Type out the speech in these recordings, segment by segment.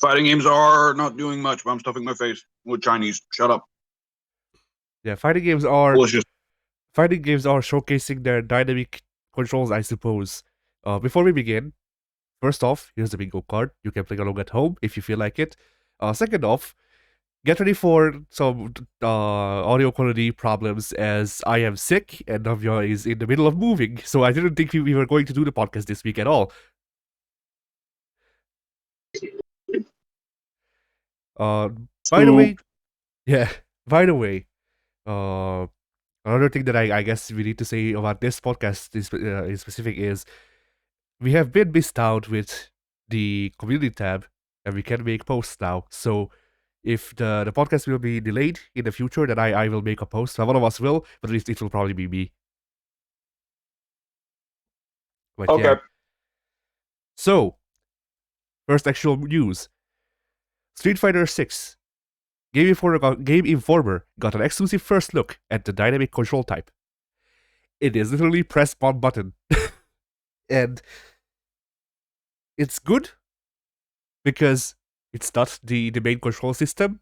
Fighting games are not doing much, but I'm stuffing my face with Chinese. Shut up. Yeah, fighting games are Delicious. showcasing their dynamic controls, I suppose. Before we begin, first off, here's the bingo card. You can play along at home if you feel like it. Second off, get ready for some audio quality problems as I am sick and Navya is in the middle of moving. So I didn't think we were going to do the podcast this week at all. Uh, by the way, Spooked. yeah. By the way, uh, another thing that I guess we need to say about this podcast in specific is we have been missed out with the community tab and we can make posts now. So if the podcast will be delayed in the future, then I will make a post. One of us will, but at least it will probably be me. But Okay. yeah. So, first actual news. Street Fighter 6. Game Informer got an exclusive first look at the dynamic control type. It is literally press one button. And it's good because it's not the main control system.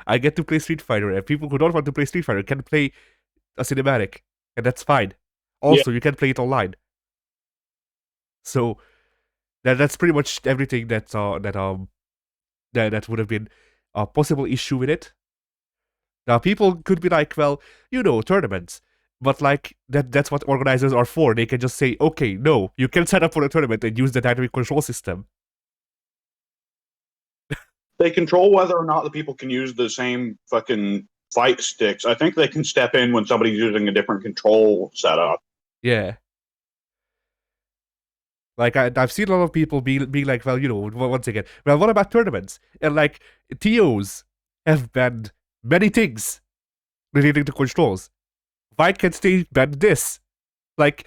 I get to play Street Fighter, and people who don't want to play Street Fighter can play a cinematic, and that's fine. Yeah. Also, you can play it online. So that's pretty much everything that would have been a possible issue with it. Now, people could be like, well, tournaments. But like that's what organizers are for. They can just say, okay, no, you can sign up for a tournament and use the dynamic control system. They control whether or not the people can use the same fucking fight sticks. I think they can step in when somebody's using a different control setup. Yeah. Like I've seen a lot of people be like, well, once again, well, what about tournaments? And like TOs have banned many things relating to controls. Why can't they ban this? Like,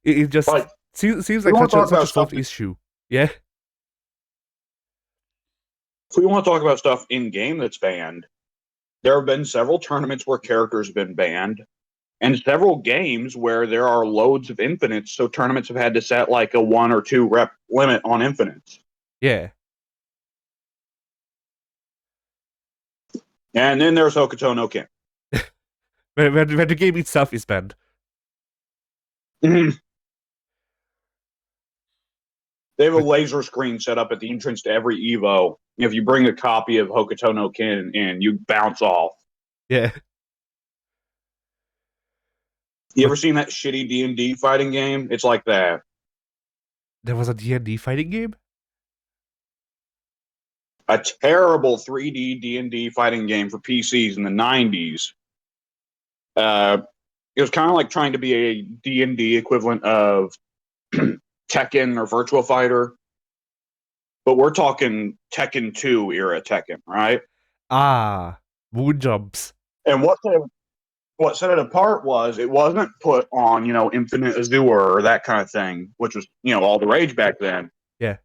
it just Like, seems we like want to talk such a about stuff. soft issue. Yeah. If we want to talk about stuff in game that's banned, there have been several tournaments where characters have been banned, and several games where there are loads of infinites. So tournaments have had to set like a 1 or 2 rep limit on infinites. Yeah. And then there's Hokuto no Ken. when the game itself is banned. They have a laser screen set up at the entrance to every Evo. If you bring a copy of Hokuto no Ken in, you bounce off. Yeah. You ever seen that shitty D&D fighting game? It's like that. There was a D&D fighting game? A terrible 3D D&D fighting game for PCs in the 90s. It was kind of like trying to be a D&D equivalent of Tekken or Virtua Fighter. But we're talking Tekken 2 era Tekken, right? Ah, moon jumps. And what set it apart was it wasn't put on, Infinite Azure or that kind of thing, which was, all the rage back then. Yeah.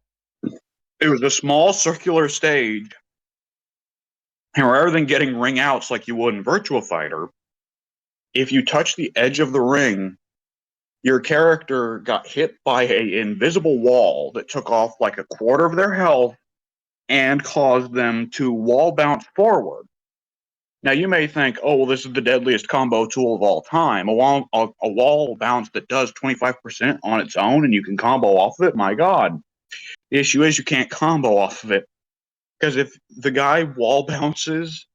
It was a small circular stage. And rather than getting ring outs like you would in Virtua Fighter, if you touch the edge of the ring, your character got hit by an invisible wall that took off like a quarter of their health and caused them to wall bounce forward. Now, you may think, oh, well, this is the deadliest combo tool of all time. A wall bounce that does 25% on its own and you can combo off of it, my God. The issue is you can't combo off of it. Because if the guy wall bounces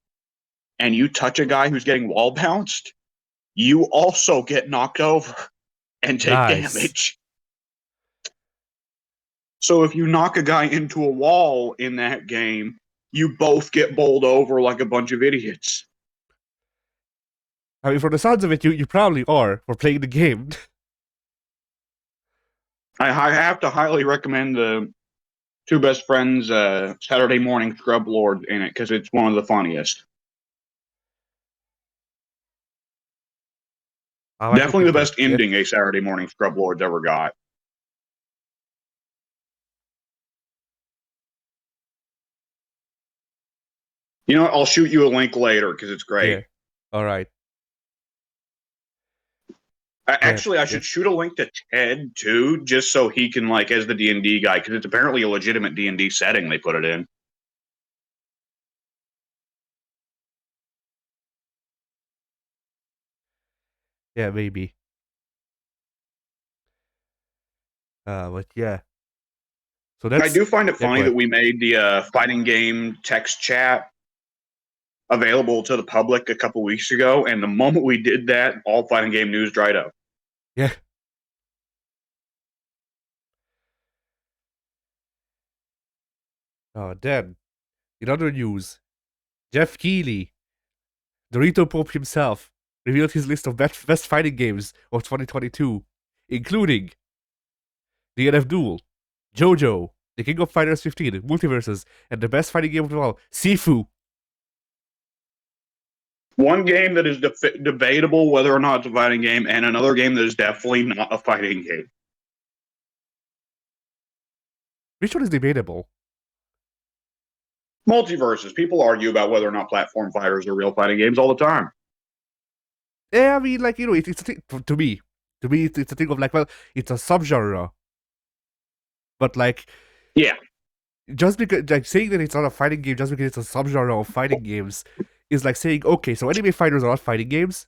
and you touch a guy who's getting wall bounced, you also get knocked over and take damage. So if you knock a guy into a wall in that game, you both get bowled over like a bunch of idiots. I mean, from the sounds of it, you probably are for playing the game. I have to highly recommend the Two Best Friends Saturday Morning Scrub Lord in it because it's one of the funniest. Definitely the best ending a Saturday Morning Scrub Lord's ever got. You know what? I'll shoot you a link later because it's great. Yeah. All right. Actually, I Yeah. should shoot a link to Ted too, just so he can like as the D&D guy, because it's apparently a legitimate D&D setting they put it in. Yeah, maybe. But yeah. So I that's do find it yeah. Go funny that ahead. we made the fighting game text chat available to the public a couple weeks ago, and the moment we did that, all fighting game news dried up. Yeah. Then in other news, Jeff Keighley, Dorito Pope himself, revealed his list of best fighting games of 2022, including DNF Duel, JoJo, The King of Fighters 15, Multiverses, and the best fighting game of all, Sifu. One game that is debatable whether or not it's a fighting game, and another game that is definitely not a fighting game. Which one is debatable? Multiverses. People argue about whether or not platform fighters are real fighting games all the time. Yeah, I mean, like, you know, it's a thing, to me. To me, it's a thing of like, well, it's a subgenre. But like, yeah, just because, like, saying that it's not a fighting game just because it's a subgenre of fighting games is like saying, okay, so anime fighters are not fighting games.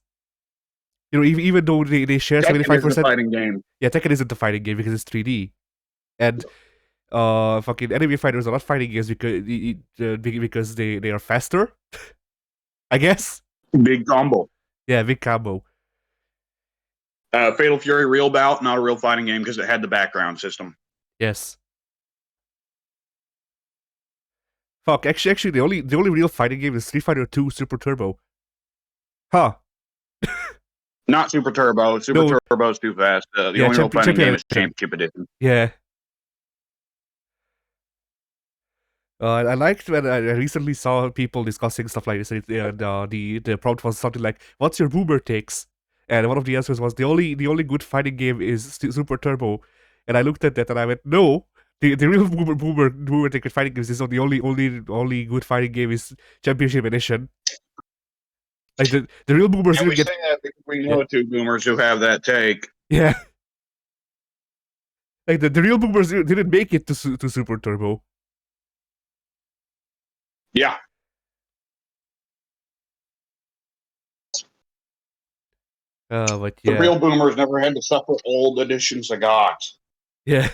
You know, even though they share Tekken is a 75%. fighting game. Yeah, Tekken isn't a fighting game because it's 3D. And fucking enemy fighters are not fighting games because they are faster. I guess. Big combo. Yeah, big combo. Fatal Fury Real Bout, not a real fighting game because it had the background system. Yes. Fuck. Actually, the only real fighting game is Street Fighter 2 Super Turbo. Huh. Not Super Turbo. Super Turbo's too fast. The only real fighting game is Championship Edition. Yeah. I liked when I recently saw people discussing stuff like this, and the prompt was something like, "What's your boomer takes?" And one of the answers was, "The only good fighting game is Super Turbo." And I looked at that and I went, "No, the real boomer take fighting games is the only good fighting game is Championship Edition." Like the real boomers and didn't we get. say that because we know two boomers who have that take. Yeah. Like the real boomers didn't make it to Super Turbo. Yeah. But yeah. The real boomers never had to suffer old editions of got. Yeah.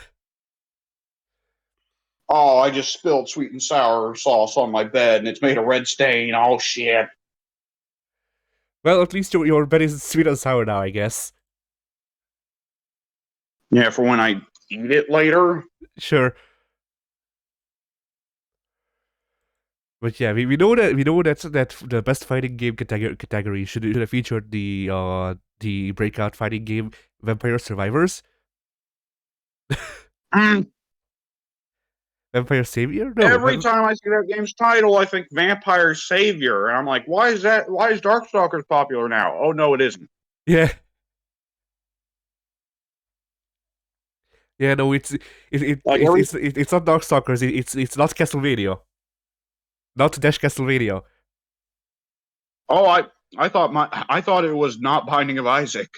Oh, I just spilled sweet and sour sauce on my bed and it's made a red stain. Oh, shit. Well, at least your bed is sweet and sour now, I guess. Yeah, for when I eat it later. Sure. But yeah, we know that that the best fighting game category should have featured the breakout fighting game Vampire Survivors. Vampire Savior? No. Every time I see that game's title, I think Vampire Savior, and I'm like, why is that? Why is Darkstalkers popular now? Oh no, it isn't. Yeah. Yeah, no, it's not Darkstalkers. It's not Castlevania. Not Dash Castlevania. Oh, I thought it was not Binding of Isaac.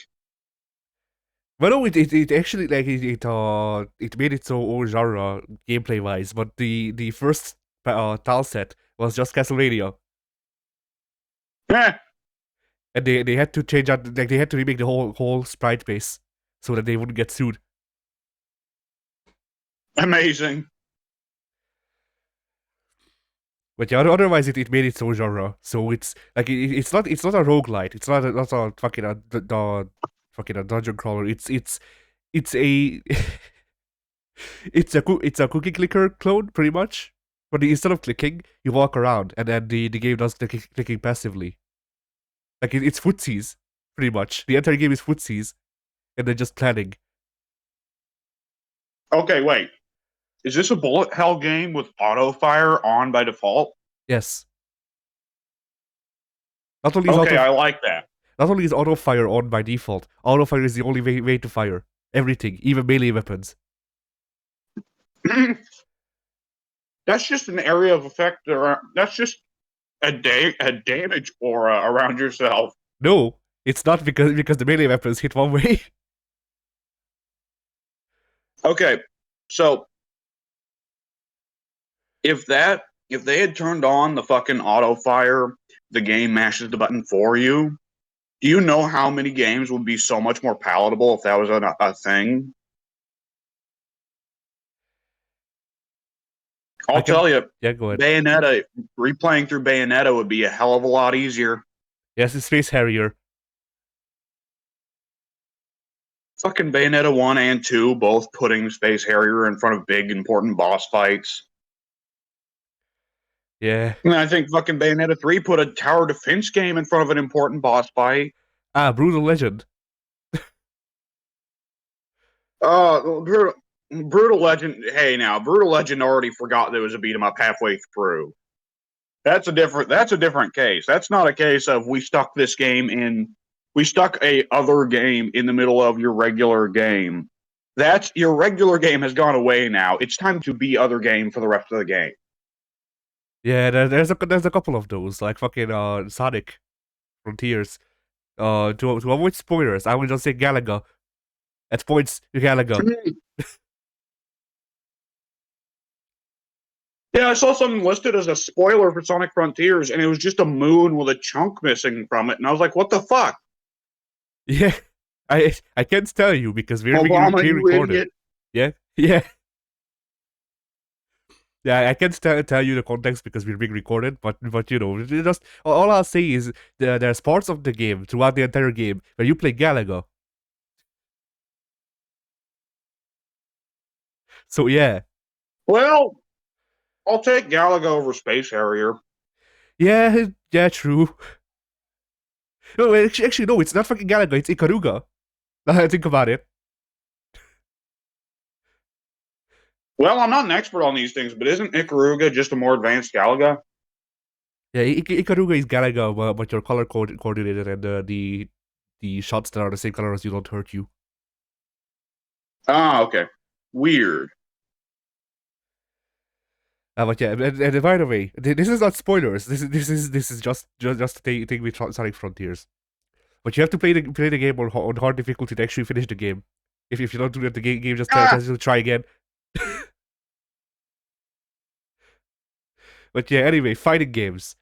Well, no, it actually like it made its own genre gameplay wise, but the first tile set was just Castlevania. Eh, And they had to change out, like they had to remake the whole sprite base so that they wouldn't get sued. amazing. But yeah, otherwise it made its own genre. So it's like it's not a roguelite. It's not a fucking a dungeon crawler. It's a it's a cookie clicker clone pretty much. But instead of clicking, you walk around and then the game does the clicking passively. Like it's footsies pretty much. The entire game is footsies, and then just planning. Okay, wait. Is this a bullet hell game with auto fire on by default? Yes. Not only is I like that. Not only is auto fire on by default, auto fire is the only way to fire everything, even melee weapons. That's just an area of effect. That's just a damage aura around yourself. No, It's not because the melee weapons hit one way. Okay, so if they had turned on the fucking auto fire, the game mashes the button for you. Do you know how many games would be so much more palatable if that was a thing? I I'll can. tell you, Yeah, go ahead. Bayonetta, replaying through Bayonetta would be a hell of a lot easier. Yes, it's Space Harrier. Fucking Bayonetta 1 and 2, both putting Space Harrier in front of big, important boss fights. Yeah. And I think fucking Bayonetta 3 put a tower defense game in front of an important boss fight. Brutal Legend. Brutal, Brutal Legend. Hey, now Brutal Legend already forgot there was a beat 'em up halfway through. That's a different case. That's not a case of we stuck a other game in the middle of your regular game. That's your regular game has gone away now. It's time to be other game for the rest of the game. Yeah, there's a couple of those, like fucking Sonic Frontiers. To avoid spoilers, I will just say Galaga. At points, Galaga. Yeah, I saw something listed as a spoiler for Sonic Frontiers, and it was just a moon with a chunk missing from it, and I was like, "What the fuck, Yeah, I can't tell you because we're being Obama, you recorded. idiot!" Yeah, yeah, yeah. I can't tell you the context because we're being recorded, but you know, just all I'll say is there's parts of the game throughout the entire game where you play Galaga. So yeah, Well, I'll take Galaga over Space Harrier. yeah, true. No, actually, no, it's not fucking Galaga. It's Ikaruga. Now that I think about it. Well, I'm not an expert on these things, but isn't Ikaruga just a more advanced Galaga? Yeah, Ikaruga is Galaga, but you're color coordinated, and the shots that are the same color as you don't hurt you. Ah, okay. Weird. But yeah, and by the way, this is not spoilers. This is just a thing with Sonic Frontiers. But you have to play the game on hard difficulty to actually finish the game. If you don't do that, the game just Ah, tells you to try again. But yeah, anyway, fighting games.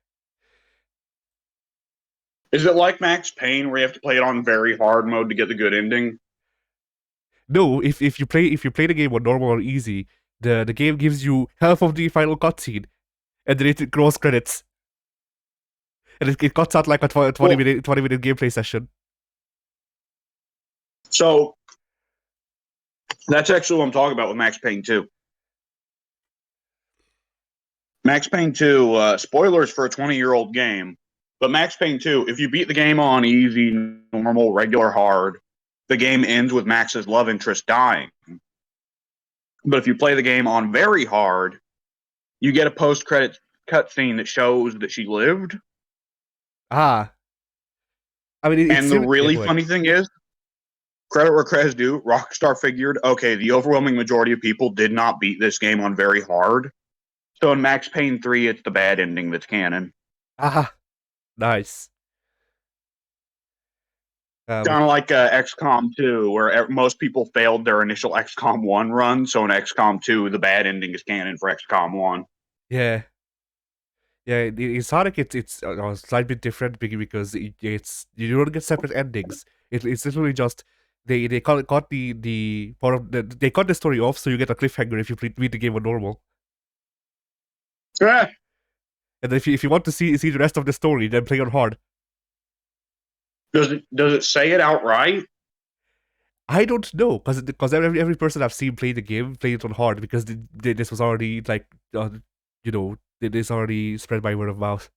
is it like Max Payne where you have to play it on very hard mode to get the good ending? No, if you play the game on normal or easy, the game gives you half of the final cutscene, and then it grows credits, and it cuts out like a 20 Well, minute gameplay session. so that's actually what I'm talking about with Max Payne 2. Max Payne 2, spoilers for a 20-year-old game, but Max Payne 2, if you beat the game on easy, normal, regular, hard, the game ends with Max's love interest dying. But if you play the game on very hard, you get a post-credit cutscene that shows that she lived. Ah, I mean it's And the still yeah. really Go ahead. funny thing is, credit where credit's due, Rockstar figured, okay, the overwhelming majority of people did not beat this game on very hard. So in Max Payne 3, it's the bad ending that's canon. Ah, nice. But Kind of like XCOM 2, where most people failed their initial XCOM 1 run. So in XCOM 2, the bad ending is canon for XCOM 1. yeah, yeah. In Sonic, it's a slight bit different because it's you don't get separate endings. It's literally just they cut the part of they cut the story off, so you get a cliffhanger if you beat the game on normal. Eh, And if you want to see the rest of the story, then play on hard. does it say it outright? I don't know because every person I've seen play the game play it on hard because this was already like you know this already spread by word of mouth.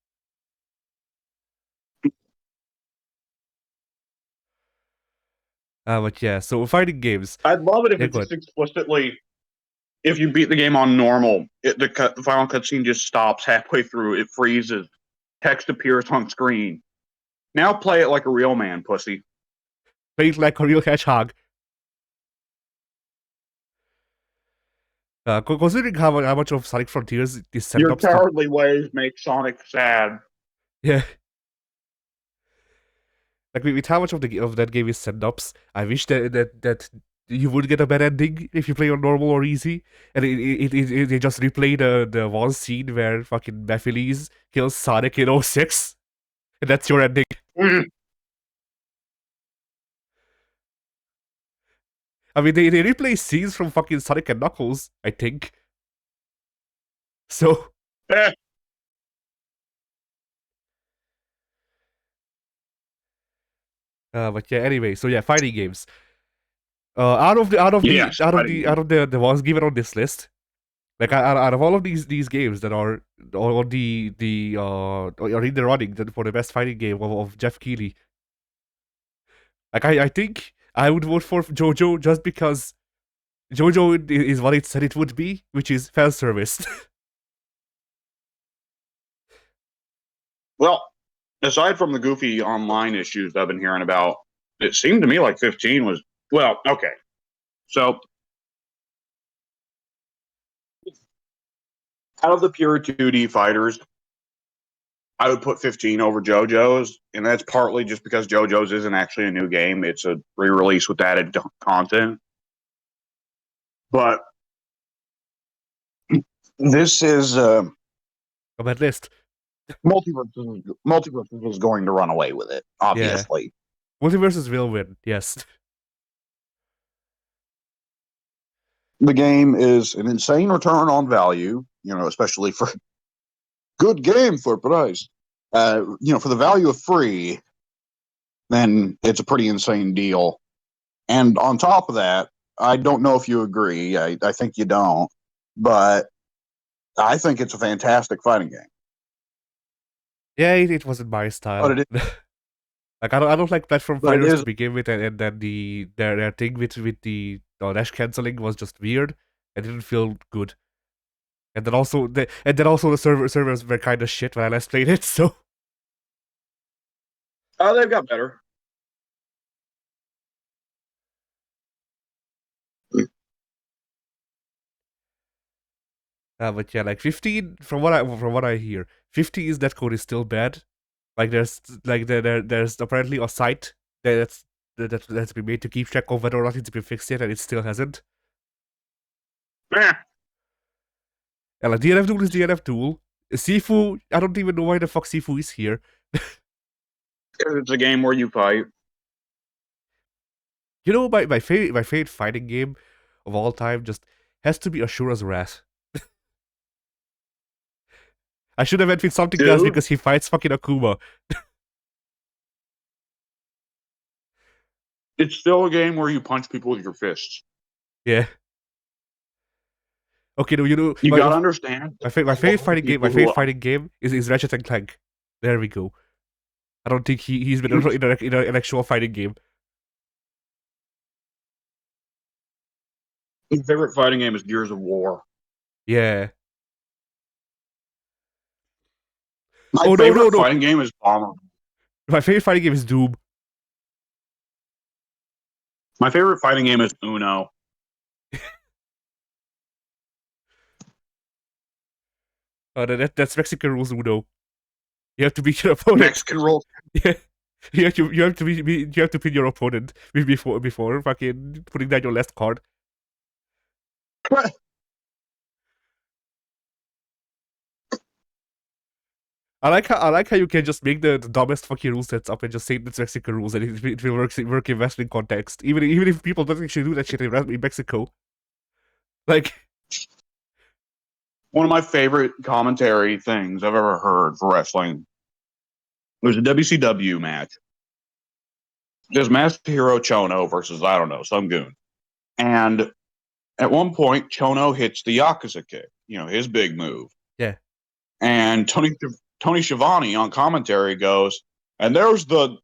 But yeah, so fighting games. I'd love it if Yeah, it go ahead. just explicitly, if you beat the game on normal, the final cutscene just stops halfway through. It freezes. Text appears on screen. Now play it like a real man, pussy. Play it like a real hedgehog. Considering how much of Sonic Frontiers is set Your up to cowardly ways make Sonic sad. yeah Like with how much of that game is stand-ups, I wish that you would get a bad ending if you play on normal or easy, and they just replay the one scene where fucking Mephiles kills Sonic in '06, and that's your ending. I mean, they replay scenes from fucking Sonic and Knuckles, I think. So, but yeah. Anyway, so yeah, fighting games. Out of the Yes, fighting game. the ones given on this list, like out of all of these games that are on are in the running for the best fighting game of Jeff Keighley, like I think I would vote for JoJo just because JoJo is what it said it would be, which is fan service. Well, aside from the goofy online issues I've been hearing about, it seemed to me like 15 was, well, okay. So out of the pure 2D fighters, I would put 15 over JoJo's, and that's partly just because JoJo's isn't actually a new game. It's a re-release with added content. But this is On that list, Multiverse is going to run away with it, obviously. Multiverses will win. Yes. The game is an insane return on value, especially for good game for price. For the value of free, then it's a pretty insane deal. And on top of that, I don't know if you agree. I think you don't, but I think it's a fantastic fighting game. Yeah, it wasn't my style. But it is, Like I don't like platform but it fighters is. to begin with, and then their thing with the dash canceling was just weird. It didn't feel good. And then also the servers were kind of shit when I last played it. So Oh, they've got better. but yeah, like 15 from what I hear, 15's netcode is still bad. Like there's apparently a site that's been made to keep track of whether or not it's been fixed yet, and it still hasn't. Eh, And like DNF Duel is DNF Duel. Sifu, I don't even know why the fuck Sifu is here. it's a game where you fight. You know, my favorite fighting game of all time just has to be Ashura's Wrath. I should have went with something else Dude, because he fights fucking Akuma. it's still a game where you punch people with your fists. Yeah. Okay, no, you know You gotta understand. my favorite fighting game is Ratchet and Clank. There we go. I don't think he's been in an actual fighting game. My favorite fighting game is Gears of War. Yeah. My favorite fighting game is Bomber. My favorite fighting game is Doom. My favorite fighting game is Uno. That's Mexican rules Uno. You have to beat your opponent. Mexican rules. Yeah. You have to pin your opponent before fucking putting down your last card. I like how you can just make the dumbest fucking rule sets up and just say it's Mexican rules and it will work in wrestling context. Even if people don't actually do that shit in Mexico. Like, one of my favorite commentary things I've ever heard for wrestling was a WCW match. There's Masahiro Chono versus, I don't know, some goon. And at one point, Chono hits the Yakuza kick, his big move. yeah. And Tony Schiavone on commentary goes, and there's the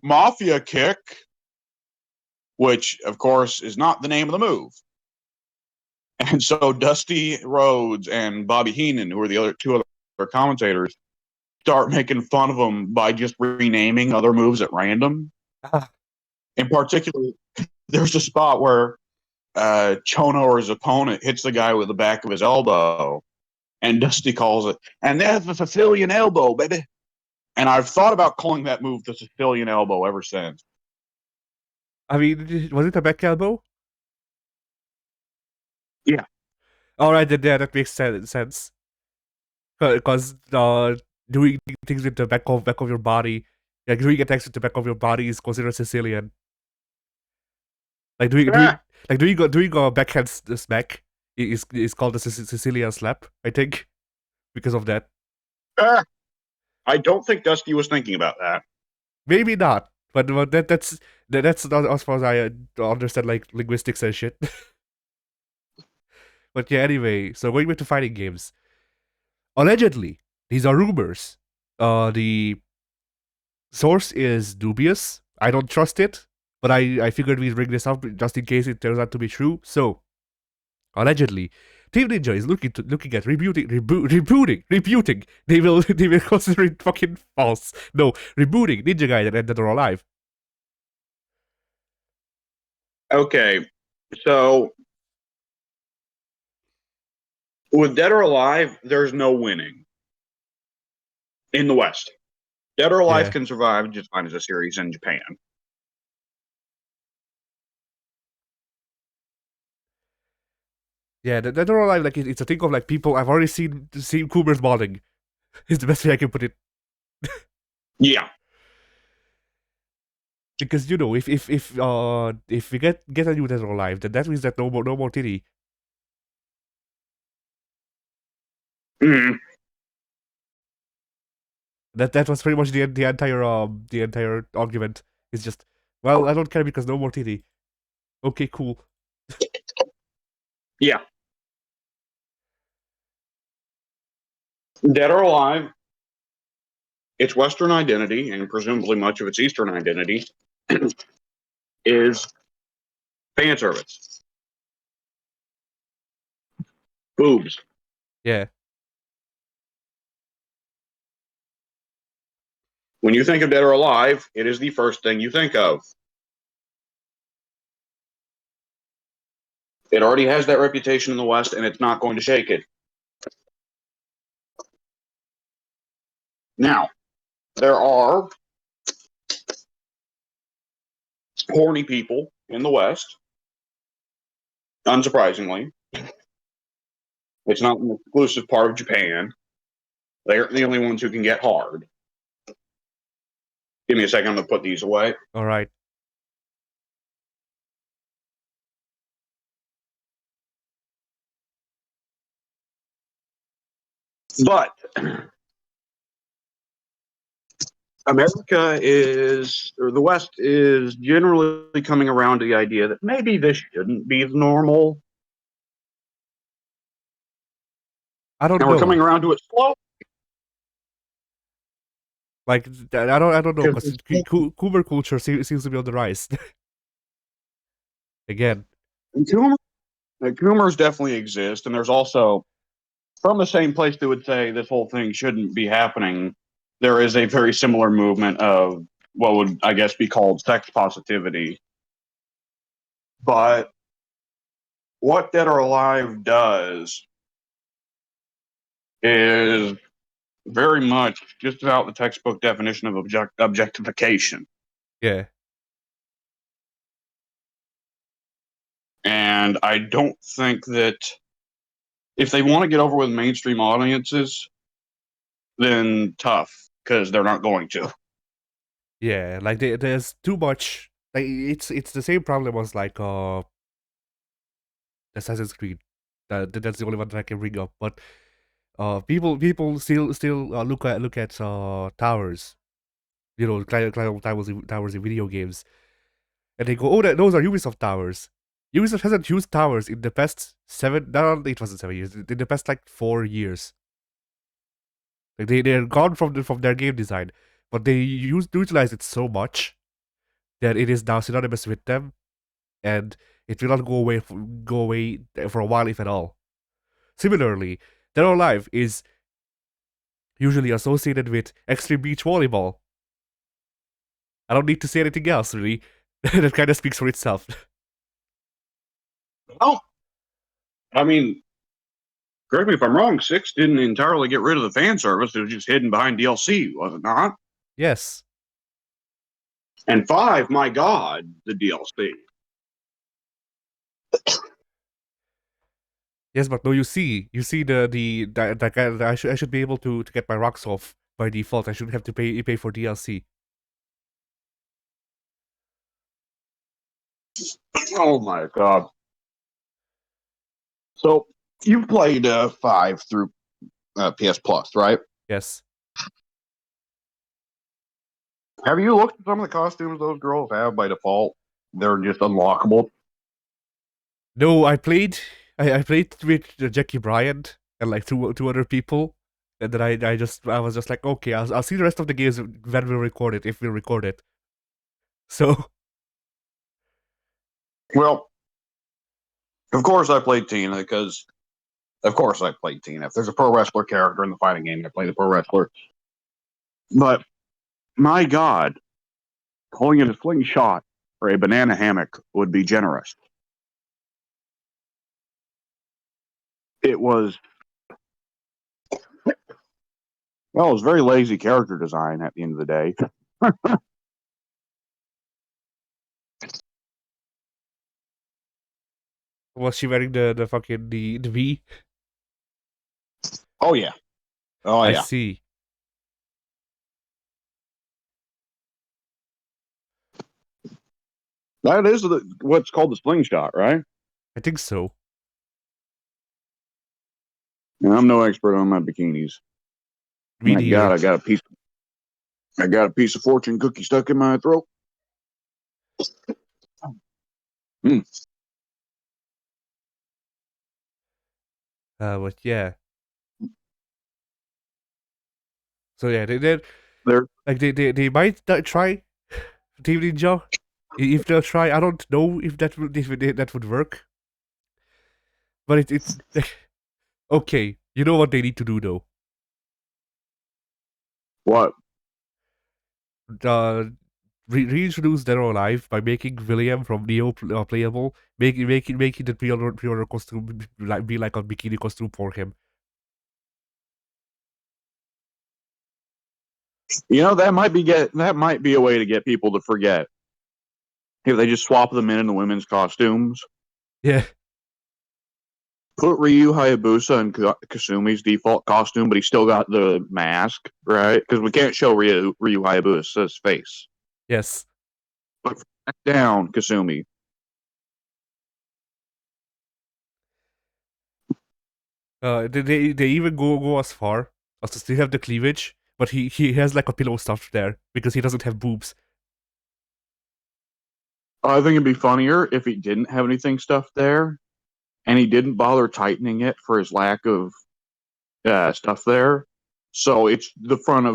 Mafia kick, which, of course, is not the name of the move. And so Dusty Rhodes and Bobby Heenan, who are the two other commentators, start making fun of him by just renaming other moves at random. In particular, there's a spot where Chono or his opponent hits the guy with the back of his elbow, and Dusty calls it, and there's the Sicilian elbow, baby. And I've thought about calling that move the Sicilian elbow ever since. I mean, was it a back elbow? Yeah. All right, then yeah, that makes sense. Because doing things with the back of your body, like doing attacks with the back of your body is considered Sicilian. Like Ah, doing a backhand smack is called a Sicilian slap. I think because of that. ah. I don't think Dusty was thinking about that. Maybe not, but that's not as far as I understand like linguistics and shit. But yeah, anyway, so going back to fighting games. Allegedly, these are rumors. The source is dubious. I don't trust it, but I figured we'd bring this up just in case it turns out to be true. So, allegedly, Team Ninja is looking at rebooting. They will consider it fucking false. No, rebooting Ninja Gaiden and Dead or Alive. Okay, so with Dead or Alive, there's no winning in the West. Dead or Alive Yeah. can survive just fine as a series in Japan. Yeah, Dead or Alive, like it's a thing of like people I've already seen Coomers modding. Is the best way I can put it. Yeah. Because you know, if we get a new Dead or Alive, then that means that no more titty. Mm. That was pretty much the entire argument. It's just, well, I don't care because no more titty. Okay, cool. Yeah. Dead or Alive, its Western identity, and presumably much of its Eastern identity, is fan service. Boobs. Yeah, When you think of Dead or Alive, it is the first thing you think of. It already has that reputation in the West, and it's not going to shake it. Now, there are horny people in the West, unsurprisingly. It's not an exclusive part of Japan. They're the only ones who can get hard. Give me a second, I'm going to put these away. all right. But America is, or the West is generally coming around to the idea that maybe this shouldn't be normal. I don't And we're know. coming around to it slowly. Like, I don't know because Coomer culture seems to be on the rise again. Coomers definitely exist, and there's also, from the same place that would say this whole thing shouldn't be happening, there is a very similar movement of what would, I guess, be called sex positivity. But what Dead or Alive does is very much just about the textbook definition of objectification. Yeah, And I don't think that if they want to get over with mainstream audiences, then tough, because they're not going to. yeah. Like there's too much. Like it's the same problem as like Assassin's Creed. That's the only one that I can bring up. But people still look at towers. You know, climb towers in video games, and they go, "Oh, those are Ubisoft towers." Ubisoft hasn't used towers in the past seven. No, it wasn't 7 years. In the past like 4 years, like they're gone from their game design, but they utilize it so much that it is now synonymous with them, and it will not go away for a while, if at all. Similarly, Dead or Alive is usually associated with extreme beach volleyball. I don't need to say anything else, really. That kind of speaks for itself. Oh, I mean, correct me if I'm wrong, 6 didn't entirely get rid of the fan service. It was just hidden behind DLC, was it not? Yes. And 5, my God, the DLC. Yes, but no, you see the I should be able to get my rocks off by default. I shouldn't have to pay for DLC. Oh my God. So you've played 5 through PS Plus, right? Yes. Have you looked at some of the costumes those girls have by default? They're just unlockable. No, I played with Jackie Bryant and like two other people, and then I was just like, okay, I'll see the rest of the games when we record it, if we record it. So Well, of course I played Tina because, of course I played Tina. If there's a pro wrestler character in the fighting game, I play the pro wrestler. But my God, calling it a slingshot or a banana hammock would be generous. It was, well, it was very lazy character design at the end of the day. was she wearing the fucking the V? Oh yeah, oh I yeah. see. That is what's called the slingshot, right? I think so. And I'm no expert on my bikinis. Me My God, neither. I got a piece of fortune cookie stuck in my throat. Mm. But yeah. So yeah, they There, like they might try Team Ninja. If they'll try, I don't know if that would work. But it's okay. You know what they need to do though. what? Uh, reintroduce Dead or Alive by making William from Neo playable, making the pre-order costume be like a bikini costume for him. You know that might be a way to get people to forget if they just swap them in the women's costumes. Yeah. Put Ryu Hayabusa in Kasumi's default costume, but he's still got the mask, right? Because we can't show Ryu Hayabusa's face. Yes. But down Kasumi. They even go as far as to still have the cleavage, but he has like a pillow stuffed there because he doesn't have boobs. I think it'd be funnier if he didn't have anything stuffed there, and he didn't bother tightening it for his lack of stuff there. So it's the front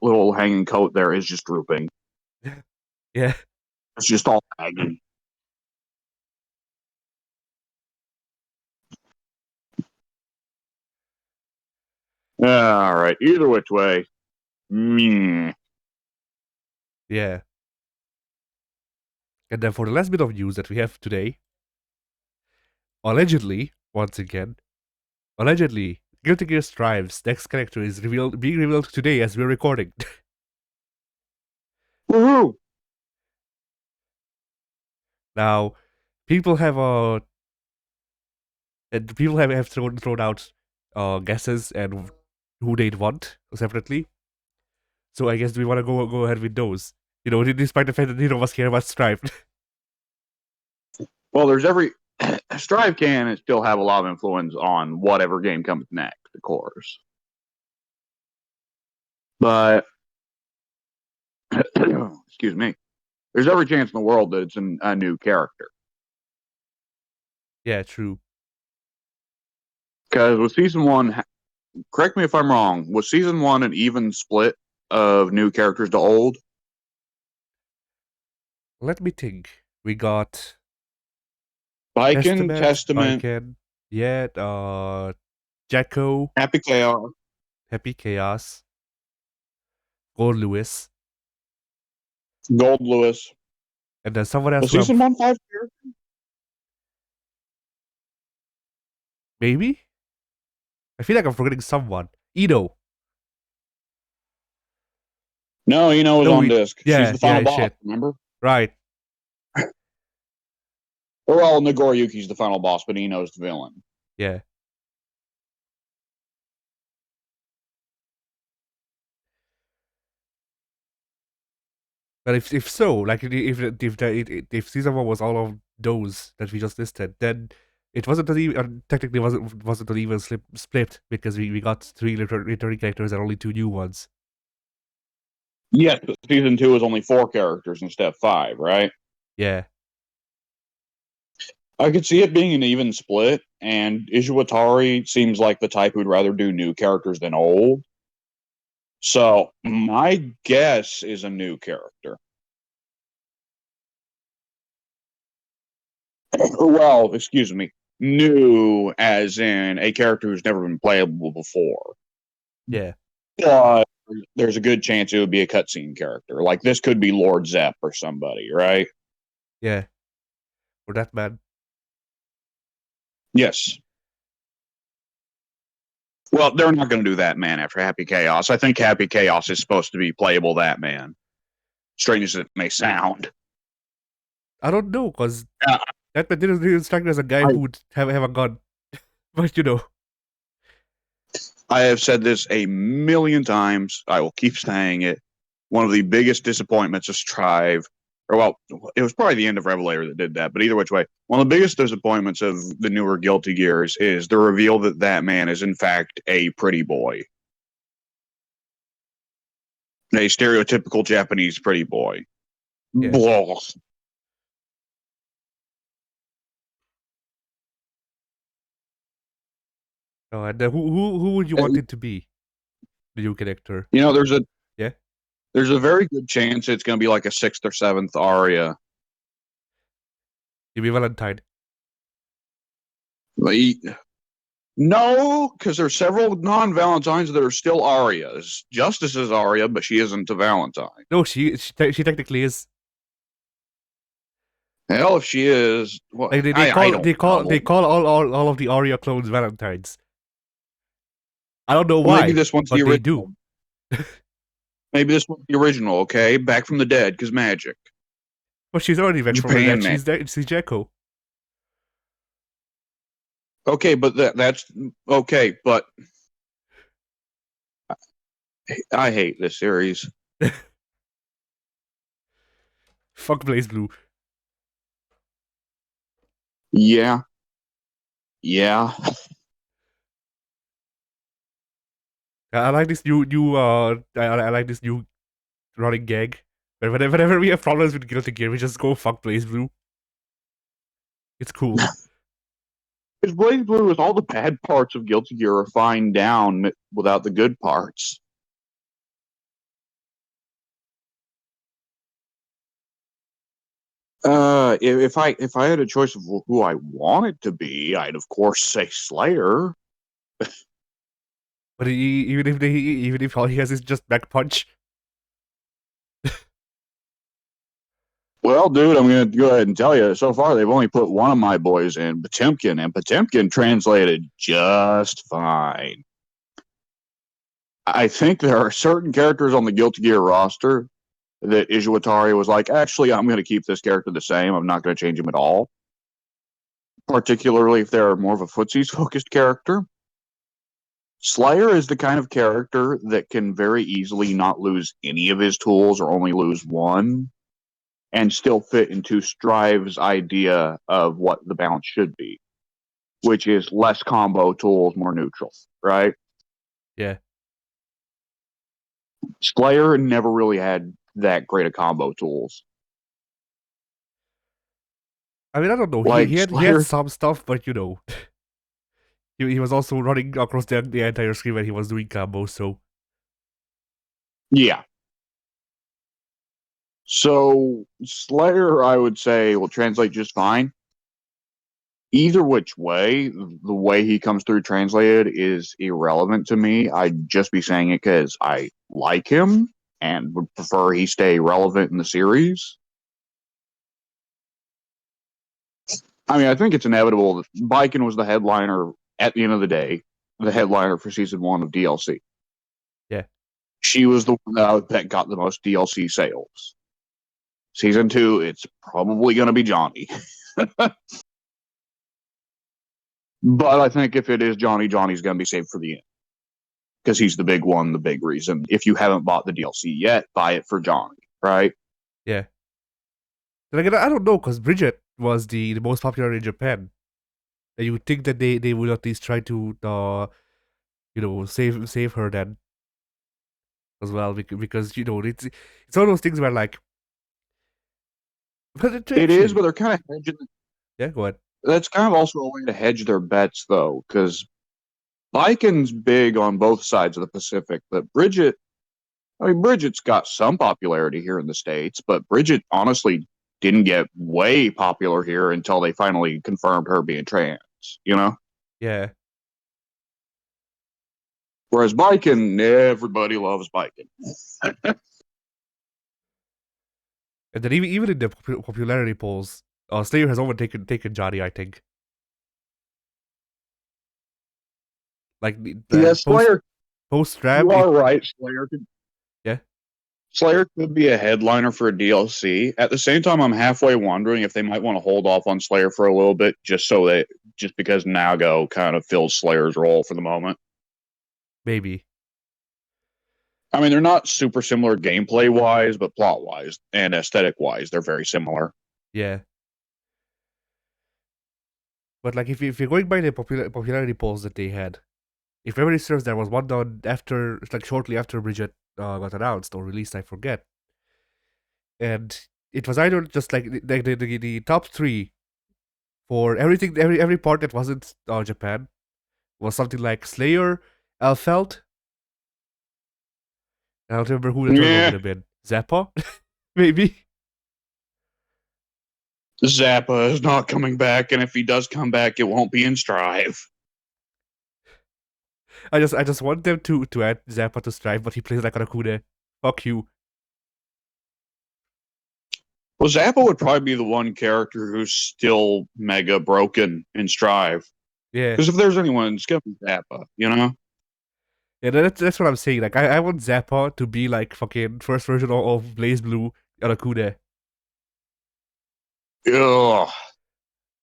little hanging coat there is just drooping. Yeah. It's just all baggy. All right. Either which way. Meh. Yeah. And then for the last bit of news that we have today, allegedly, once again, allegedly, Guilty Gear Strive's next character is being revealed today as we're recording. Woohoo! Now, people have people have thrown out guesses and who they'd want separately. So I guess we want to go ahead with those. You know, despite the fact that neither of us care about Strive. Well, there's every Strive can still have a lot of influence on whatever game comes next, of course. But excuse me, there's every chance in the world that it's a new character. Yeah, true. Because with season one, correct me if I'm wrong, was season one an even split of new characters to old? Let me think. We got Viking, Testament, Testament, Viken, yeah, Jacko, Happy Chaos, Happy Chaos, Gold Lewis, Gold Lewis. and then someone else Was who season I'm one 5 characters? maybe? I feel like I'm forgetting someone. Eno. No, it was No, on disc. She's the final boss, shit. remember? Right. Well, Nagoriyuki's the final boss, but Ino's the villain. Yeah. But if so, like if season 1 was all of those that we just listed, then it wasn't an even technically wasn't an even split because we got 3 returning characters and only 2 new ones. Yes, but season 2 is only 4 characters instead of 5, right? Yeah. I could see it being an even split, and Izuwatari seems like the type who'd rather do new characters than old. So my guess is a new character. Well, excuse me, new as in a character who's never been playable before. Yeah. But there's a good chance it would be a cutscene character. Like this could be Lord Zepp or somebody, right? Yeah. Or that man. Yes. Well, they're not going to do that man after Happy Chaos. I think Happy Chaos is supposed to be playable that man. Strange as it may sound. I don't know, because Uh, that man didn't strike me as a guy who would have a gun. But I have said this a million times. I will keep saying it. One of the biggest disappointments of Strive, or well, it was probably the end of Revelator that did that, but either which way, one of the biggest disappointments of the newer Guilty Gears is the reveal that that man is in fact a pretty boy. A stereotypical Japanese pretty boy. Yeah. Blah. And who would you want it to be? The new character. There's a very good chance it's going to be like a 6th or 7th aria. You be Valentine. No, because there's several non-Valentines that are still Arias. Justice is Aria, but she isn't a Valentine. No, she technically is. Hell, if she is, well, Like they call all of the Aria clones Valentines. I don't know why. Maybe this one's but the they do. original. Maybe this one's the original. Okay, back from the dead because magic. But she's already back from the Japan, dead. man. She's Jekko. Okay, but that's okay. But I hate this series. Fuck Blaze Blue. Yeah. I like this new I like this new running gag. But whenever we have problems with Guilty Gear, we just go fuck Blaze Blue. It's cool. Because Blaze Blue is all the bad parts of Guilty Gear are fine down without the good parts. If I had a choice of who I want it to be, I'd of course say Slayer. But even if all he has is just back punch. Well, dude, I'm going to go ahead and tell you. So far, they've only put one of my boys in, Potemkin, and Potemkin translated just fine. I think there are certain characters on the Guilty Gear roster that Izuwatari was like, actually, I'm going to keep this character the same. I'm not going to change him at all. Particularly if they're more of a footsies-focused character. Slayer is the kind of character that can very easily not lose any of his tools or only lose one and still fit into Strive's idea of what the balance should be, which is less combo tools, more neutral, right? Yeah. Slayer never really had that great of combo tools. I mean, I don't know. Like He Slayer, had some stuff, but he was also running across the entire screen when he was doing combos, so yeah. So Slayer, I would say, will translate just fine. Either which way, the way he comes through translated is irrelevant to me. I'd just be saying it because I like him and would prefer he stay relevant in the series. I mean, I think it's inevitable that Biken was the headliner at the end of the day, the headliner for season 1 of DLC. Yeah. She was the one that got the most DLC sales. Season 2, it's probably going to be Johnny. But I think if it is Johnny, Johnny's going to be saved for the end. Because he's the big one, the big reason. If you haven't bought the DLC yet, buy it for Johnny, right? Yeah. Then again, I don't know, because Bridget was the most popular in Japan. And you would think that they would at least try to, save her then as well, because it's one of those things where, like, but It is, actually, but they're kind of hedging. yeah, go ahead. That's kind of also a way to hedge their bets, though, because Viking's big on both sides of the Pacific, but Bridget's got some popularity here in the States, but Bridget honestly didn't get way popular here until they finally confirmed her being trans, you know? Yeah. Whereas Viking, everybody loves Viking. And then even in the popularity polls, Slayer has overtaken Johnny, I think. Like Yes, post you Ram, are right. yeah. Slayer could be a headliner for a DLC. At the same time, I'm halfway wondering if they might want to hold off on Slayer for a little bit, just because Nago kind of fills Slayer's role for the moment. Maybe. I mean, they're not super similar gameplay wise, but plot wise and aesthetic wise, they're very similar. Yeah. But like if you're going by the popularity polls that they had, if memory serves, there was one done after, like shortly after Bridget got announced or released, I forget. And it was either just like the top three for everything, every part that wasn't Japan was something like Slayer, Elfelt. I don't remember who the third one would Yeah, have been. Zappa, maybe. Zappa is not coming back, and if he does come back, it won't be in Strive. I just want them to add Zappa to Strive, but he plays like Arakune. Fuck you. Well, Zappa would probably be the one character who's still mega broken in Strive. Yeah. Because if there's anyone, it's gonna be Zappa, you know? Yeah, that's what I'm saying. Like, I want Zappa to be like fucking first version of Blaze Blue Arakune. Ugh.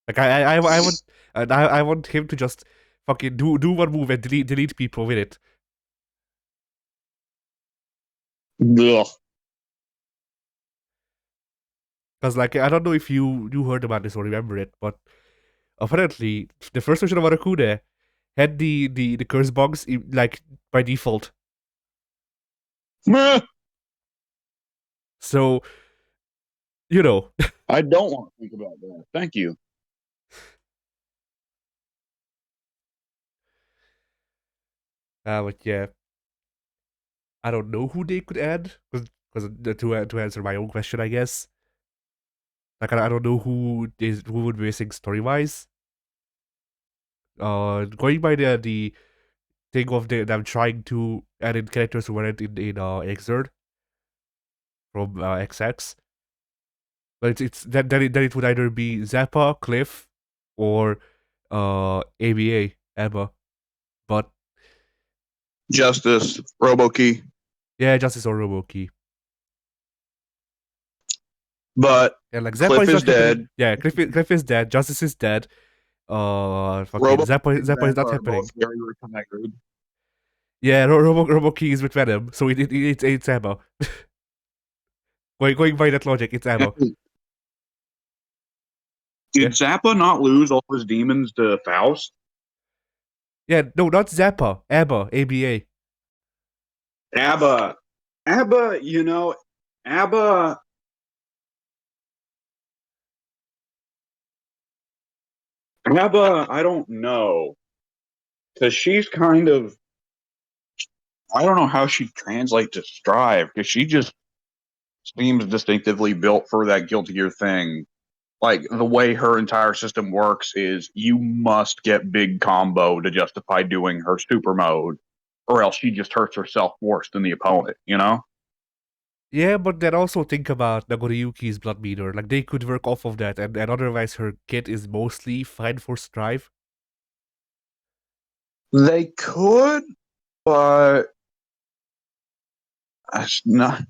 Like, I want, and I want him to just fucking do one move and delete people with it. Ugh. Because like I don't know if you heard about this or remember it, but apparently the first version of Arakune had the curse bugs like by default. Meh. So you know, I don't want to think about that. Thank you. but yeah, I don't know who they could add because to answer my own question, I guess. Like I don't know who would be missing story wise. Going by the thing of them trying to add in characters who weren't in Exerd from XX, but it's then it would either be Zappa, Cliff, or ABA Emma. But Justice, Robokey. yeah, Justice or Roboki. But And like Zappa Cliff is is not happening. dead. Yeah, Cliff is dead. Justice is dead. Fucking Robokey Zappa and Zappa is Zappa not are both happening. very retired. Yeah, Roboki is with Venom, so it's Emma. Going by that logic, it's Emma. Did Yeah, Zappa not lose all his demons to Faust? yeah. No, not Zappa. Emma. ABA. ABBA. ABBA, ABBA. ABBA, I don't know. Because she's kind of, I don't know how she'd translate to Strive, because she just seems distinctively built for that Guilty Gear thing. Like, the way her entire system works is you must get big combo to justify doing her super mode, or else she just hurts herself worse than the opponent, you know? Yeah, but then also think about Nagoriyuki's blood meter. Like they could work off of that, and otherwise her kit is mostly fine for Strive. They could, but not,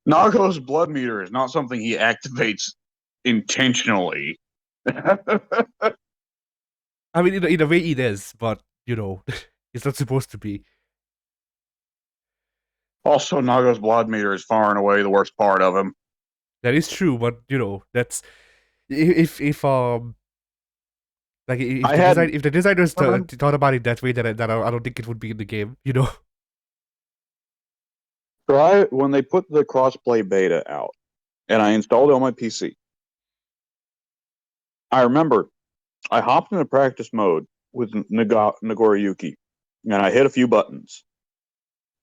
Nago's blood meter is not something he activates intentionally. I mean, in a way it is, but it's not supposed to be. Also, Nago's blood meter is far and away the worst part of him. That is true, but that's if like I had if the designers thought about it that way, then I don't think it would be in the game. try when they put the crossplay beta out, and I installed it on my PC. I remember I hopped into practice mode with Nagoriyuki, and I hit a few buttons,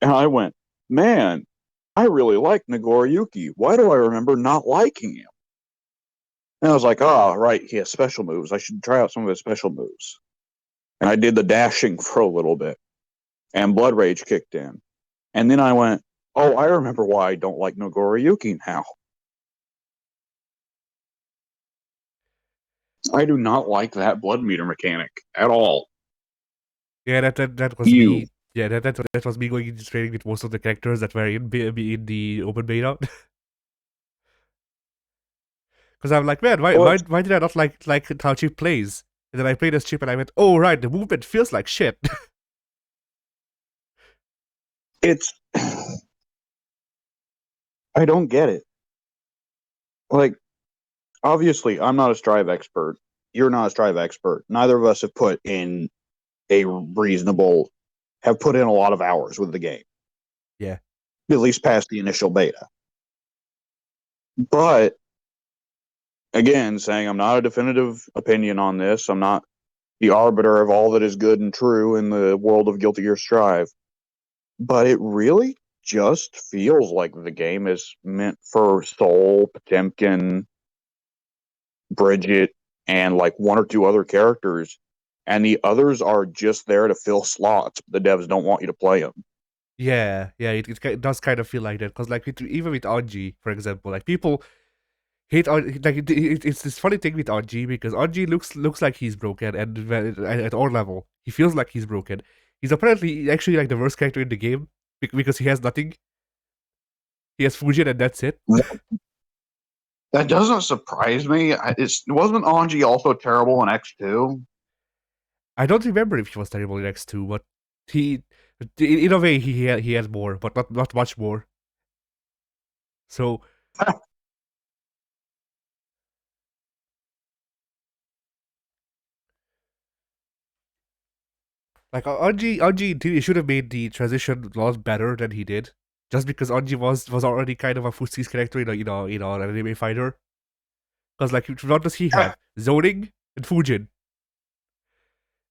and I went, "Man, I really like Nagoriyuki. Why do I remember not liking him?" And I was like, "Oh, right, he has special moves. I should try out some of his special moves." And I did the dashing for a little bit, and Blood Rage kicked in. And then I went, "Oh, I remember why I don't like Nagoriyuki now. I do not like that blood meter mechanic at all." Yeah, that was You. me. Yeah, that was me going into training with most of the characters that were in the open beta. Because I'm like, man, Well, why did I not like how Chip plays? And then I played as Chip and I went, oh right, the movement feels like shit. it's I don't get it. Like, obviously, I'm not a Strive expert. You're not a Strive expert. Neither of us have put in have put in a lot of hours with the game. Yeah. At least past the initial beta. But again, saying I'm not a definitive opinion on this. I'm not the arbiter of all that is good and true in the world of Guilty Gear Strive. But it really just feels like the game is meant for Soul, Potemkin, Bridget, and like one or two other characters. And the others are just there to fill slots. The devs don't want you to play them. Yeah, it does kind of feel like that. Because like even with Anji, for example, like people hate like it's this funny thing with Anji because Anji looks like he's broken, and at our level, he feels like he's broken. He's apparently actually like the worst character in the game because he has nothing. He has Fujin and that's it. That doesn't surprise me. Wasn't Anji also terrible in X2? I don't remember if he was terrible in X2, but he, in a way, he had more, but not much more. So like Anji should have made the transition a lot better than he did, just because Anji was already kind of a Fuski's character in an anime fighter. Because like what does he have? Zoning and Fujin.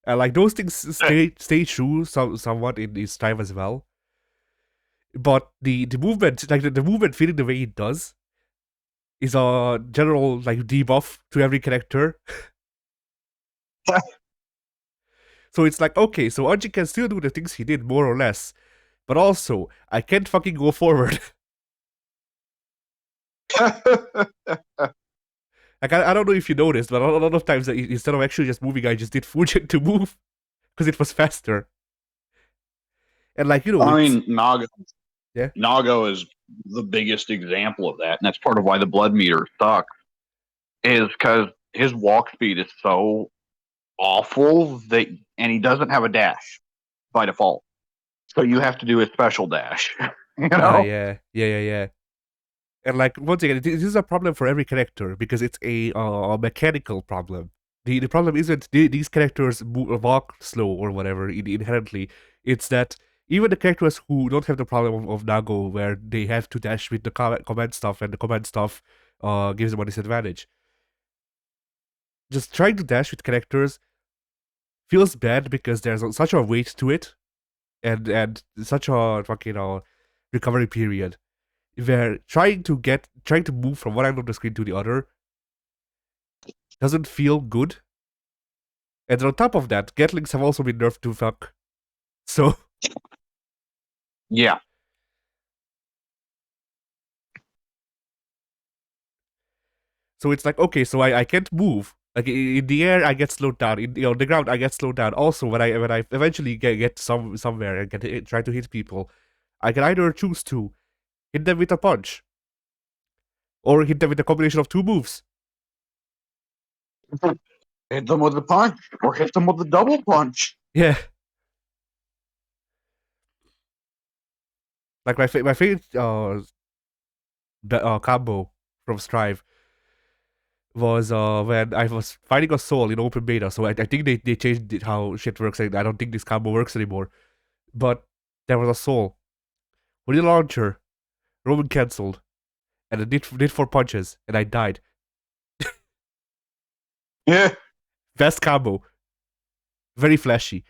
And like those things stay true somewhat in his time as well. But the movement, like the movement feeling the way it does, is a general like debuff to every character. So it's like, okay, so Anji can still do the things he did more or less, but also I can't fucking go forward. Like I don't know if you noticed, but a lot of times instead of actually just moving, I just did Fujin to move because it was faster. And like I it's mean, Naga yeah. Nago is the biggest example of that, and that's part of why the blood meter sucks. Is because his walk speed is so awful and he doesn't have a dash by default, so you have to do a special dash. You know? Yeah. And like once again, this is a problem for every character because it's a mechanical problem. The problem isn't these characters walk slow or whatever inherently. It's that even the characters who don't have the problem of Nago, where they have to dash with the command stuff, and the command stuff gives them a disadvantage. Just trying to dash with characters feels bad because there's such a weight to it, and such a fucking recovery period where trying to move from one end of the screen to the other doesn't feel good. And on top of that, Gatlings have also been nerfed to fuck. So Yeah. so it's like, okay, so I can't move. Like in the air, I get slowed down. In the ground, I get slowed down. Also, when I eventually get somewhere and try to hit people, I can either choose to hit them with a punch, or hit them with a combination of two moves. Hit them with a punch, or hit them with a double punch. Yeah. Like my favorite combo from Strive was when I was fighting a soul in open beta. So I think they changed how shit works. And I don't think this combo works anymore. But there was a soul with a launcher. Roman cancelled, and it did 4 punches, and I died. Yeah. Best combo, very flashy.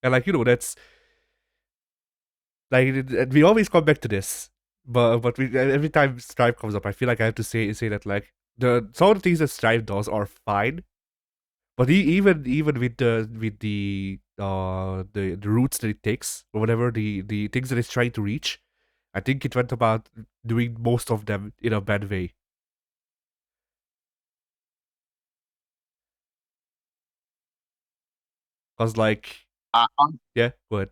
And like that's like we always come back to this, but every time Strive comes up, I feel like I have to say that like some of the things that Strive does are fine, but even with the routes that it takes or whatever the things that it's trying to reach, I think it went about doing most of them in a bad way. Cause like I, yeah, go ahead.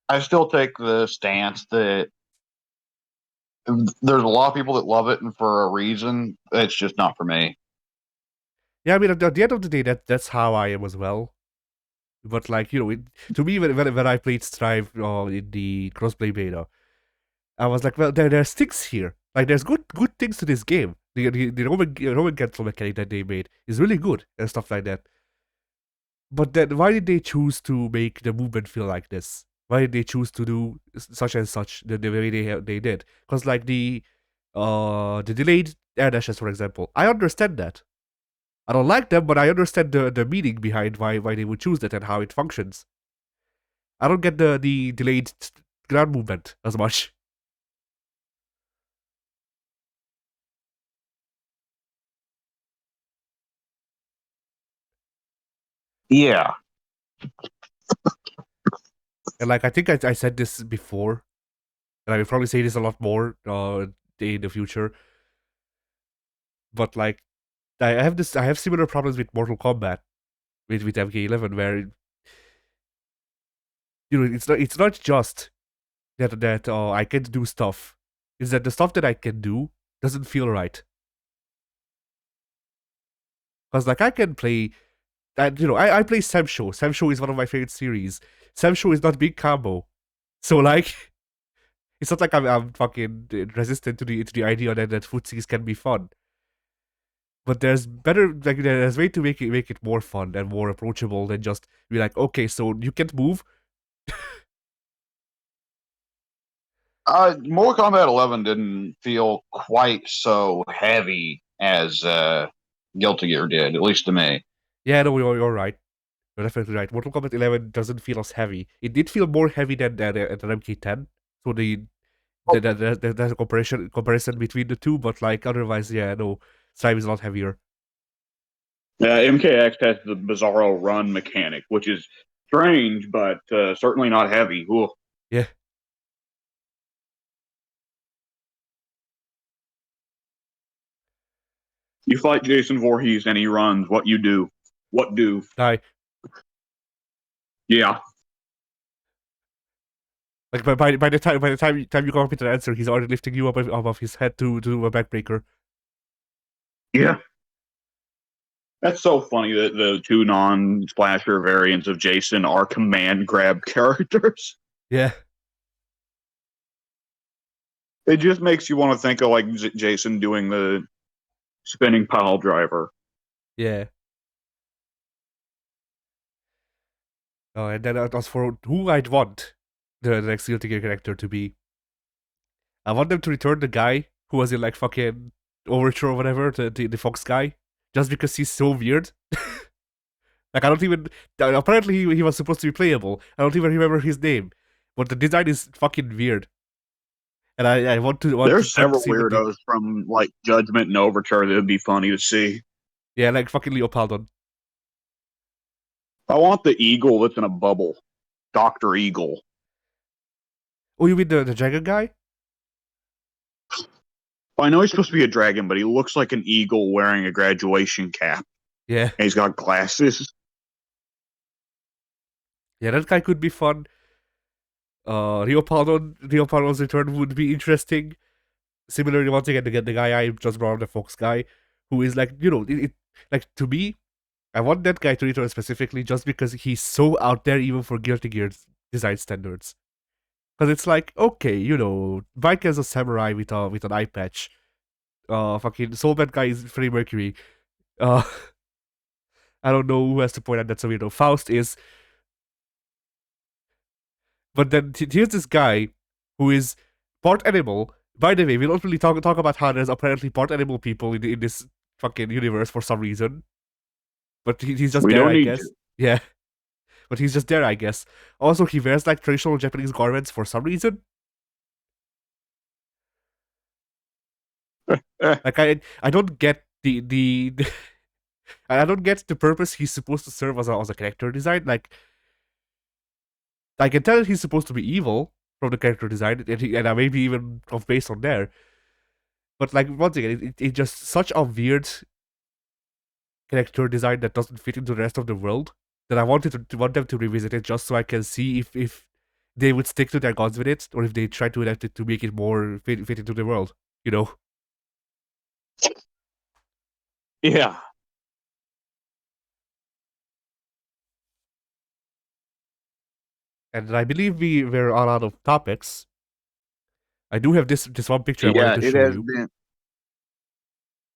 I still take the stance that there's a lot of people that love it, and for a reason, it's just not for me. Yeah, I mean at the end of the day, that's how I am as well. But like to me, when I played Strive in the crossplay beta, I was like, well, there's things here. Like there's good things to this game. The Roman cancel mechanic that they made is really good and stuff like that. But then why did they choose to make the movement feel like this? Why did they choose to do such and such the way they did? Because like the delayed air dashes, for example, I understand that. I don't like them, but I understand the meaning behind why they would choose that and how it functions. I don't get the delayed ground movement as much. Yeah. And like I think I said this before, and I will probably say this a lot more in the future. But like I have similar problems with Mortal Kombat with MK11 where it's not just that I can do stuff. It's that the stuff that I can do doesn't feel right. Because like I can play and I play Sam Show. Sam Show is one of my favorite series. Sam Show is not big combo. So like it's not like I'm fucking resistant to the idea that footsies can be fun. But there's way to make it more fun and more approachable than just be like, okay, so you can't move. Mortal Kombat 11 didn't feel quite so heavy as Guilty Gear did, at least to me. Yeah, no, you're right. You're definitely right. Mortal Kombat 11 doesn't feel as heavy. It did feel more heavy than MK10. So there's a comparison between the two, but like otherwise, yeah, no, Strive is a lot heavier. MKX has the Bizarro run mechanic, which is strange, but certainly not heavy. Ooh. Yeah. You fight Jason Voorhees and he runs. What you do? What do? Die. Yeah. Like by the time you come up with an answer, he's already lifting you up above his head to do a backbreaker. Yeah. That's so funny that the two non-splasher variants of Jason are command grab characters. Yeah. It just makes you want to think of like Jason doing the spinning pile driver. Yeah. Oh, and then as for who I'd want the next Guilty Gear character to be, I want them to return the guy who was in like fucking Overture or whatever, the Fox guy, just because he's so weird. Like I don't even. Apparently he was supposed to be playable. I don't even remember his name, but the design is fucking weird. And I want There's them to several see what they. weirdos from like Judgment and Overture that would be funny to see. Yeah, like fucking Leopardon. I want the eagle that's in a bubble, Doctor Eagle. Oh, you mean the dragon guy? I know he's supposed to be a dragon, but he looks like an eagle wearing a graduation cap. Yeah. And he's got glasses. Yeah, that guy could be fun. Rio Paldo's return would be interesting. Similarly, once again, the guy I just brought up, the Fox guy, who is like, like to me, I want that guy to return specifically just because he's so out there even for Guilty Gear's design standards. Because it's like, okay, Mike as a samurai with an eye patch. Fucking Soulman guy is Freddie Mercury. Uh, I don't know who has to point out that's a weirdo. Faust is, but then here's this guy who is part animal. By the way, we don't really talk about how there's apparently part animal people in this fucking universe for some reason. But he's just We there, don't I need to. guess. Yeah, but he's just there, I guess. Also, he wears like traditional Japanese garments for some reason. Like I don't get the I don't get the purpose he's supposed to serve as a character design. Like I can tell he's supposed to be evil from the character design, and I maybe even off based on there. But like once again, it's just such a weird character design that doesn't fit into the rest of the world that I wanted to want them to revisit it just so I can see if they would stick to their guns with it or if they try to adapt it to make it more fit into the world. You know. Yeah. And I believe we were all out of topics. I do have this one picture I wanted Yeah, to it show has you. been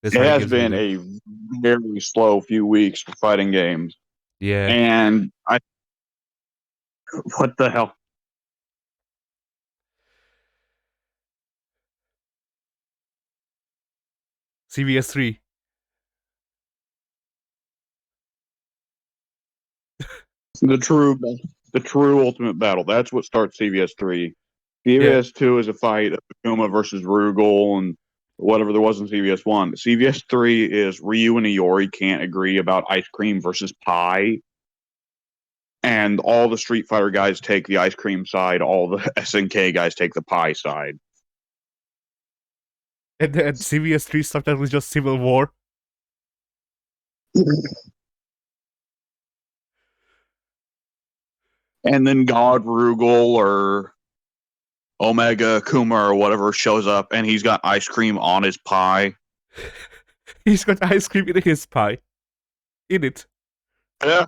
This it fighting has games been related. a very slow few weeks for fighting games. Yeah. And I what the hell? CVS3. The true the true ultimate battle. That's what starts CVS 3. Yeah. CVS 2 is a fight of Akuma versus Rugal and whatever there was in CVS 1. CVS 3 is Ryu and Iori can't agree about ice cream versus pie. And all the Street Fighter guys take the ice cream side, all the SNK guys take the pie side. And CVS3 sometimes was just Civil War. And then God Rugal or Omega Kuma or whatever shows up and he's got ice cream on his pie. He's got ice cream in his pie. In it. Yeah.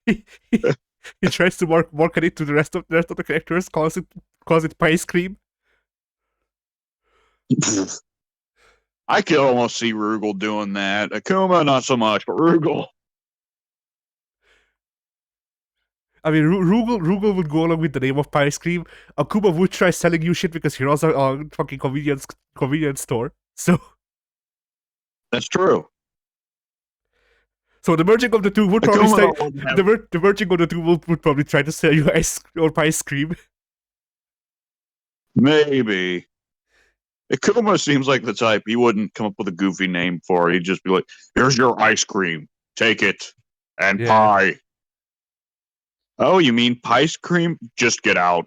he, he, he tries to market it to the rest of the characters, calls it pie cream. I could almost see Rugal doing that. Akuma, not so much, but Rugal. I mean, Rugal would go along with the name of pie cream. Akuma would try selling you shit because he runs a fucking convenience store. That's true. So the merging of the two would probably Akuma say though, wouldn't have. the merging of the two would probably try to sell you ice or pie cream. Maybe. Akuma seems like the type he wouldn't come up with a goofy name for it. He'd just be like, "Here's your ice cream. Take it. And Yeah. pie." Oh, you mean pie cream? Just get out.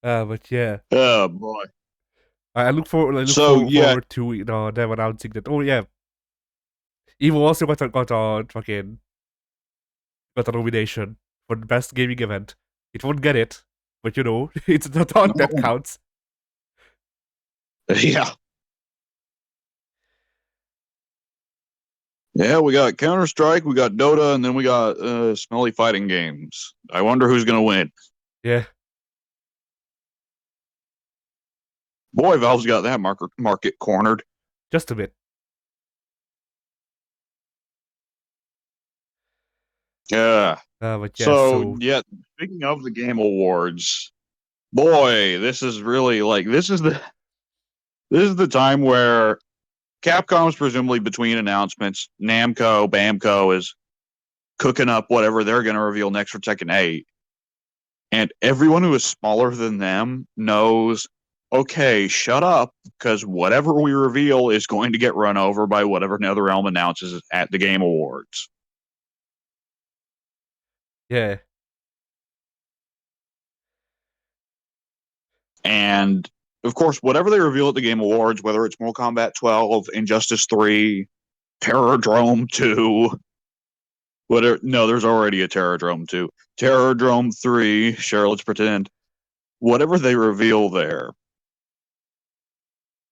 But yeah, Oh boy. I look So yeah, forward to them announcing that. Oh yeah, Evo also got a nomination for the best gaming event. It won't get it, but it's the thought that counts. yeah. Yeah, we got Counter Strike, we got Dota, and then we got smelly fighting games. I wonder who's gonna win. Yeah, Boy, Valve's got that market cornered. just a bit. Yeah. But yeah, So yeah, speaking of the Game Awards, boy, this is really like this is the time where Capcom's presumably between announcements. Namco, Bamco is cooking up whatever they're going to reveal next for Tekken 8. And everyone who is smaller than them knows, okay, shut up, because whatever we reveal is going to get run over by whatever Netherrealm announces at the Game Awards. yeah. And of course, whatever they reveal at the Game Awards, whether it's Mortal Kombat 12, Injustice 3, Terrordrome 2, whatever. No, there's already a Terrordrome 2. Terrordrome 3, sure, let's pretend. Whatever they reveal there,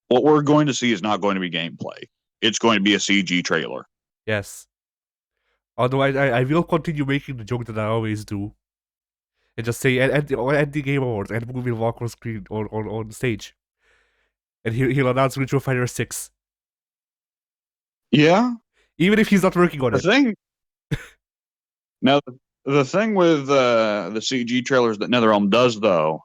what we're going to see is not going to be gameplay. It's going to be a CG trailer. Yes. Although I will continue making the joke that I always do. And just say, at the Game Awards, and Movie will walk on screen, on stage. And he'll announce Virtua Fighter 6. Yeah. Even if he's not working on The it. thing. Now, the thing with the CG trailers that NetherRealm does, though,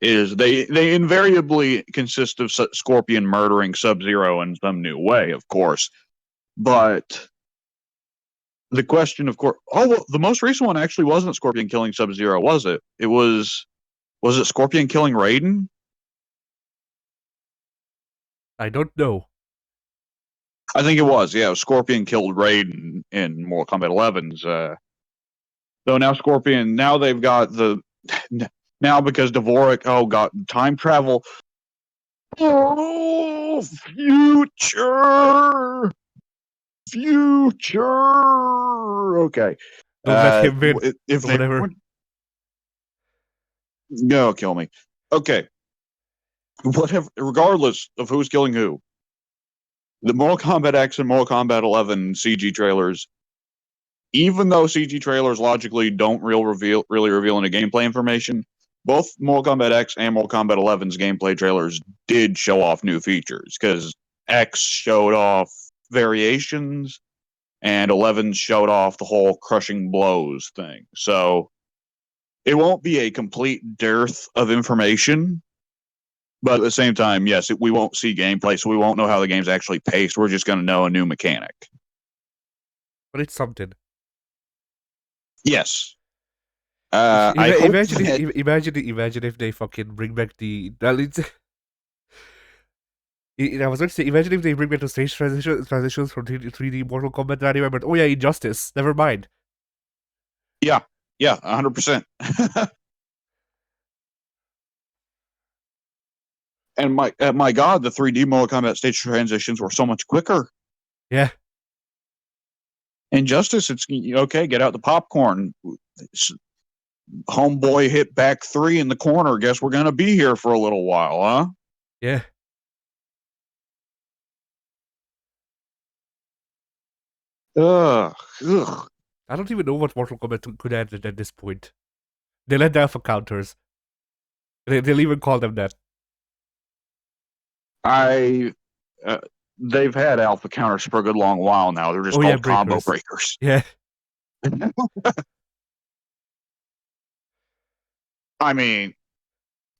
is they invariably consist of Scorpion murdering Sub-Zero in some new way, of course. But the question, of course, well, the most recent one actually wasn't Scorpion killing Sub-Zero, was it? Was it Scorpion killing Raiden? I don't know. I think it was. Yeah, Scorpion killed Raiden in Mortal Kombat 11's. So now Scorpion, now they've got now because Dvorak, got time travel. Oh, future. Okay. Don't let him win. If they Whatever. No, kill me. Okay. Whatever. Regardless of who's killing who, the Mortal Kombat X and Mortal Kombat 11 CG trailers, even though CG trailers logically don't really reveal any gameplay information, both Mortal Kombat X and Mortal Kombat 11's gameplay trailers did show off new features, because X showed off variations and 11 showed off the whole crushing blows thing. So it won't be a complete dearth of information, but at the same time, yes, we won't see gameplay, so we won't know how the game's actually paced. We're just going to know a new mechanic. But it's something. Yes. Imagine if they fucking bring back the. I was going to say, imagine if they bring back the stage transitions from 3D Mortal Kombat anyway, but oh yeah, Injustice. Never mind. Yeah, 100%. And my God, the 3D Mortal Kombat stage transitions were so much quicker. Yeah. Injustice, it's okay. Get out the popcorn. Homeboy hit back 3 in the corner. Guess we're gonna be here for a little while, huh? Yeah. Ugh. I don't even know what Mortal Kombat could add at this point. They let down for counters. They'll even call them that. They've had alpha counters for a good long while now. They're just called combo breakers. Yeah. I mean,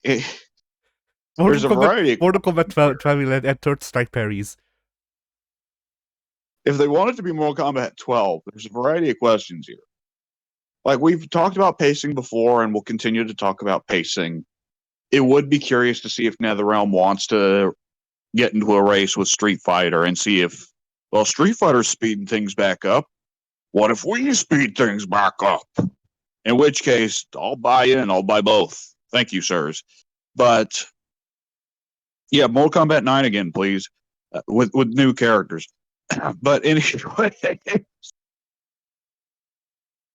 there's a variety. Mortal Kombat 12 and third strike parries. If they want it to be Mortal Kombat 12, there's a variety of questions here. Like, we've talked about pacing before, and we'll continue to talk about pacing. It would be curious to see if NetherRealm wants to get into a race with Street Fighter and see if, well, Street Fighter's speeding things back up. What if we speed things back up? In which case, I'll buy in. I'll buy both. Thank you, sirs. But yeah, Mortal Kombat 9 again, please, with new characters. But anyway,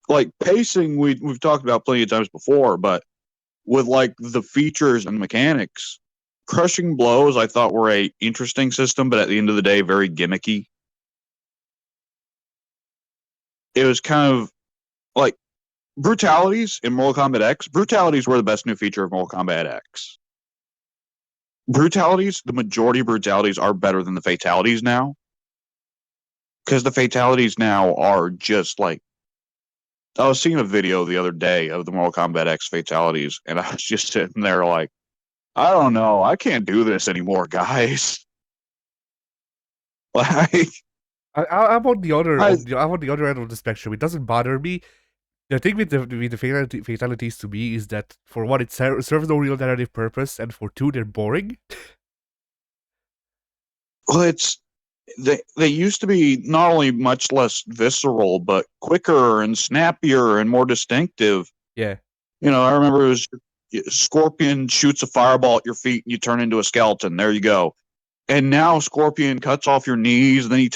like pacing, we've talked about plenty of times before, but with like the features and mechanics, crushing blows I thought were a interesting system, but at the end of the day, very gimmicky. It was kind of like brutalities in Mortal Kombat X. Brutalities were the best new feature of Mortal Kombat X. Brutalities, the majority of brutalities are better than the fatalities now. Because the fatalities now are just like, I was seeing a video the other day of the Mortal Kombat X fatalities, and I was just sitting there like, I don't know, I can't do this anymore, guys. Like, I'm on the other end of the spectrum. It doesn't bother me. The thing with the fatalities to me is that, for one, it serves no real narrative purpose, and for two, they're boring. Well, they used to be not only much less visceral, but quicker and snappier and more distinctive. Yeah. I remember it was Scorpion shoots a fireball at your feet and you turn into a skeleton. There you go. And now Scorpion cuts off your knees, and then he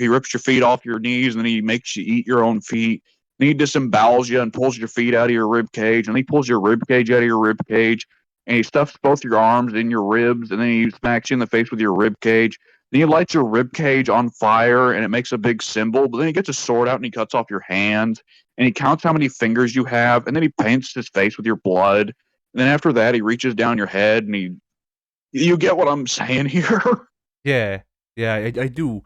rips your feet off your knees, and then he makes you eat your own feet. Then he disembowels you and pulls your feet out of your rib cage, and then he pulls your rib cage out of your rib cage, and he stuffs both your arms in your ribs, and then he smacks you in the face with your rib cage. Then he lights your rib cage on fire, and it makes a big symbol. But then he gets a sword out and he cuts off your hands, and he counts how many fingers you have, and then he paints his face with your blood. And then after that, he reaches down your head and you get what I'm saying here? Yeah, yeah, I do.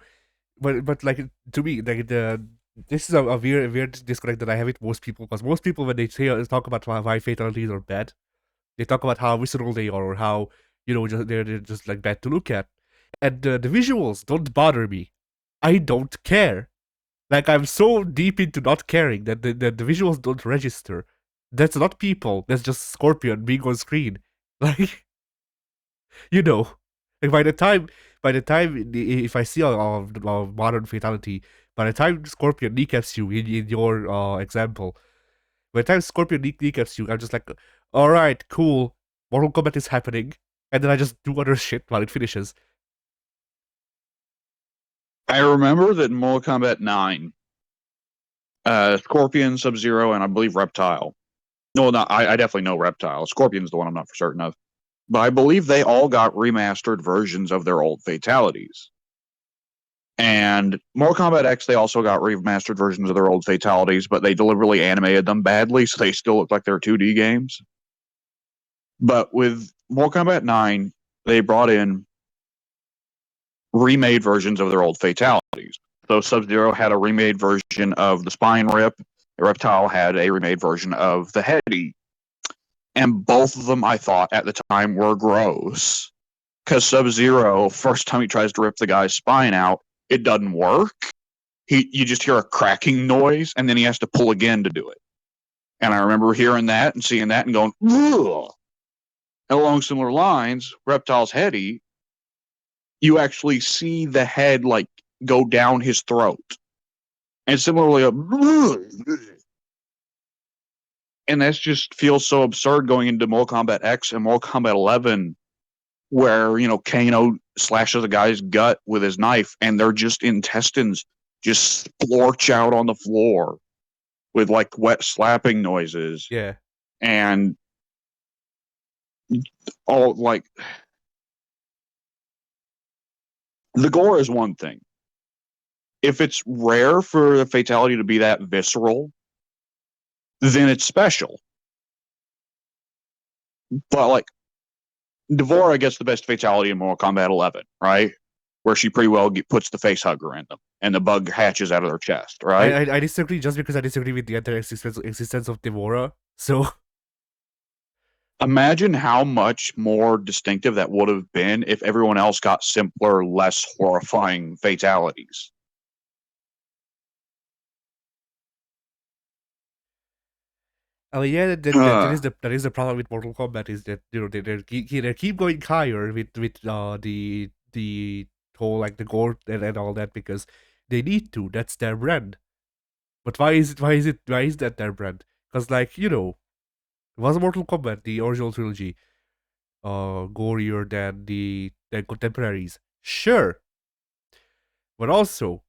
But like to me, like this is a weird disconnect that I have with most people, because most people when they talk about why fatalities are bad, they talk about how visceral they are, or how they're just like bad to look at, and the visuals don't bother me. I don't care. Like, I'm so deep into not caring that the visuals don't register. That's not people. That's just Scorpion being on screen. Like, you know, like if I see a modern fatality, by the time Scorpion kneecaps you in your example, by the time Scorpion kneecaps you, I'm just like, all right, cool, Mortal Kombat is happening, and then I just do other shit while it finishes. I remember that in Mortal Kombat 9, Scorpion, Sub-Zero, and I believe Reptile. No, I definitely know Reptile. Scorpion's the one I'm not for certain of. But I believe they all got remastered versions of their old fatalities. And Mortal Kombat X, they also got remastered versions of their old fatalities, but they deliberately animated them badly, so they still look like they're 2D games. But with Mortal Kombat 9, they brought in remade versions of their old fatalities. So Sub-Zero had a remade version of the spine rip. Reptile had a remade version of the head eat. And both of them, I thought, at the time were gross. Because Sub-Zero, first time he tries to rip the guy's spine out, it doesn't work. You just hear a cracking noise, and then he has to pull again to do it. And I remember hearing that and seeing that and going, ugh. And along similar lines, Reptile's head eat, you actually see the head like go down his throat. And similarly, and that just feels so absurd going into Mortal Kombat X and Mortal Kombat 11, where, Kano slashes a guy's gut with his knife and they're just intestines just splorch out on the floor with like wet slapping noises. Yeah. And all like the gore is one thing. If it's rare for the fatality to be that visceral, then it's special. But like Devora gets the best fatality in Mortal Kombat 11, right? Where she pretty well puts the face hugger in them, and the bug hatches out of their chest, right? I disagree just because I disagree with the entire existence of Devora. So Imagine how much more distinctive that would have been if everyone else got simpler, less horrifying fatalities. I mean, yeah, that is the problem with Mortal Kombat, is that they keep going higher with the whole like the gore and all that, because they need to. That's their brand. But why is that their brand? Because like was Mortal Kombat, the original trilogy, gorier than the contemporaries? Sure, but also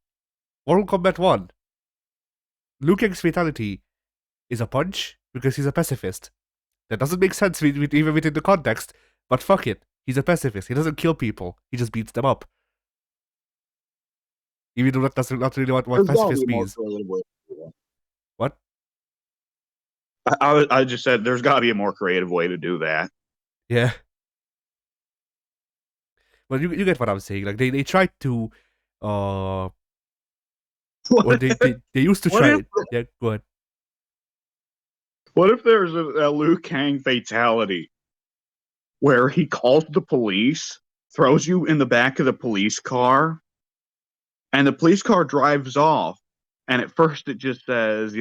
Mortal Kombat 1, Liu Kang's fatality is a punch because he's a pacifist. That doesn't make sense even within the context, but fuck it. He's a pacifist. He doesn't kill people. He just beats them up. Even though that's not really what pacifist means. What? I just said there's got to be a more creative way to do that. Yeah. But you get what I'm saying. Like they tried to or they used to try it. Yeah, go ahead. What if there's a Liu Kang fatality where he calls the police, throws you in the back of the police car, and the police car drives off, and at first it just says,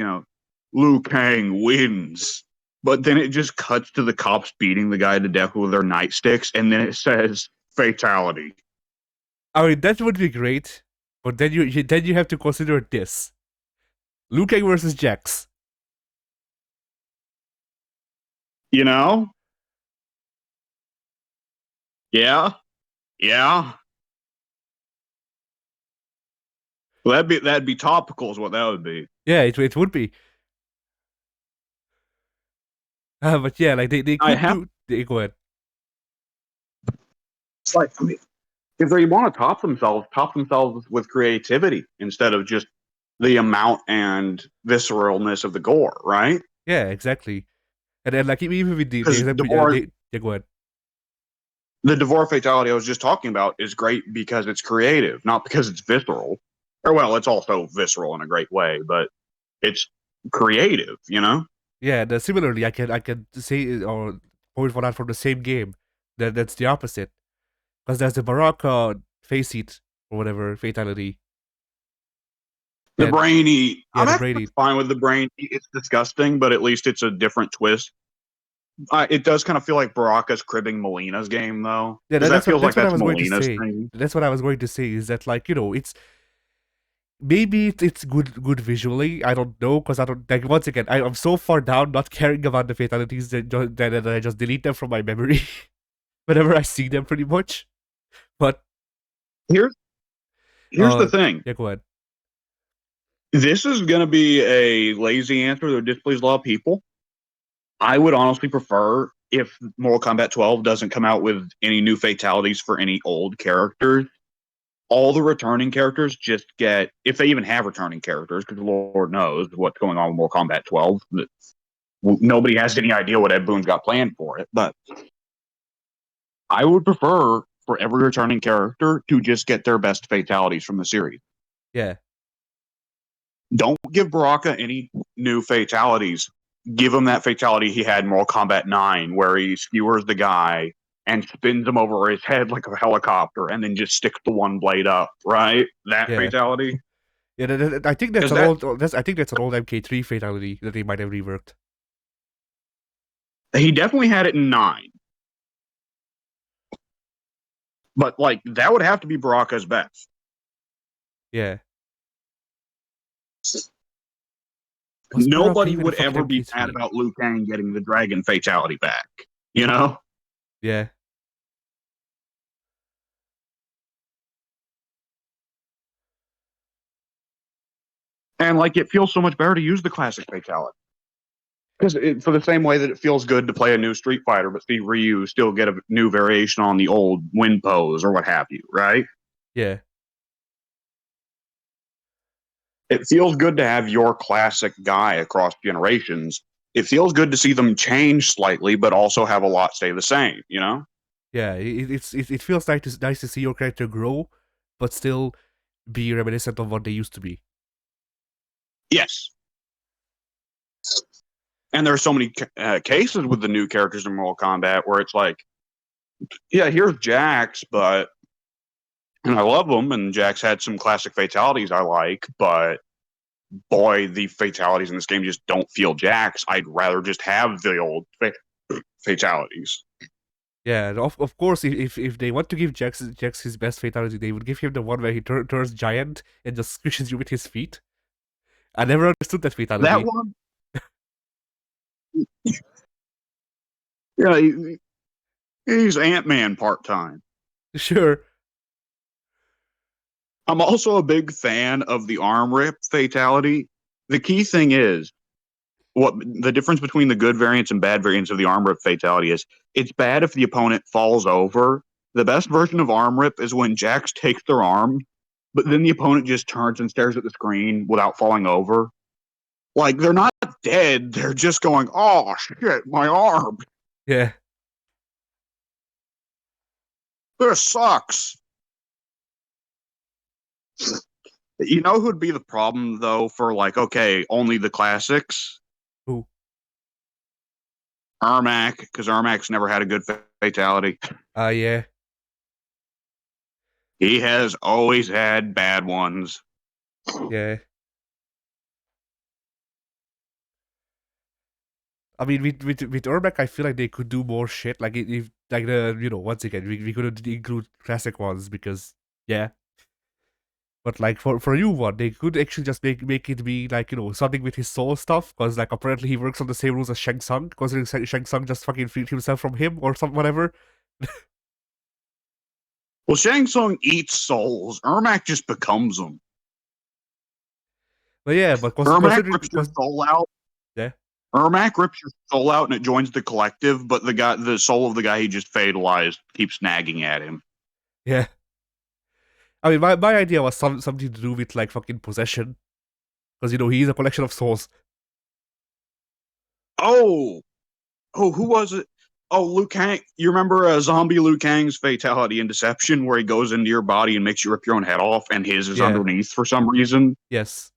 Liu Kang wins. But then it just cuts to the cops beating the guy to death with their nightsticks, and then it says fatality. I mean, that would be great, but then you have to consider this: Liu Kang versus Jax. You know? Yeah. Yeah. Well, that'd be topical is what that would be. Yeah, it would be. But yeah, like they I could have do. They go ahead. it's like I mean, if they want to top themselves with creativity instead of just the amount and visceralness of the gore, right? Yeah, exactly. And then like even with the Because example, they go ahead. the Devore fatality I was just talking about is great because it's creative, not because it's visceral. Or well, it's also visceral in a great way, but it's creative, you know? Yeah, similarly, I can say or point for that from the same game. That's the opposite because there's the Baraka face it or whatever fatality. The And brainy yeah, I'm the actually brainy. fine with the brain. It's disgusting, but at least it's a different twist. It does kind of feel like Baraka's cribbing Melina's game though. Yeah, Because that feels like that's what I that's was going to Melina's say. thing. That's what I was going to say is that like it's maybe it's good visually. I don't know because I don't like once again I'm so far down not caring about the fatalities that I just delete them from my memory whenever I see them pretty much. But Here's here's the uh thing. yeah, go ahead. This is gonna be a lazy answer that displeases a lot of people. I would honestly prefer if Mortal Kombat 12 doesn't come out with any new fatalities for any old characters. All the returning characters just get, if they even have returning characters, because Lord knows what's going on with Mortal Kombat 12. Nobody has any idea what Ed Boon's got planned for it. But I would prefer for every returning character to just get their best fatalities from the series. Yeah. Don't give Baraka any new fatalities. Give him that fatality he had in Mortal Kombat 9, where he skewers the guy and spins him over his head like a helicopter and then just sticks the one blade up, right? That Yeah. fatality. Yeah, I think that's Because an that old. I think that's an old MK3 fatality that they might have reworked. he definitely had it in 9. But like that would have to be Baraka's best. Yeah. Was Baraka Nobody even a would fucking ever be mad MK3? about Liu Kang getting the dragon fatality back. You know? Yeah. And like it feels so much better to use the classic fatality. Because for the same way that it feels good to play a new Street Fighter, but see Ryu still get a new variation on the old wind pose or what have you, right? Yeah. It feels good to have your classic guy across generations. It feels good to see them change slightly, but also have a lot stay the same, you know? Yeah. It feels nice to see your character grow, but still be reminiscent of what they used to be. Yes. And there are so many cases with the new characters in Mortal Kombat where it's like, yeah, here's Jax, but and I love him, and Jax had some classic fatalities I like, but boy, the fatalities in this game just don't feel Jax. I'd rather just have the old fatalities. Yeah, and of course, if they want to give Jax his best fatality, they would give him the one where he turns giant and just squishes you with his feet. I never understood that That fatality. one, yeah, he's Ant Man part time. Sure. I'm also a big fan of the arm rip fatality. The key thing is what the difference between the good variants and bad variants of the arm rip fatality is. It's bad if the opponent falls over. The best version of arm rip is when Jax takes their arm, but then the opponent just turns and stares at the screen without falling over. Like they're not dead, they're just going, "Oh shit, my arm. Yeah. This sucks." You know who'd be the problem though for like, okay, only the classics? Who? Ermac, because Ermac's never had a good fatality. Yeah. He has always had bad ones. Yeah. I mean, with Urbeck, I feel like they could do more shit. Like if like the once again we couldn't include classic ones because yeah. But like for you one, they could actually just make it be like, something with his soul stuff, because like apparently he works on the same rules as Shang Tsung, considering Shang Tsung just fucking freed himself from him or something, whatever. Well, Shang Tsung eats souls. Ermac just becomes them. But yeah, but Ermac considering rips your soul out. yeah, Ermac rips your soul out and it joins the collective, but the soul of the guy he just fatalized keeps nagging at him. yeah. I mean, my idea was something to do with like fucking possession, because he's a collection of souls. Oh, who was it? Oh, Liu Kang. You remember zombie Liu Kang's fatality in Deception, where he goes into your body and makes you rip your own head off, and his is Yeah. underneath for some reason? Yes.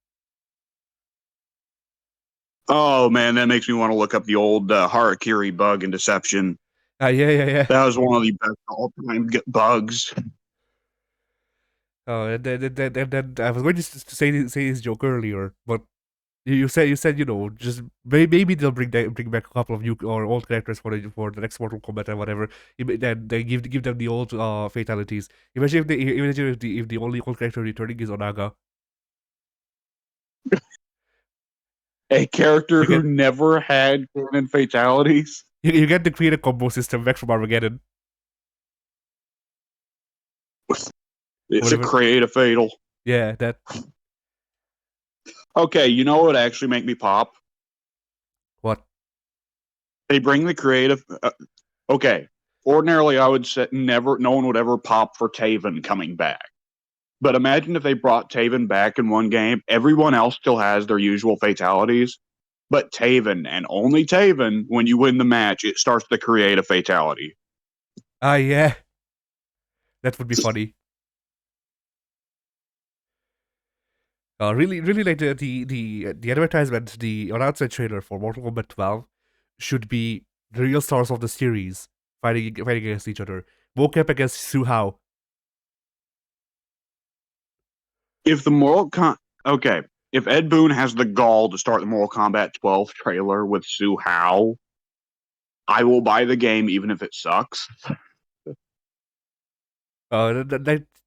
Oh man, that makes me want to look up the old Harakiri bug in Deception. Yeah. That was one of the best all-time bugs. Oh, and then I was going to say this joke earlier, but you said just maybe they'll bring back a couple of new or old characters for the next Mortal Kombat and whatever. Then they give them the old fatalities. Imagine if the only old character returning is Onaga. A character You who get never had canon fatalities. you get the creative combo system back from Armageddon. It's a Whatever. creative fatal. Yeah, that Okay, you know what would actually make me pop? what? They bring the creative. Okay, ordinarily I would say never. No one would ever pop for Taven coming back. But imagine if they brought Taven back in one game. Everyone else still has their usual fatalities, but Taven and only Taven, when you win the match, it starts to create a fatality. Ah, yeah, that would be funny. Really like the advertisement, the announcement trailer for Mortal Kombat 12 should be the real stars of the series fighting against each other. Mocap against Su Hao. If the okay, if Ed Boon has the gall to start the Mortal Kombat 12 trailer with Su Hao, I will buy the game even if it sucks.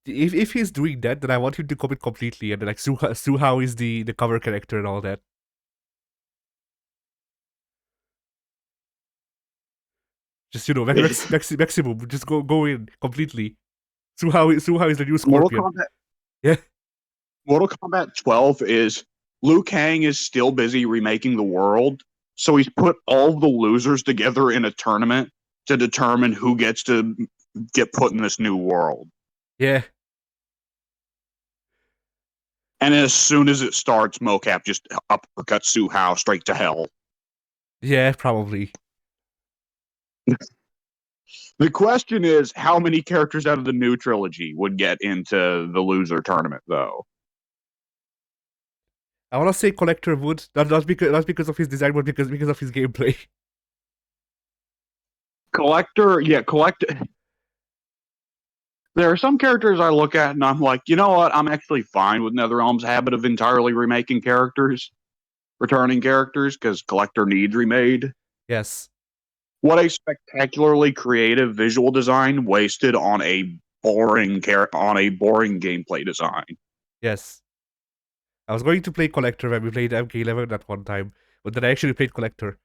If he's doing that, then I want him to commit completely, and like Su Hao is the cover character and all that. Just maximum, just go in completely. Su Hao is the new Mortal Scorpion. Kombat Yeah, Mortal Kombat 12 is Liu Kang is still busy remaking the world, so he's put all the losers together in a tournament to determine who gets to get put in this new world. yeah, And as soon as it starts, Mocap just uppercuts Su Hao straight to hell. yeah, probably. The question is, how many characters out of the new trilogy would get into the loser tournament, though? I want to say Collector would, not because of his design, but because of his gameplay. Collector, yeah, Collector. There are some characters I look at and I'm like, you know what? I'm actually fine with Netherrealm's habit of entirely remaking characters, returning characters, because Collector needs remade. Yes, What a spectacularly creative visual design wasted on a boring gameplay design. yes. I was going to play Collector when we played MK11 that one time, but then I actually played Collector.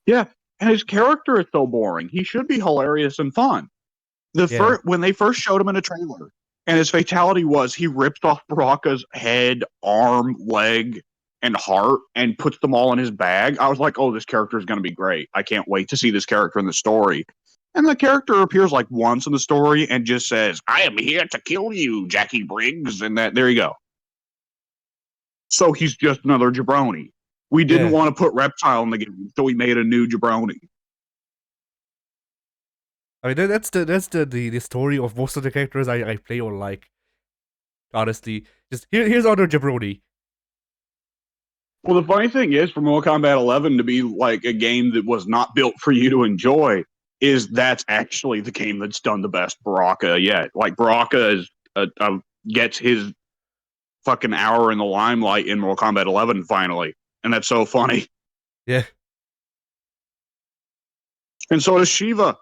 Yeah, and his character is so boring. He should be hilarious and fun. Yeah, When they first showed him in a trailer, and his fatality was he rips off Baraka's head, arm, leg, and heart, and puts them all in his bag. I was like, oh, this character is going to be great. I can't wait to see this character in the story. And the character appears like once in the story and just says, "I am here to kill you, Jackie Briggs," and that there you go. So he's just another jabroni. We didn't yeah. want to put Reptile in the game, so we made a new jabroni. I mean, that's the story of most of the characters I play or like. Honestly, just here's other jabroni. Well, the funny thing is, for Mortal Kombat 11 to be like a game that was not built for you to enjoy, is that's actually the game that's done the best Baraka yet. Like Baraka is gets his fucking hour in the limelight in Mortal Kombat 11 finally, and that's so funny. Yeah, And so does Shiva.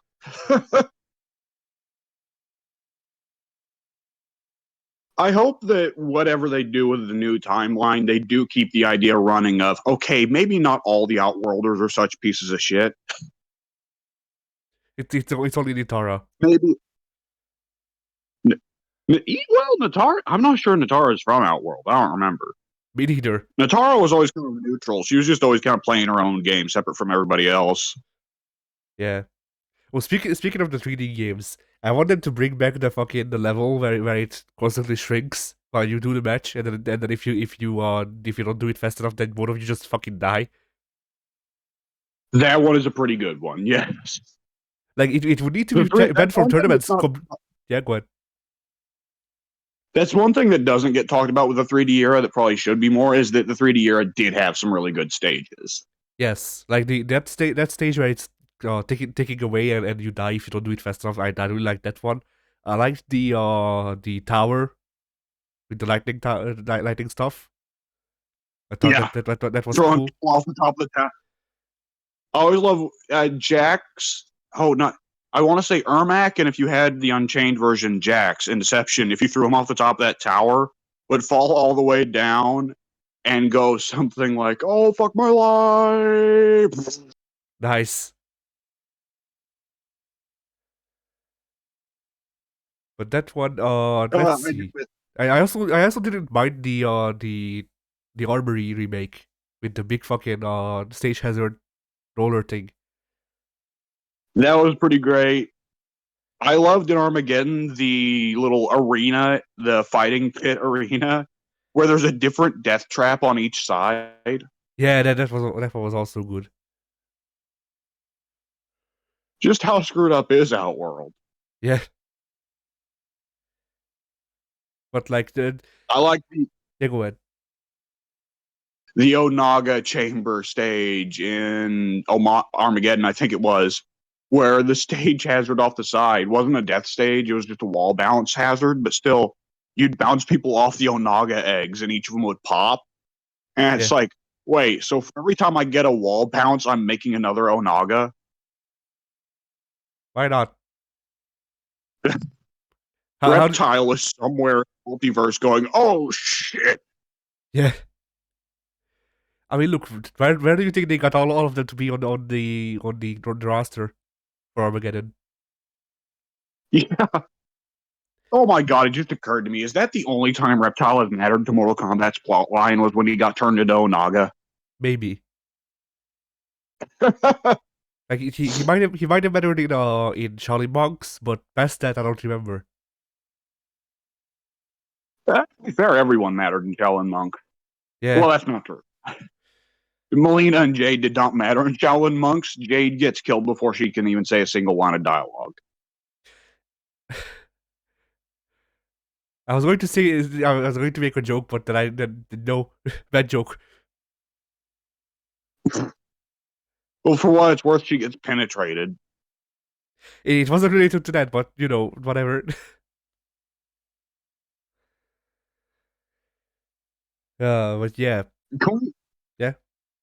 I hope that whatever they do with the new timeline, they do keep the idea running of, okay, maybe not all the Outworlders are such pieces of shit. It's only Nitara. Maybe. Well, Natara, I'm not sure Natara is from Outworld. I don't remember. Me neither. Natara was always kind of neutral. She was just always kind of playing her own game, separate from everybody else. Yeah. Well, speaking of the 3D games, I want them to bring back the level where it constantly shrinks while you do the match, and then if you don't do it fast enough, then both of you just fucking die. That one is a pretty good one. Yes. Like it would need to The be three, banned that's from one thing that's tournaments. not. Yeah, go ahead. That's one thing that doesn't get talked about with the 3D era that probably should be more is that the 3D era did have some really good stages. Yes, like that stage where it's taking away and you die if you don't do it fast enough. I really like that one. I liked the tower with the lightning stuff. I thought Yeah, that was throwing cool. people off the top of the tower. I always love Jax. Oh, not. I want to say Ermac, and if you had the Unchained version, Jax in Deception, if you threw him off the top of that tower, would fall all the way down and go something like, "Oh fuck my life." Nice. But that one, let's see. I also didn't mind the Armory remake with the big fucking stage hazard roller thing. That was pretty great. I loved in Armageddon the little arena, the fighting pit arena, where there's a different death trap on each side. Yeah, that one was also good. Just how screwed up is Outworld? Yeah, but like the I like yeah, go ahead. the Onaga chamber stage in Armageddon, I think it was, where the stage hazard off the side wasn't a death stage, it was just a wall bounce hazard, but still, you'd bounce people off the Onaga eggs and each of them would pop. And it's Yeah, like, wait, so for every time I get a wall bounce, I'm making another Onaga? why not? How Reptile is somewhere in the multiverse going, oh shit. yeah. I mean, look, where do you think they got all of them to be on the roster for Armageddon? Yeah. Oh my god, it just occurred to me. Is that the only time Reptile has mattered to Mortal Kombat's plot line was when he got turned into Onaga? Maybe. Like he might have mattered in Shaolin Monks, but past that I don't remember. To be fair, everyone mattered in Shaolin Monk. Yeah. Well, that's not true. Melina and Jade did not matter in Shaolin Monks. Jade gets killed before she can even say a single line of dialogue. I was going to say I was going to make a joke, but then no bad joke. Well, for what it's worth, she gets penetrated. It wasn't related to that, but whatever. But yeah, yeah.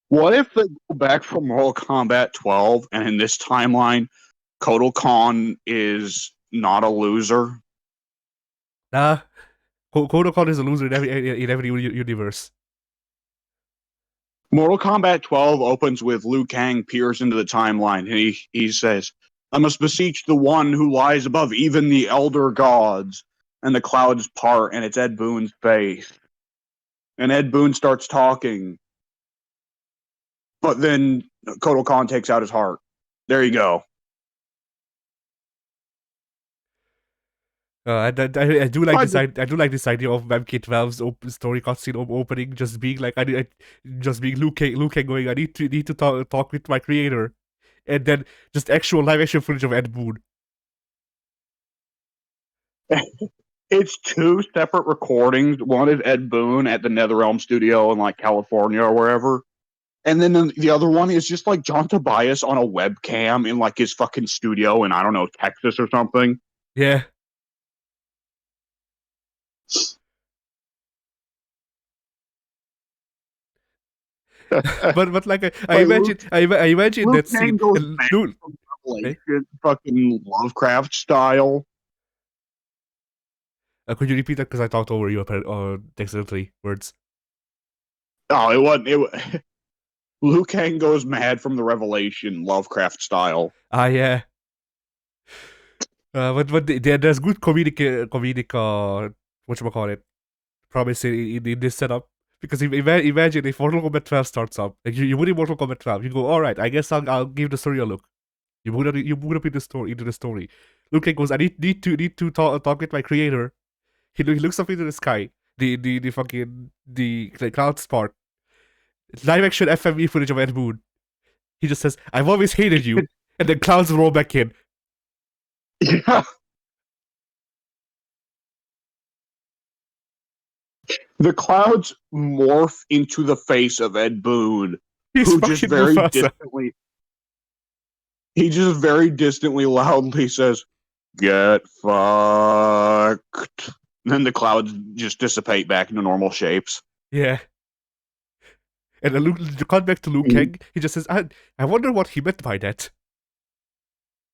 What if they go back from Mortal Kombat 12 and in this timeline, Kotal Khan is not a loser? Nah, Kodokan is a loser in every universe. Mortal Kombat 12 opens with Liu Kang peers into the timeline and he says, I must beseech the one who lies above even the elder gods. And the clouds part and it's Ed Boon's face. And Ed Boon starts talking. But then Kotal Khan takes out his heart. There you go. I do like I do like this idea of MK12's story cutscene opening just being like just being Luke Kang going I need to talk with my creator, and then just actual live action footage of Ed Boon. It's two separate recordings. One is Ed Boon at the Netherrealm studio in like California or wherever. And then the other one is just like John Tobias on a webcam in like his fucking studio in, I don't know, Texas or something. Yeah. but like I imagine I imagine Luke that scene. Kang goes back Dude, from eh? Revelation, fucking Lovecraft style. Could you repeat that? Because I talked over you accidentally. Words. Oh, it wasn't. Liu Kang goes mad from the revelation, Lovecraft style. Ah, yeah. But there's good whatchamacallit, promise in this setup. Because imagine if Mortal Kombat 12 starts up, like you put in Mortal Kombat 12, you go, all right, I guess I'll give the story a look. You put up into the story. Liu Kang goes, I need to talk with my creator. He looks up into the sky. The fucking the clouds part. Live action FMV footage of Ed Boon. He just says, I've always hated you. And then clouds roll back in. Yeah. The clouds morph into the face of Ed Boon, He's who just fucking very Mufasa. distantly, loudly says, "Get fucked." And then the clouds just dissipate back into normal shapes. Yeah. And then you cut back to Liu Kang. He just says, I wonder what he meant by that.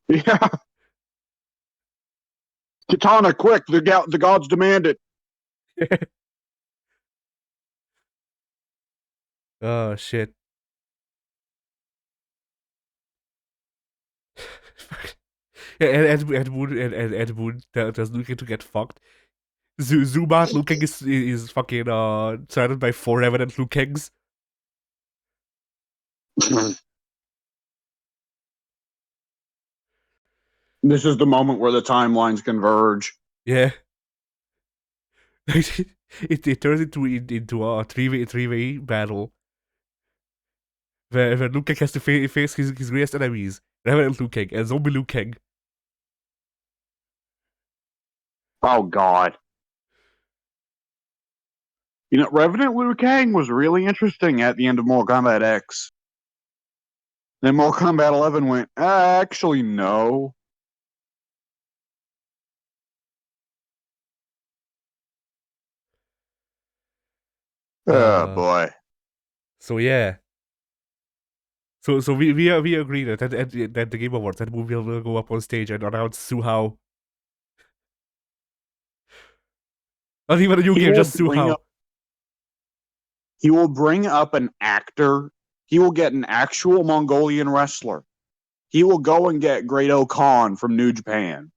Yeah. Katana, quick! The gods demand it. Oh, shit. Ed Boon tells Liu Kang to get fucked. Zoom out, Liu Kang is fucking surrounded by 4 evident Liu Kangs. This is the moment where the timelines converge. Yeah. it turns into a three-way battle where Liu Kang has to face his greatest enemies, Revenant Liu Kang and Zombie Liu Kang. Oh God. You know, Revenant Liu Kang was really interesting at the end of Mortal Kombat X. Then Mortal Kombat 11 went, actually, no. Oh, boy. So yeah. So we agree that at the Game Awards that movie will go up on stage and announce Suhao. Not even a new game, just Suhao. He will bring up an actor. He will get an actual Mongolian wrestler. He will go and get Great Khan from New Japan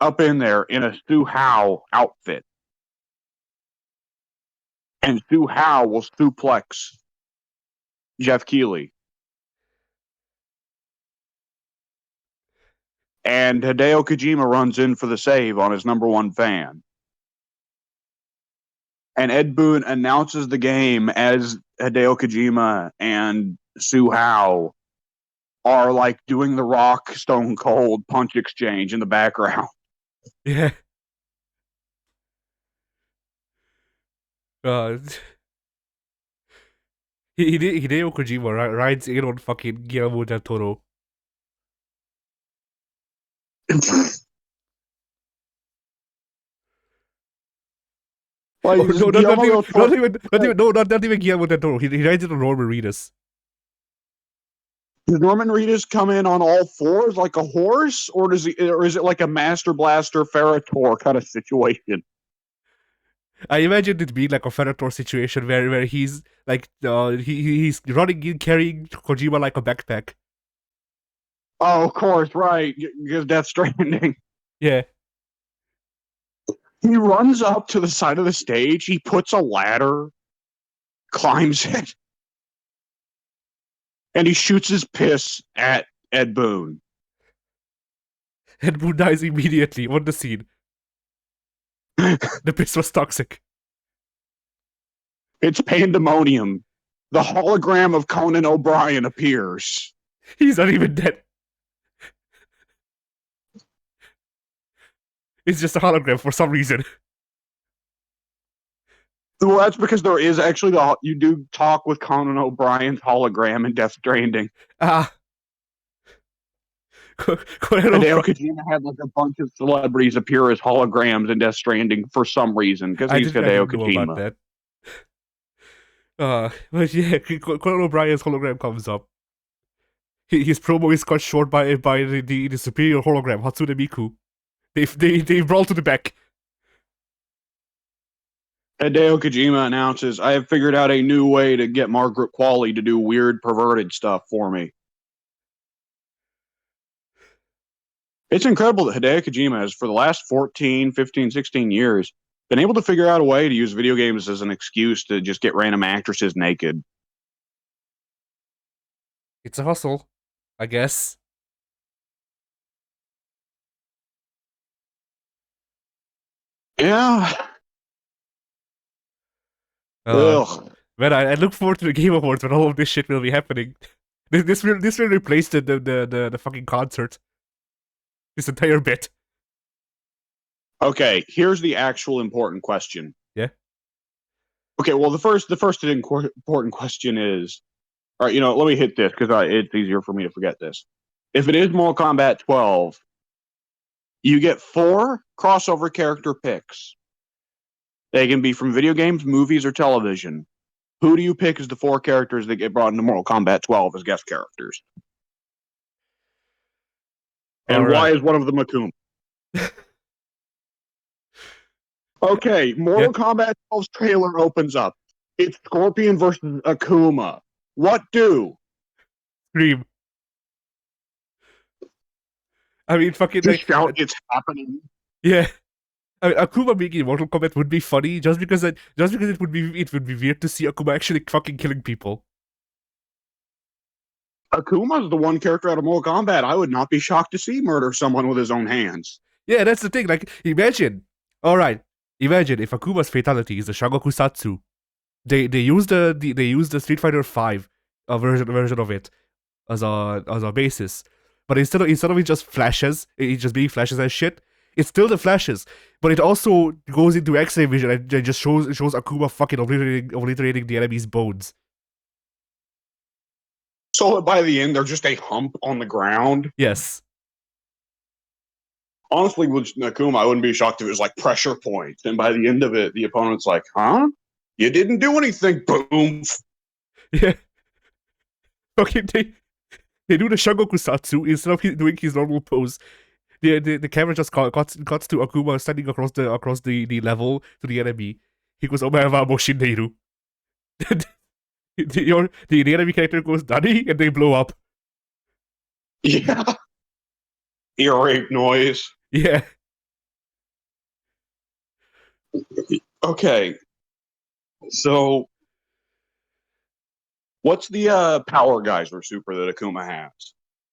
up in there in a Suhao outfit. And Suhao will suplex Jeff Keighley. And Hideo Kojima runs in for the save on his number one fan. And Ed Boon announces the game as Hideo Kojima and Suhao are like doing the Rock Stone Cold punch exchange in the background. Yeah. Hideo Kojima rides in on fucking Guillermo del Toro. Like, no, not even Guillermo del Toro. He rides it on Norman Reedus. Does Norman Reedus come in on all fours like a horse, or is it like a Master Blaster Ferritor kind of situation? I imagine it being like a Ferritor situation where he's like he's running in carrying Kojima like a backpack. Oh, of course, right. Because Death Stranding. Yeah. He runs up to the side of the stage. He puts a ladder, climbs it, and he shoots his piss at Ed Boon. Ed Boon dies immediately on the scene. The piss was toxic. It's pandemonium. The hologram of Conan O'Brien appears. He's not even dead. It's just a hologram for some reason. Well, that's because there is actually you do talk with Conan O'Brien's hologram in Death Stranding. Hideo Kojima had like a bunch of celebrities appear as holograms in Death Stranding for some reason because he's Hideo Kojima. But yeah, Conan O'Brien's hologram comes up. His promo is cut short by the superior hologram, Hatsune Miku. They brawl to the back. Hideo Kojima announces, I have figured out a new way to get Margaret Qualley to do weird, perverted stuff for me. It's incredible that Hideo Kojima has, for the last 14, 15, 16 years, been able to figure out a way to use video games as an excuse to just get random actresses naked. It's a hustle, I guess. Yeah. Uh, Ugh. man, I look forward to the Game Awards when all of this shit will be happening. This will replace the fucking concert. This entire bit. Okay, here's the actual important question. Yeah. Okay, well, the first important question is, all right, let me hit this because it's easier for me to forget this. If it is Mortal Kombat 12, you get 4 crossover character picks. They can be from video games, movies, or television. Who do you pick as the 4 characters that get brought into Mortal Kombat 12 as guest characters? All And why right. is one of them Akuma? Okay, Yeah. Mortal Kombat 12's trailer opens up. It's Scorpion versus Akuma. What do? Scream. I mean, fucking Just like, shout, it's happening. yeah. I mean, Akuma being in Mortal Kombat would be funny just because it would be weird to see Akuma actually fucking killing people. Akuma's the one character out of Mortal Kombat I would not be shocked to see murder someone with his own hands. Yeah, that's the thing. Like, imagine. All right, imagine if Akuma's fatality is the Shangoku Satsu. They use they use the Street Fighter Five version of it as a basis, but instead of it just flashes, it just being flashes as shit. It's still the flashes, but it also goes into X-ray vision and just shows Akuma fucking obliterating the enemy's bones. So by the end, they're just a hump on the ground. Yes. Honestly, with Akuma, I wouldn't be shocked if it was like pressure points. And by the end of it, the opponent's like, huh? You didn't do anything. Boom. Yeah. Fucking they do the Shangoku Satsu instead of doing his normal pose. The camera just cuts to Akuma standing across the level to the enemy. He goes, "Omae wa mo shindeiru." The enemy character goes, "Nani?" and they blow up. Yeah. Ear rape noise. Yeah. Okay. So, what's the power geyser super that Akuma has?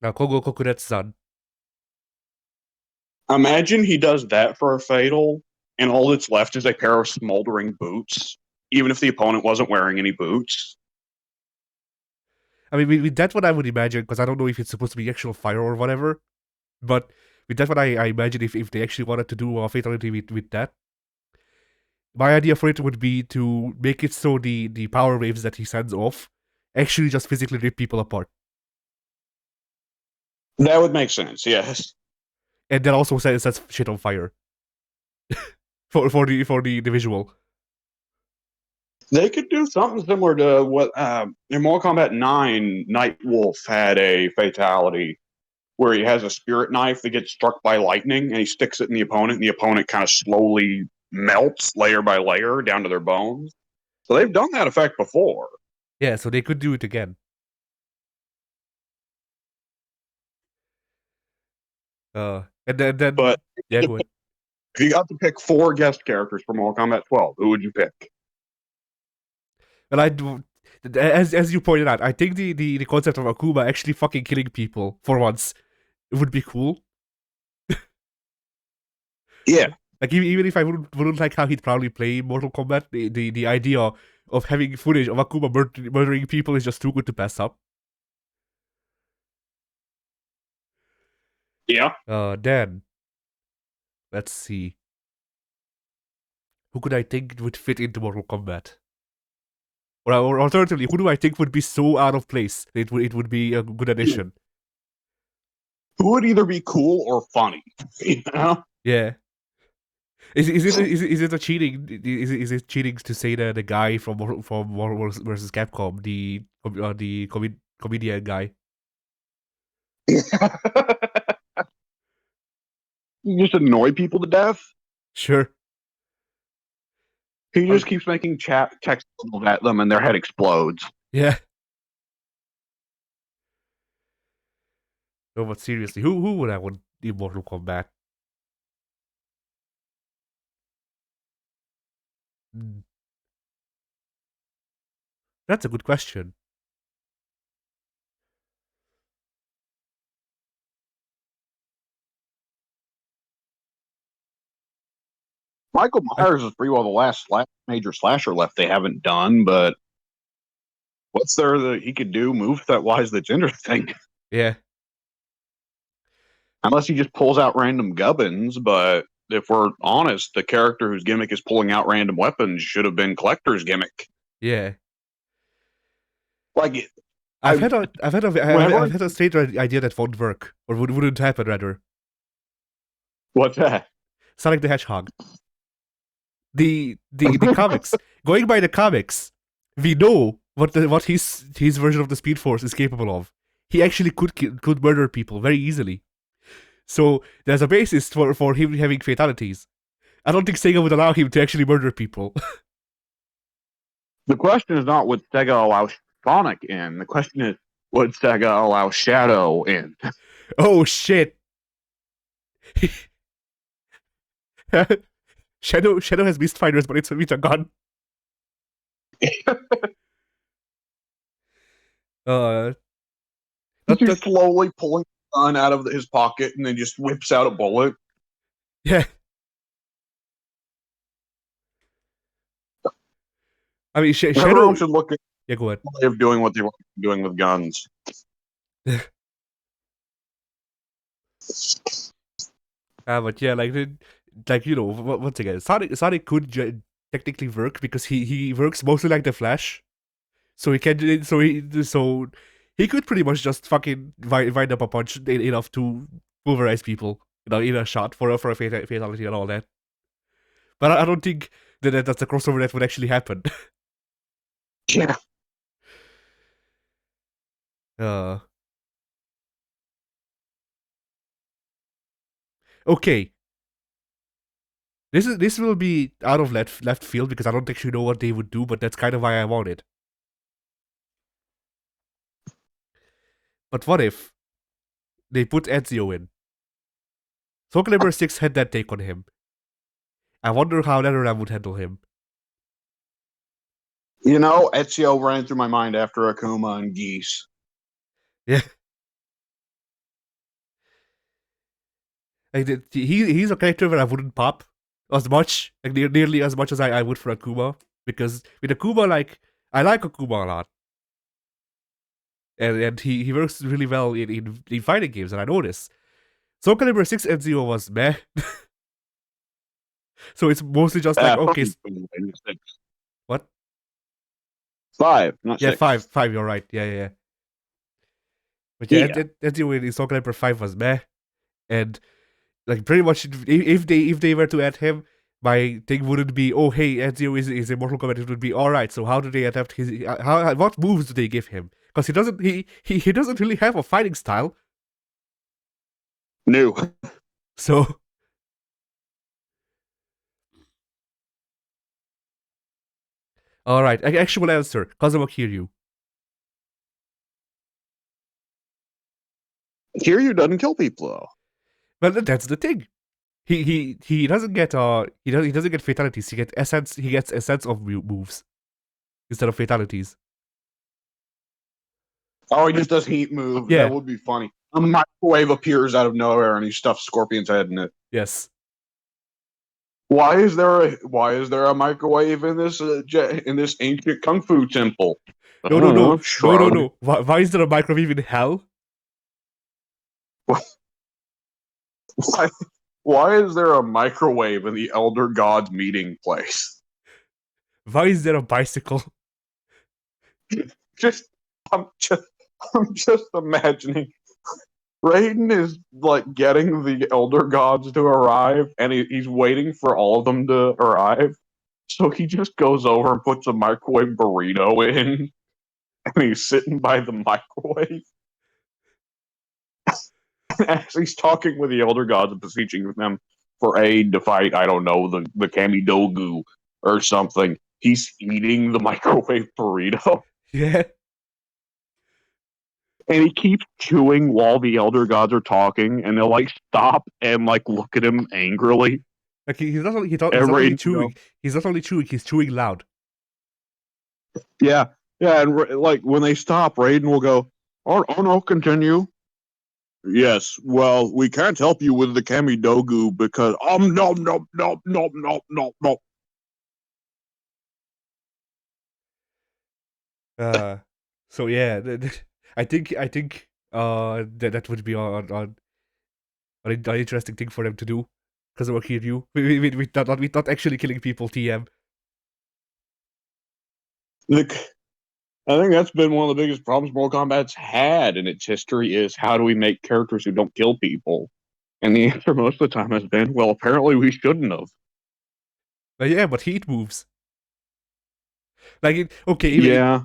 Now Kogo Kokuretsu-san. Imagine he does that for a fatal, and all that's left is a pair of smoldering boots, even if the opponent wasn't wearing any boots. I mean, with that one I would imagine, because I don't know if it's supposed to be actual fire or whatever, but with that one I imagine if they actually wanted to do a fatality with that, my idea for it would be to make it so the power waves that he sends off actually just physically rip people apart. That would make sense, yes. And then also sets shit on fire. for the visual. They could do something similar to what in Mortal Kombat 9, Nightwolf had a fatality where he has a spirit knife that gets struck by lightning and he sticks it in the opponent, and the opponent kind of slowly melts layer by layer down to their bones. So they've done that effect before. Yeah, so they could do it again. And then But yeah, go ahead. if you got to pick 4 guest characters for Mortal Kombat 12, who would you pick? And I do, as you pointed out, I think the concept of Akuma actually fucking killing people for once would be cool. Yeah. Like even if I wouldn't like how he'd probably play Mortal Kombat, the idea of having footage of Akuma murdering people is just too good to pass up. Yeah. Then let's see. Who could I think would fit into Mortal Kombat? Or alternatively, who do I think would be so out of place that it would be a good addition? Who would either be cool or funny? You know? Yeah. Is it a cheating? Is it cheating to say that the guy from Marvel versus Capcom, the comedian guy? You just annoy people to death? Sure. He just keeps making text bubbles at them, and their head explodes. Yeah. No, but seriously, who would I want in Mortal Kombat? Hmm, that's a good question. Michael I, Myers is pretty well the last major slasher left they haven't done, but what's there that he could do moveset wise that's interesting? yeah, Unless he just pulls out random gubbins, but if we're honest, the character whose gimmick is pulling out random weapons should have been Collector's gimmick. yeah. Like, I've I had a, I've had a, whenever I've had a strange idea that won't work or wouldn't happen rather. what's that? Sonic the Hedgehog. The comics. Going by the comics, we know what his version of the Speed Force is capable of. He actually could murder people very easily. So there's a basis for him having fatalities. I don't think Sega would allow him to actually murder people. The question is not would Sega allow Sonic in. The question is would Sega allow Shadow in? Oh shit! Shadow has beast fighters, but it's with a gun. Uh, He's slowly pulling a gun out of his pocket and then just whips out a bullet. yeah. I mean, Shadow. Everyone should look at Yeah, go ahead. the way of doing what they were doing with guns. But yeah, like you know, once again, Sonic could technically work because he works mostly like the Flash, so he could pretty much just fucking wind up a punch enough to pulverize people, in a shot for a fatality and all that. But I don't think that's a crossover that would actually happen. Yeah. Uh, okay. This will be out of left field because I don't actually know what they would do, but that's kind of why I want it. But what if they put Ezio in? Soul Calibur 6 had that take on him. I wonder how Netherrealm would handle him. You know, Ezio ran through my mind after Akuma and Geese. Yeah. He's a character where I wouldn't pop as much, like nearly as much as I would for Akuma. Because with Akuma, like, I like Akuma a lot. And he works really well in fighting games, and I know this. Soul Calibur 6 Ezio was meh. So it's mostly just like, okay. What? 5, not Yeah, 6. five, you're right. Yeah. But yeah, Yeah. Ezio in Soul Calibur 5 was meh. And like pretty much if they were to add him, my thing wouldn't be, oh hey, Ezio is a Mortal Kombat. It would be, all right, so how do they adapt his, what moves do they give him? Because he doesn't really have a fighting style. New. So all right, actual answer, Kazuma Kiryu. Kiryu doesn't kill people though. But that's the thing. He doesn't get he doesn't get fatalities. He gets essence of moves instead of fatalities. Oh, he just does heat moves. Yeah. That would be funny. A microwave appears out of nowhere and he stuffs Scorpion's head in it. Yes. Why is there a microwave in this ancient kung fu temple? No. Why is there a microwave in hell? Why is there a microwave in the Elder Gods meeting place? Why is there a bicycle? I'm just imagining. Raiden is like getting the Elder Gods to arrive, and he's waiting for all of them to arrive. So he just goes over and puts a microwave burrito in, and he's sitting by the microwave. As he's talking with the Elder Gods and beseeching them for aid to fight, I don't know, the Kamidogu. or something. He's eating the microwave burrito. Yeah. And he keeps chewing while the elder gods are talking, and they'll like stop and like look at him angrily. Like he's And not only Raiden will chewing. go, He's not only chewing. He's chewing loud. yeah, yeah, and like when they stop, Raiden will go, oh no, continue. Yes, well, we can't help you with the Kamidogu because no no no no no no no. Uh, so yeah, I think that would be an interesting thing for them to do because of Kiryu. With not actually killing people. TM. Like, I think that's been one of the biggest problems Mortal Kombat's had in its history is how do we make characters who don't kill people? And the answer most of the time has been, well, apparently we shouldn't have. But yeah, but heat moves. Okay, Yeah,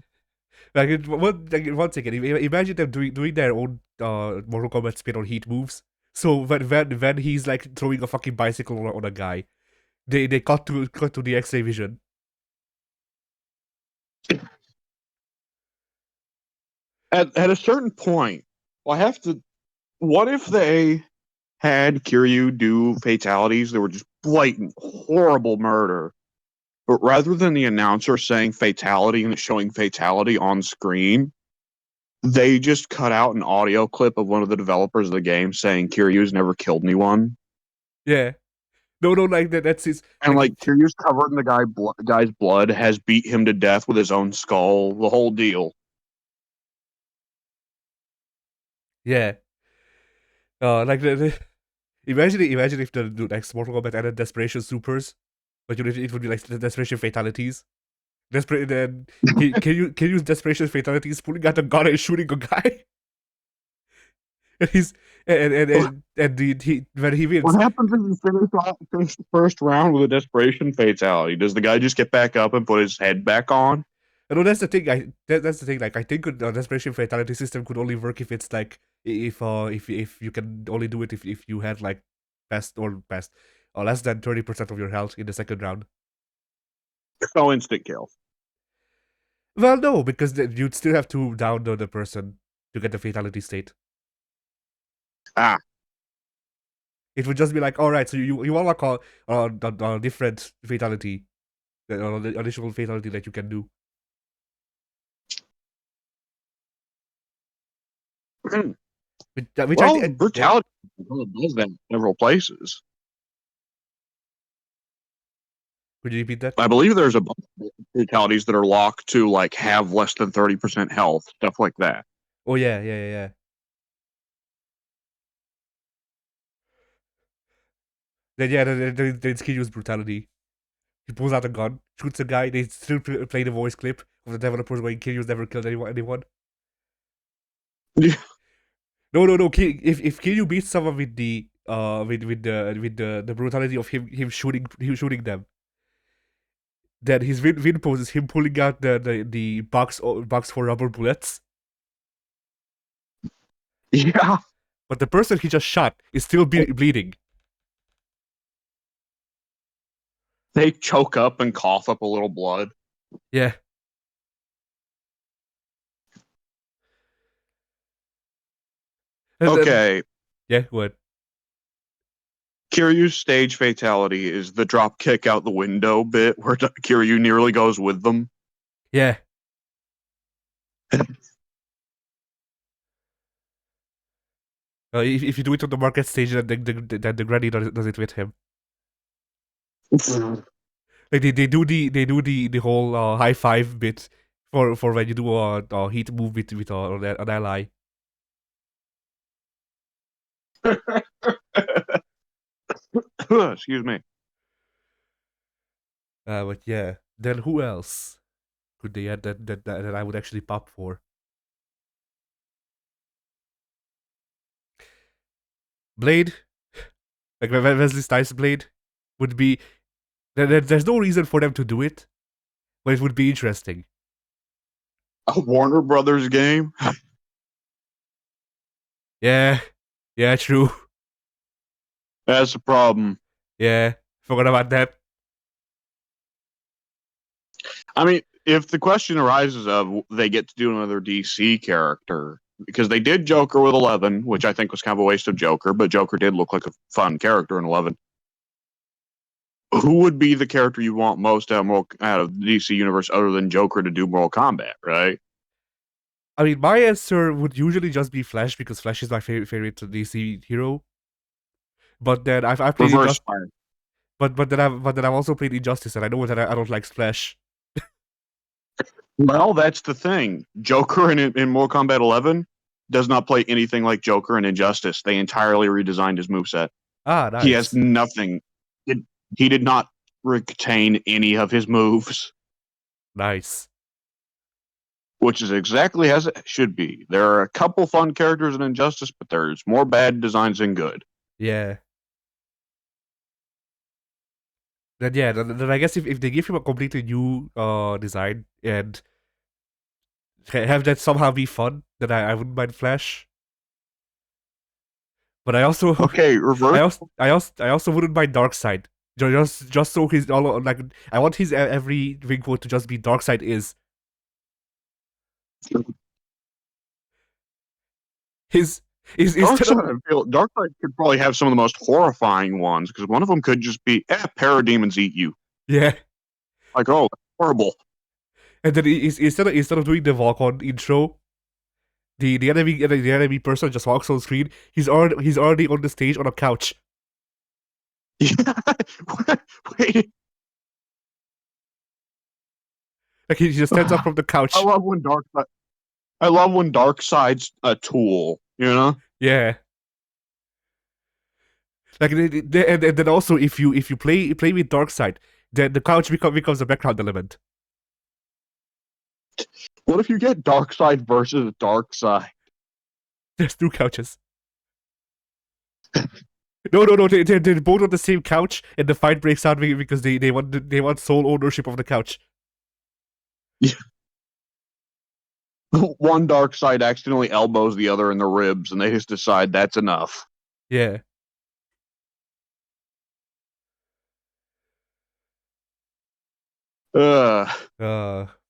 one second. Imagine them doing their own Mortal Kombat spin on heat moves. So when he's like throwing a fucking bicycle on a guy, they cut to the X-ray vision. at a certain point, well, I have to. What if they had Kiryu do fatalities that were just blatant, horrible murder? But rather than the announcer saying fatality and showing fatality on screen, they just cut out an audio clip of one of the developers of the game saying Kiryu's never killed anyone. Yeah. No, like that's his And like Kiryu's covered in the guy's blood, has beat him to death with his own skull, the whole deal. yeah. Like imagine if the next Mortal Kombat added Desperation Supers, but it would be like the Desperation Fatalities. Then can use Desperation Fatalities pulling out a gun and shooting a guy, and he's and when he wins. What happens if you finish the first round with a desperation fatality? Does the guy just get back up and put his head back on? No, that's the thing. That's the thing. Like I think the Desperation Fatality system could only work if it's like if you can only do it if you had like best or less than 30% of your health in the second round. No instant kill. Well, no, because you'd still have to down the person to get the fatality state. Ah, It would just be like, all right, so you unlock a different fatality, the additional fatality that you can do. Which well, yeah. brutality does that in several places. Could you repeat that? I believe there's a bunch of fatalities that are locked to like have less than 30% health, stuff like that. Oh yeah. Then yeah, then Skin use brutality. He pulls out a gun, shoots a guy. They still play the voice clip of the developers going, "Kiryu's never killed anyone." No. If Kiryu beats someone with the with the brutality of him shooting them, then his win pose is him pulling out the box for rubber bullets. Yeah, But the person he just shot is still bleeding. they choke up and cough up a little blood. Yeah. And then Okay, yeah, what? Kiryu's stage fatality is the drop kick out the window bit where Kiryu nearly goes with them. Yeah. If you do it on the market stage, then the granny does it with him. Like they do the whole high five bit for when you do a heat move with an ally. Excuse me. But yeah, then who else could they add that I would actually pop for? Blade, like Wesley Snipes Blade, would be. There's no reason for them to do it, but it would be interesting. A Warner Brothers game? Yeah, yeah, true. That's the problem. Yeah, forgot about that. I mean, if the question arises of they get to do another DC character, because they did Joker with 11, which I think was kind of a waste of Joker, but Joker did look like a fun character in 11. Who would be the character you want most out of the DC universe other than Joker to do Mortal Kombat, right? I mean, my answer would usually just be Flash because Flash is my favorite DC hero. But then I've played Reverse Injustice, Fire. but then I've also played Injustice, and I know that I don't like Flash. Well, that's the thing. Joker in Mortal Kombat 11 does not play anything like Joker in Injustice. They entirely redesigned his moveset. Ah, He has nice, nothing. He did not retain any of his moves, nice. which is exactly as it should be. There are a couple fun characters in Injustice, but there's more bad designs than good. Yeah. Then I guess if they give him a completely new design and have that somehow be fun, then I wouldn't mind Flash. But I also Okay, reverse. I also wouldn't mind Darkseid. Just so he's all like I want his every ring quote to just be Darkseid is his is instead of Darkseid could probably have some of the most horrifying ones because one of them could just be parademons eat you. yeah. Like, oh, that's horrible. And then instead of doing the walk on intro, the enemy person just walks on screen. He's already on the stage on a couch. Yeah. Wait, Like he just stands up from the I couch. love when Darkseid. I love when Darkseid's a tool. You know. Yeah. Like and then also if you play with Darkseid, then the couch becomes a background element. What if you get Darkseid versus Darkseid? There's two couches. No. They're both on the same couch, and the fight breaks out because they want sole ownership of the couch. One Darkseid accidentally elbows the other in the ribs, and they just decide that's enough. Yeah. Uh,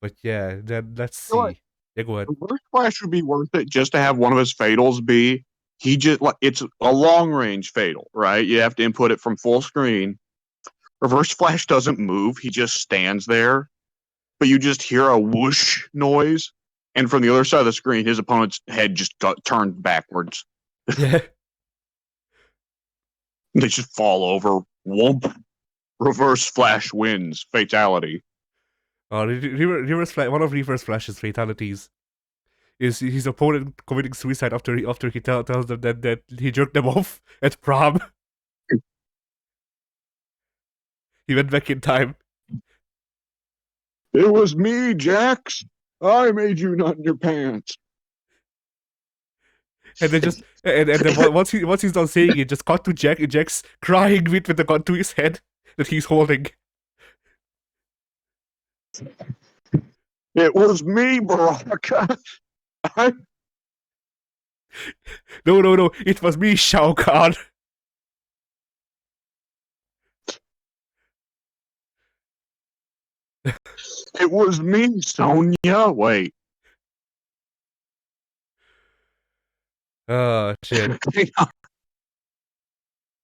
But yeah. Then let's you know what? see. Yeah, go ahead. Reverse Flash would be worth it just to have one of his fatals be he just like it's a long range fatal, right? You have to input it from full screen. Reverse Flash doesn't move; he just stands there, but you just hear a whoosh noise, and from the other side of the screen, his opponent's head just got turned backwards. Yeah. They just fall over. Whoomp. Reverse Flash wins. Fatality. Reverse Flash. One of Reverse Flash's fatalities is his opponent committing suicide after he tells them that he jerked them off at prom. He went back in time. It was me, Jax. I made you nut in your pants. And then then once he's done saying it, just cut to Jax crying with the gun to his head that he's holding. It was me, Baraka. I, No, it was me, Shao Kahn. it was me, Sonya. Wait. Oh shit.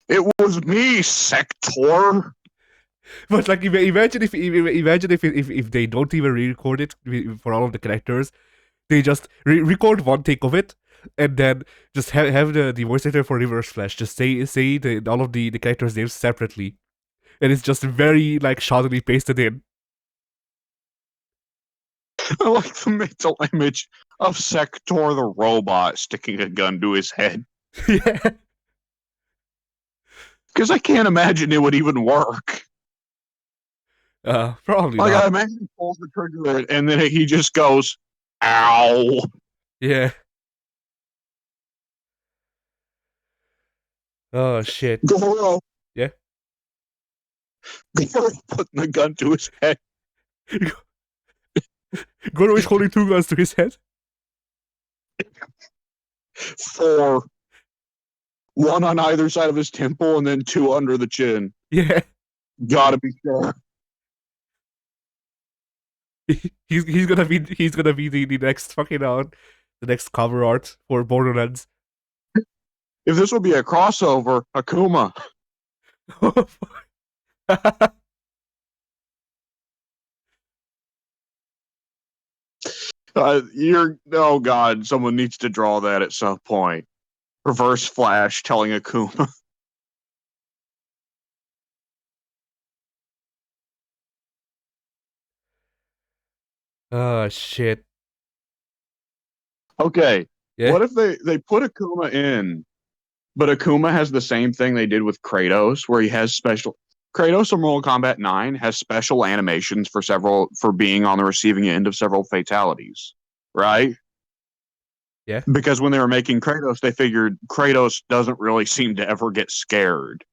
It was me, Sector. But like, imagine if they don't even re-record it for all of the characters, they just record one take of it, and then just have the voice actor for Reverse Flash just say all of the characters' names separately, and it's just very like shoddily pasted in. I like the mental image of Sector the robot sticking a gun to his head. Yeah. Because I can't imagine it would even work. Probably Like, not. I imagine he pulls the trigger and then he just goes, ow. Yeah. Oh shit. Goro. Yeah. Goro putting the gun to his head. Goro is holding two guns to his head. 4. One on either side of his temple and then 2 under the chin. Yeah. Gotta be sure. He's gonna be the next fucking the next cover art for Borderlands. If this would be a crossover, Akuma. You're oh god, someone needs to draw that at some point. Reverse Flash telling Akuma. Oh shit. Okay, Yeah, what if they put Akuma in, but Akuma has the same thing they did with Kratos, where he has special. Kratos in Mortal Kombat 9 has special animations for being on the receiving end of several fatalities, right? yeah, Because when they were making Kratos, they figured Kratos doesn't really seem to ever get scared.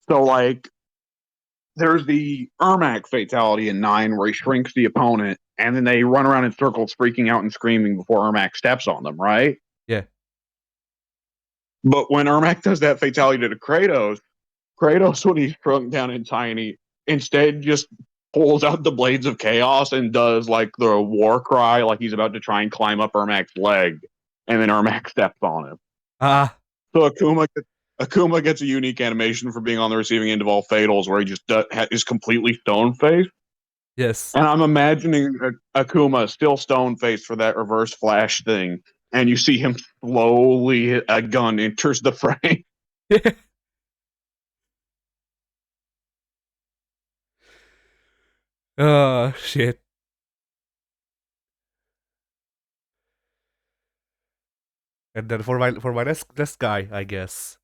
So like there's the Ermac fatality in 9 where he shrinks the opponent and then they run around in circles freaking out and screaming before Ermac steps on them, right? yeah. But when Ermac does that fatality to Kratos, Kratos, when he's shrunk down and tiny, instead just pulls out the blades of chaos and does like the war cry, like he's about to try and climb up Ermac's leg, and then Ermac steps on him. Ah, So Akuma gets a unique animation for being on the receiving end of all fatals, where he just is completely stone faced. yes. And I'm imagining Akuma still stone faced for that reverse flash thing, and you see him slowly a gun enters the frame. Oh shit. And then for my next guy, I guess.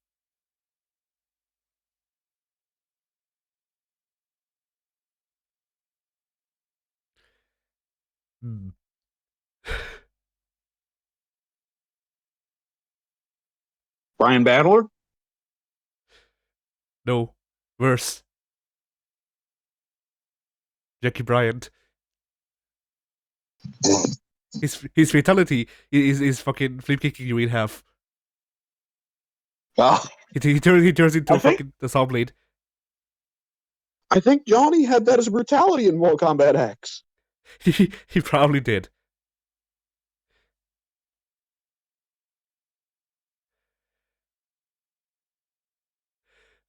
Hmm. Brian Battler. No, worse. Jackie Bryant. His fatality is fucking flip kicking you in half. Well, He turns into I a think fucking saw blade. I think Johnny had that as brutality in Mortal Kombat X. He probably did.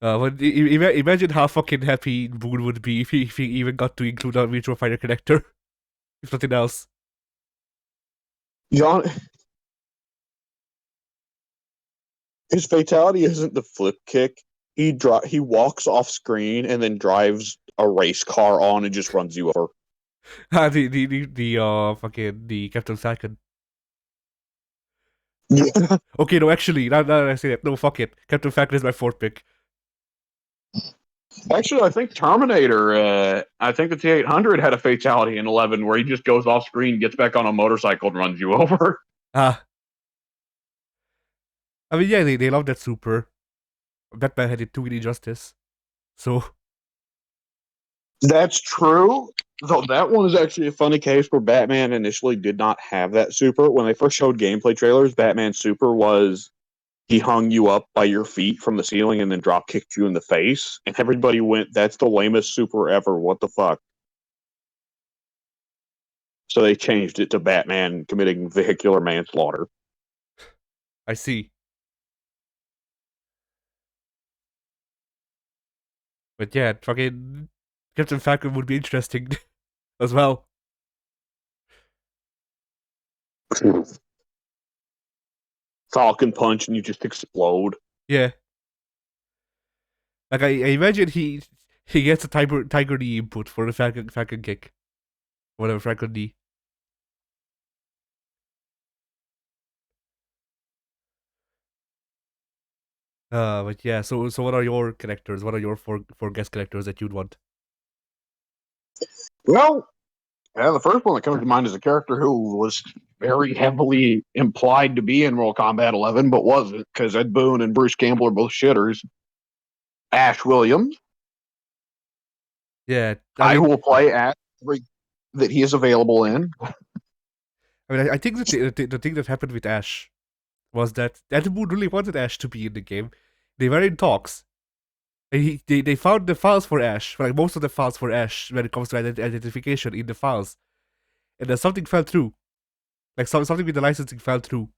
But imagine how fucking happy Boone would be if he even got to include a Virtua Fighter connector, if nothing else. John, his fatality isn't the flip kick. He walks off screen and then drives a race car on and just runs you over. The fucking the Captain Falcon. Yeah. Okay, no, actually, now that I say that, no, fuck it. Captain Falcon is my fourth pick. Actually, I think Terminator. I think the T800 had a fatality in 11 where he just goes off screen, gets back on a motorcycle, and runs you over. Ah, I mean, yeah, they love that super. Batman had it too in Injustice. So, That's true. Though that one is actually a funny case where Batman initially did not have that super. When they first showed gameplay trailers, Batman's super was he hung you up by your feet from the ceiling and then drop kicked you in the face. And everybody went, that's the lamest super ever. What the fuck? So they changed it to Batman committing vehicular manslaughter. I see. But yeah, fucking Captain Falcon would be interesting as well. Falcon punch and you just explode. Yeah. Like, I imagine he gets a Tiger Knee input for the Falcon kick. Whatever, Falcon Knee. But yeah, so what are your characters? What are your four guest characters that you'd want? Well, yeah, the first one that comes to mind is a character who was very heavily implied to be in Mortal Kombat 11, but wasn't because Ed Boon and Bruce Campbell are both shitters. Ash Williams. Yeah, I will play Ash that he is available in. I think that the thing that happened with Ash was that Ed Boon really wanted Ash to be in the game. They were in talks, And they found the files for Ash, like most of the files for Ash when it comes to identification in the files, and then something fell through, like something with the licensing fell through.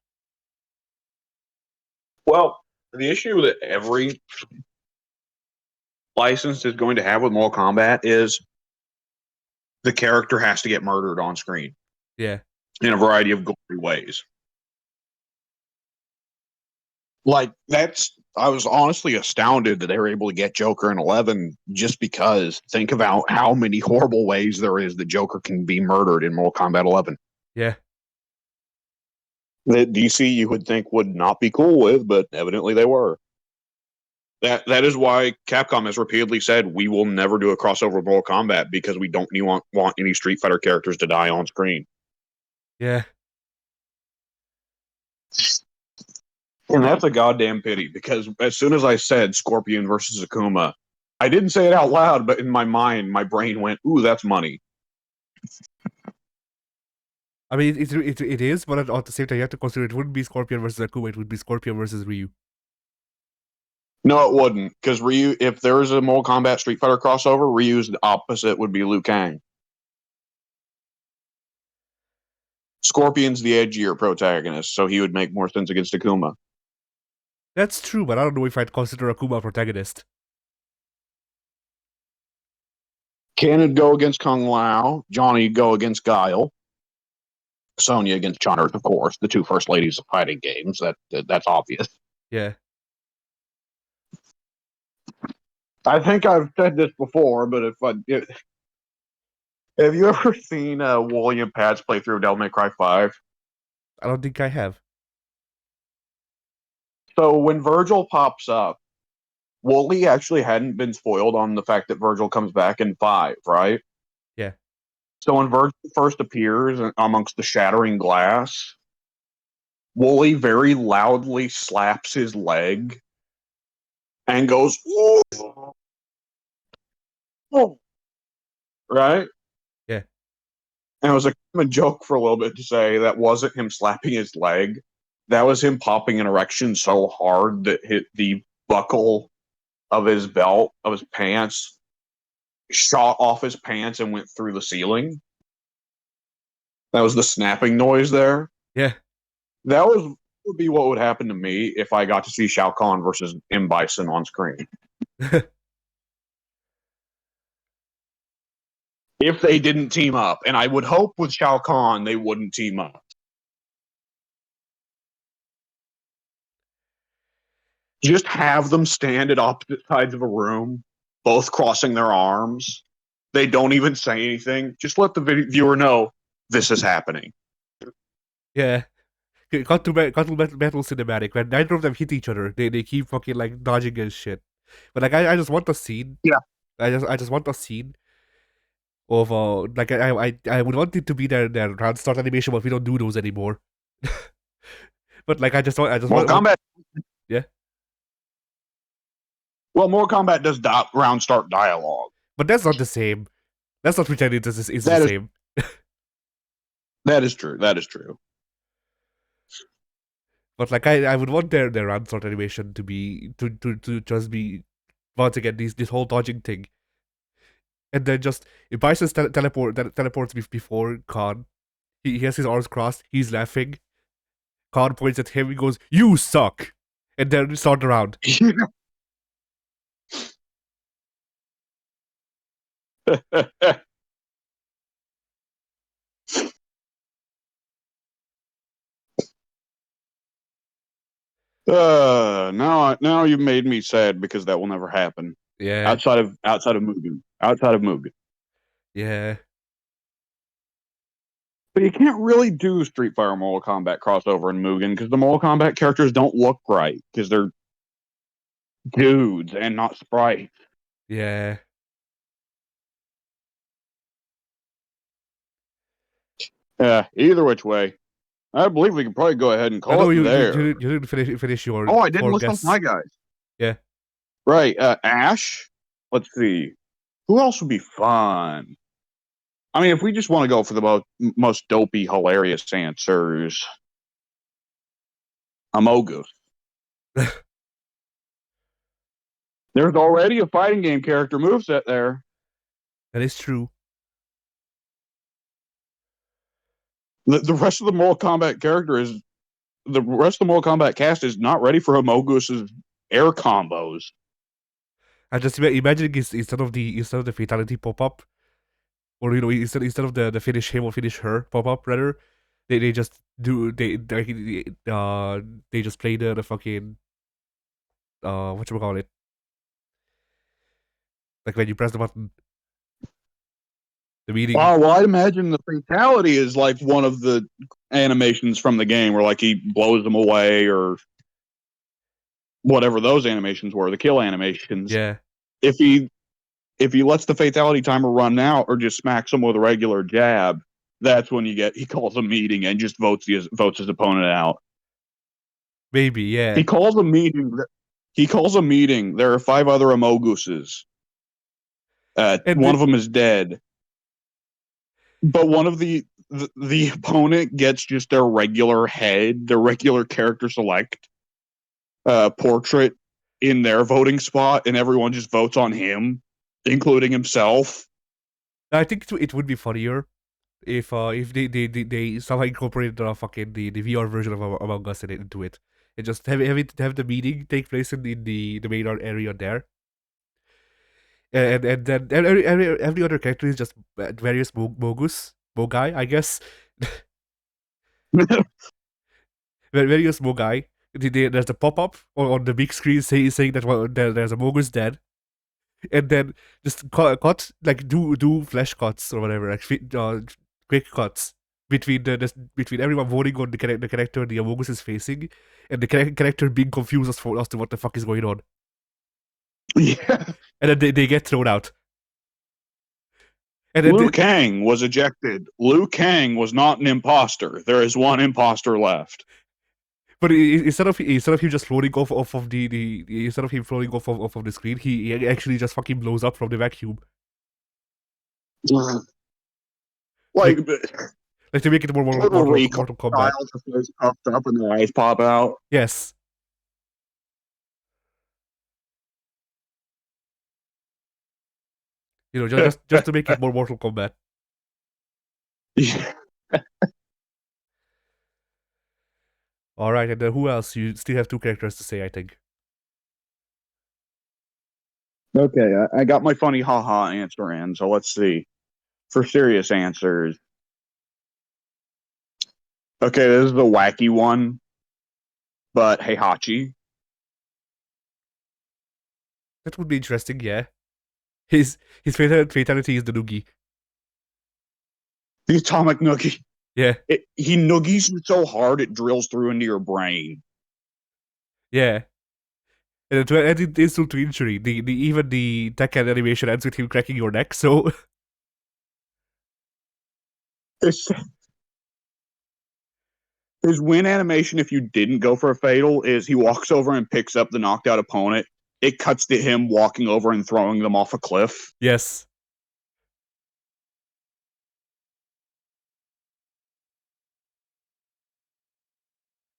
Well, the issue that every license is going to have with Mortal Kombat is the character has to get murdered on screen Yeah, in a variety of gory ways. Like I was honestly astounded that they were able to get Joker in 11 just because think about how many horrible ways there is that Joker can be murdered in Mortal Kombat 11. yeah, That DC you would think would not be cool with, but evidently they were. That is why Capcom has repeatedly said we will never do a crossover with Mortal Kombat because we don't want any Street Fighter characters to die on screen. yeah. And that's a goddamn pity because as soon as I said Scorpion versus Akuma, I didn't say it out loud, but in my mind, my brain went, "Ooh, that's money." I mean, it is, but at the same time, you have to consider it wouldn't be Scorpion versus Akuma; it would be Scorpion versus Ryu. No, it wouldn't, because Ryu, if there was a Mortal Kombat Street Fighter crossover, Ryu's opposite would be Liu Kang. Scorpion's the edgier protagonist, so he would make more sense against Akuma. That's true, but I don't know if I'd consider Akuma a protagonist. Ken would go against Kung Lao, Johnny would go against Guile, Sonya against Chun, of course, the two first ladies of fighting games. That's obvious. Yeah. I think I've said this before, but have you ever seen William Pat's playthrough of Devil May Cry 5? I don't think I have. So when Virgil pops up, Wooly actually hadn't been spoiled on the fact that Virgil comes back in 5, right? Yeah. So when Virgil first appears amongst the shattering glass, Wooly very loudly slaps his leg and goes, "Oh!" Right? Yeah. And it was a common joke for a little bit to say that wasn't him slapping his leg. That was him popping an erection so hard that hit the buckle of his belt, of his pants, shot off his pants and went through the ceiling. That was the snapping noise there. Yeah. That would be what would happen to me if I got to see Shao Kahn versus M. Bison on screen. If they didn't team up. And I would hope with Shao Kahn they wouldn't team up. Just have them stand at opposite sides of a room, both crossing their arms. They don't even say anything. Just let the viewer know this is happening. Yeah. Got to battle cinematic when neither of them hit each other. They keep fucking like dodging and shit. But like I just want a scene. Yeah. I just want a scene of like I would want it to be their round start animation, but we don't do those anymore. But like I just want Mortal Kombat. Yeah. Well, Mortal Kombat does round start dialogue. But that's not the same. That's not pretending this is That the is- same. That is true. That is true. But like I would want their round start animation to be to just be once again this whole dodging thing. And then just if Bison's teleports before Khan, he has his arms crossed, he's laughing. Khan points at him, he goes, "You suck!" And then start around. Now you've made me sad because that will never happen. Yeah. Outside of Mugen. Outside of Mugen. Yeah. But you can't really do Street Fighter Mortal Kombat crossover in Mugen because the Mortal Kombat characters don't look right because they're dudes and not sprites. Yeah. Yeah, either which way. I believe we can probably go ahead and I call know it you there. didn't finish your Oh, I didn't four list off guests. my guys. Yeah. Right. Ash. Let's see. Who else would be fun? I mean, if we just want to go for the most dopey, hilarious answers, Amogus. There's already a fighting game character moveset there. That is true. The rest of the Mortal Kombat character is the rest of the Mortal Kombat cast is not ready for Amogus' air combos. I just imagining instead of the fatality pop up, or instead of the finish him or finish her pop up rather, they just do they just play the fucking whatchamacallit, like when you press the button, the meeting. Oh, well, I'd imagine the fatality is like one of the animations from the game where like he blows them away or whatever those animations were, the kill animations. Yeah, If he lets the fatality timer run out or just smacks him with a regular jab, that's when he calls a meeting and just votes his opponent out. maybe, yeah. He calls a meeting. There are 5 other Amoguses. One of them is dead, but one of the opponent gets just their regular head, their regular character select portrait in their voting spot, and everyone just votes on him, including himself. I think it would be funnier if they somehow incorporated the VR version of Among Us into it, and just have the meeting take place in the main area there, and then every other character is just various Mogai, I guess. Various Mogai. There's a pop up on the big screen saying that there's a Mogus dead, and then just cut like do flash cuts or whatever, like quick cuts between everyone voting on the character the Amogus is facing, and the character being confused as to what the fuck is going on. Yeah. And then they get thrown out. And then Liu Kang was ejected. Liu Kang was not an imposter. There is one imposter left. But instead of him just floating off of the instead of him floating off of the screen, he actually just fucking blows up from the vacuum. Like to make it more Total Mortal Kombat. The face puffed up and their eyes pop out. Yes. Just to make it more Mortal Kombat. Yeah. All right, and then who else? You still have 2 characters to say, I think. Okay, I got my funny haha answer in, so let's see. For serious answers. Okay, this is the wacky one, but Heihachi. That would be interesting, yeah. His fatality is the noogie. The atomic noogie. Yeah. He noogies you so hard it drills through into your brain. Yeah. And to add insult to injury, even the Tekken animation ends with him cracking your neck, so His win animation, if you didn't go for a fatal, is he walks over and picks up the knocked out opponent. It cuts to him walking over and throwing them off a cliff. yes.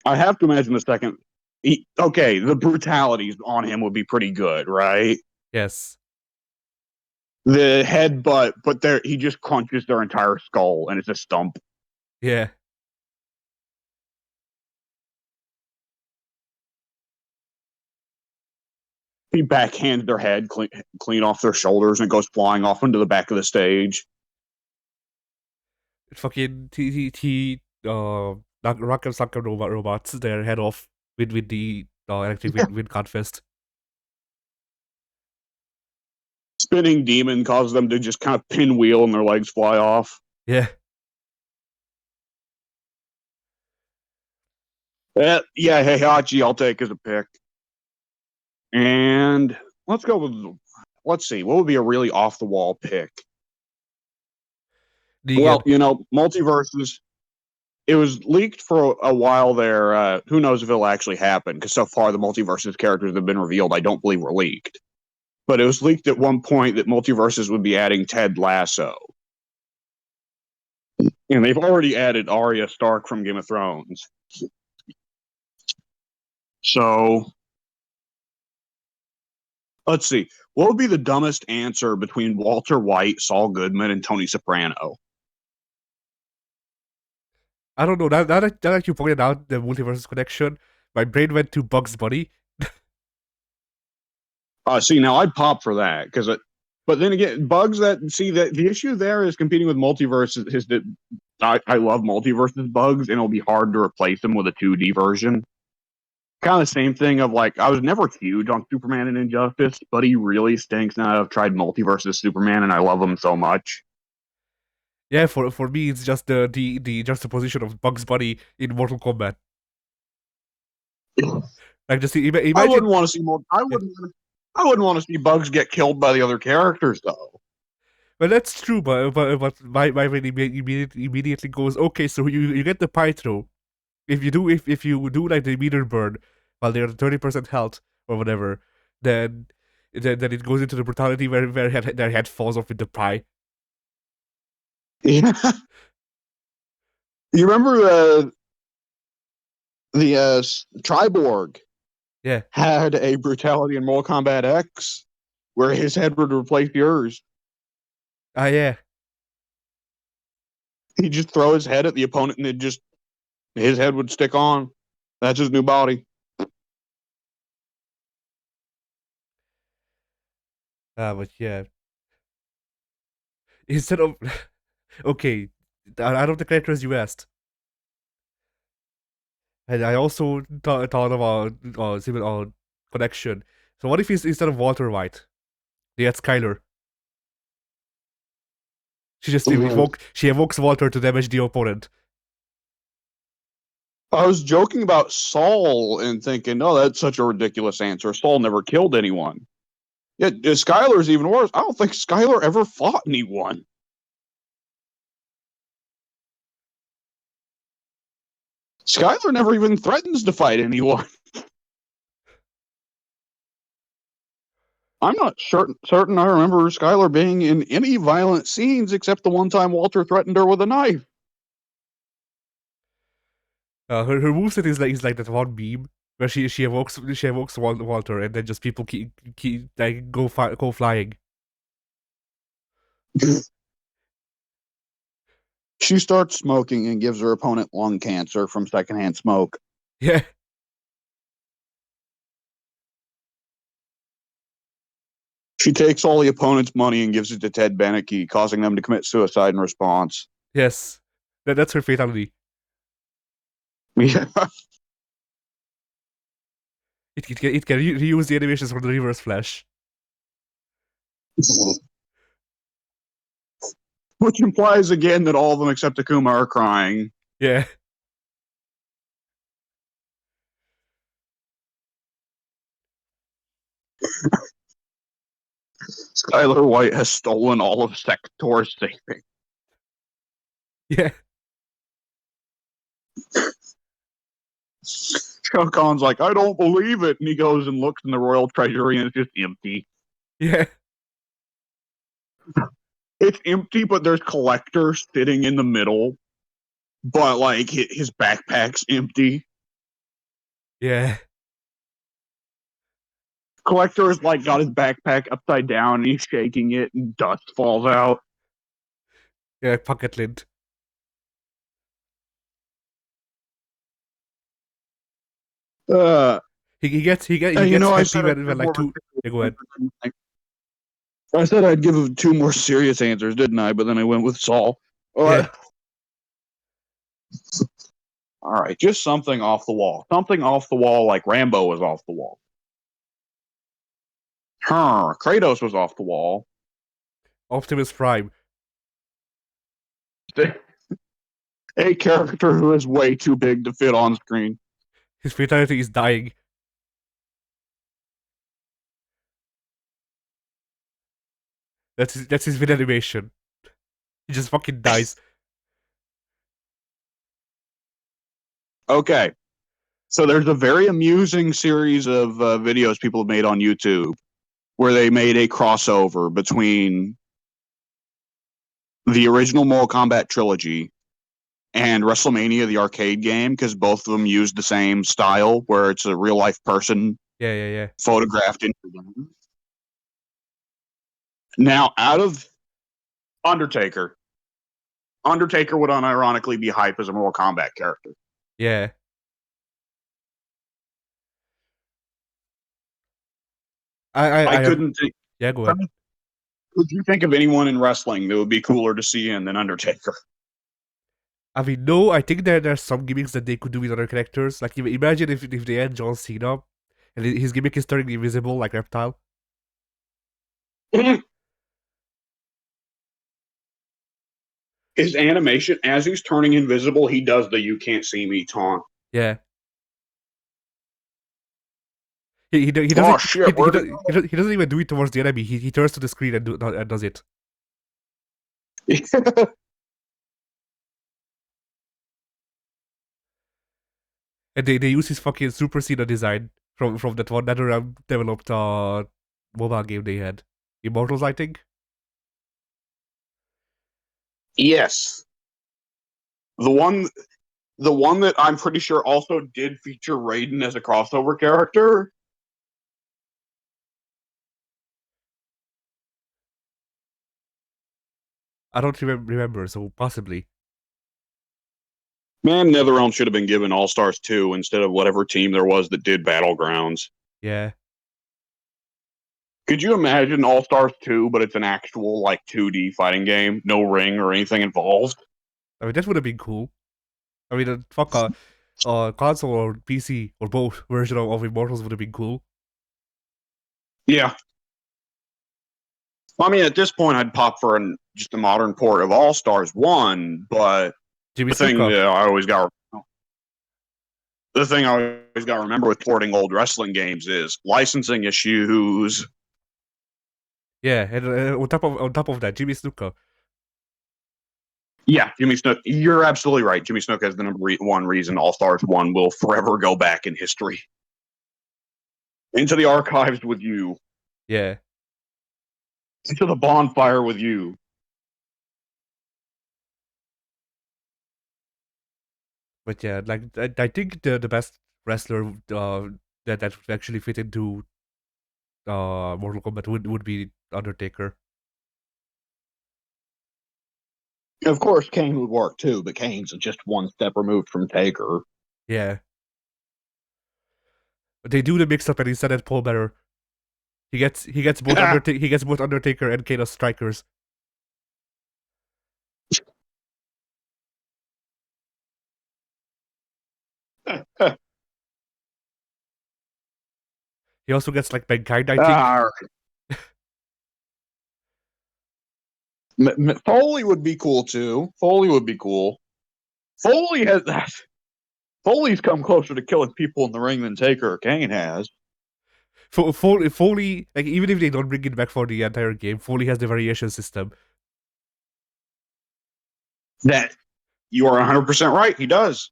I have to imagine the second. The brutalities on him would be pretty good, right? Yes. The headbutt, but he just crunches their entire skull and it's a stump. Yeah. He backhands their head clean off their shoulders and it goes flying off into the back of the stage. Fucking Rock and Sucker robots their head off with the electric wind confist. Spinning demon causes them to just kind of pinwheel and their legs fly off. Yeah. Yeah, Heihachi, I'll take as a pick. And let's go with, let's see, what would be a really off the wall pick? Multiverses. It was leaked for a while there. Who knows if it'll actually happen? Because so far the multiverses characters that have been revealed, I don't believe were leaked. But it was leaked at one point that multiverses would be adding Ted Lasso. And they've already added Arya Stark from Game of Thrones. So Let's see. What would be the dumbest answer between Walter White, Saul Goodman, and Tony Soprano? I don't know. Now that you pointed out the multiverses connection, my brain went to Bugs Bunny. See, now I'd pop for that because but then again, bugs that see that the issue there is competing with multiverses is that I love multiverses bugs and it'll be hard to replace them with a 2D version. Kind of the same thing of like I was never huge on Superman and Injustice, but he really stinks now. I've tried multiverses Superman and I love him so much. Yeah, for me, it's just the juxtaposition of Bugs Bunny in Mortal Kombat. Like, just I imagine. wouldn't want to see more. I wouldn't want to see bugs get killed by the other characters though. Well, that's true, but my brain immediately goes, okay, so you get the Pythro. If you do like the meter burn while they're at 30% health or whatever, then then it goes into the brutality where their head falls off with the pie. Yeah. You remember the Triborg Yeah. had a brutality in Mortal Kombat X where his head would replace yours. Ah, yeah. He'd just throw his head at the opponent and his head would stick on. That's his new body. But yeah. Instead of okay, out of the characters you asked, and I also thought about similar connection. So what if instead of Walter White, they had Skylar? She evokes Walter to damage the opponent. I was joking about Saul and thinking, oh, that's such a ridiculous answer. Saul never killed anyone. Yet Skylar's even worse. I don't think Skylar ever fought anyone. Skylar never even threatens to fight anyone. I'm not certain I remember Skylar being in any violent scenes except the one time Walter threatened her with a knife. Her moveset is like that one meme where she evokes Walter and then just people keep like go flying. She starts smoking and gives her opponent lung cancer from secondhand smoke. Yeah. She takes all the opponent's money and gives it to Ted Beneke, causing them to commit suicide in response. Yes. That's her fatality. Yeah. It can reuse the animations from the Reverse Flash. Which implies again that all of them except Akuma are crying. Yeah. Skylar White has stolen all of Sector's savings. Yeah. Shao Kahn's like, I don't believe it. And he goes and looks in the royal treasury and it's just empty. Yeah. It's empty, but there's Collector sitting in the middle. But like his backpack's empty. Yeah. Collector has like got his backpack upside down and he's shaking it and dust falls out. Yeah, pocket lint. He gets happy when like two. Yeah, go ahead. I said I'd give 2 more serious answers, didn't I? But then I went with Saul. Yeah. All right, just something off the wall. Something off the wall like Rambo was off the wall. Kratos was off the wall. Optimus Prime. A character who is way too big to fit on screen. His fatality is dying. That's his villain animation. He just fucking dies. Okay. So there's a very amusing series of videos people have made on YouTube where they made a crossover between the original Mortal Kombat trilogy and WrestleMania, the arcade game, because both of them used the same style where it's a real life person Yeah. photographed into them. Now, out of Undertaker, Undertaker would unironically be hype as a Mortal Kombat character. Yeah. I have. couldn't think. Yeah, go ahead. Could you think of anyone in wrestling that would be cooler to see in than Undertaker? I mean, no, I think there's some gimmicks that they could do with other characters. Like, imagine if they had John Cena and his gimmick is turning invisible like Reptile. His animation, as he's turning invisible, he does the "you can't see me" taunt. Yeah. He doesn't Oh shit! he doesn't even do it towards the enemy. He turns to the screen and does it. And they use his fucking Super Cena design from that one Netherrealm developed mobile game they had, Immortals, I think. Yes, the one that I'm pretty sure also did feature Raiden as a crossover character. I don't remember, so possibly. Man, Netherrealm should have been given All Stars 2 instead of whatever team there was that did Battlegrounds. Yeah. Could you imagine All Stars 2, but it's an actual like 2D fighting game, no ring or anything involved? I mean, that would have been cool. I mean, fuck console or PC or both version of Immortals would have been cool. Yeah. I mean, at this point, I'd pop for just a modern port of All Stars 1, but Jimmy the thing Snuka. that I always got to remember with porting old wrestling games is licensing issues. Yeah, and on top of that, Jimmy Snuka. Yeah, Jimmy Snuka. You're absolutely right. Jimmy Snuka is the number one reason All Stars 1 will forever go back in history. Into the archives with you. Yeah. Into the bonfire with you. But yeah, like I think the best wrestler that actually fit into Mortal Kombat would be Undertaker. Of course, Kane would work too, but Kane's just one step removed from Taker. Yeah. But they do the mix up and instead of Paul Bearer. He gets both Undertaker and Kane as strikers. He also gets like Mankind, I think. Foley would be cool too. Foley would be cool. Foley has that. Foley's come closer to killing people in the ring than Taker or Kane has. Foley, like even if they don't bring it back for the entire game, Foley has the variation system. That you are 100% right. He does.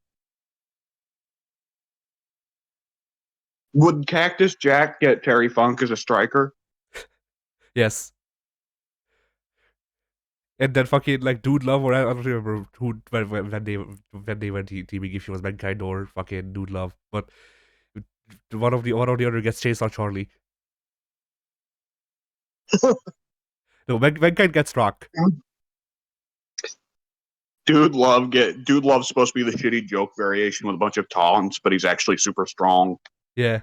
Would Cactus Jack get Terry Funk as a striker? Yes. And then fucking like Dude Love, or I don't remember who when they went teaming, if she was Mankind or fucking Dude Love, but one of the other gets Chainsaw Charlie. No, Mankind gets Rock. Dude Love's supposed to be the shitty joke variation with a bunch of taunts, but he's actually super strong. Yeah.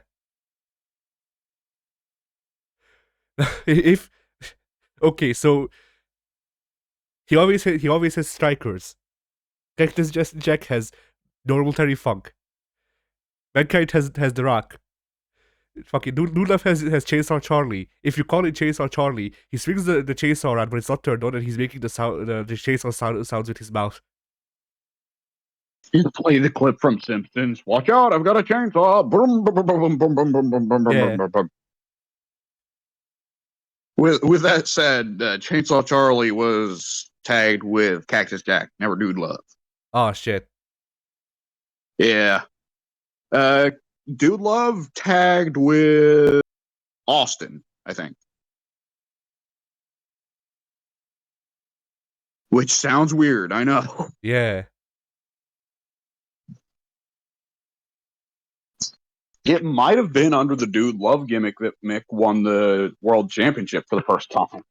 If okay, so he always has strikers. Jack has normal Terry Funk. Mankind has the Rock. Fucking Dude Love has Chainsaw Charlie. If you call it Chainsaw Charlie, he swings the chainsaw around, but it's not turned on, and he's making the sound the chainsaw sounds with his mouth. You play the clip from Simpsons. Watch out! I've got a chainsaw. Boom, boom, boom, boom, boom, boom, boom, boom, boom, Yeah. boom, boom. With that said, Chainsaw Charlie was tagged with Cactus Jack, never Dude Love. Oh shit. Yeah. Dude Love tagged with Austin, I think. Which sounds weird, I know. Yeah. It might have been under the Dude Love gimmick that Mick won the world championship for the first time.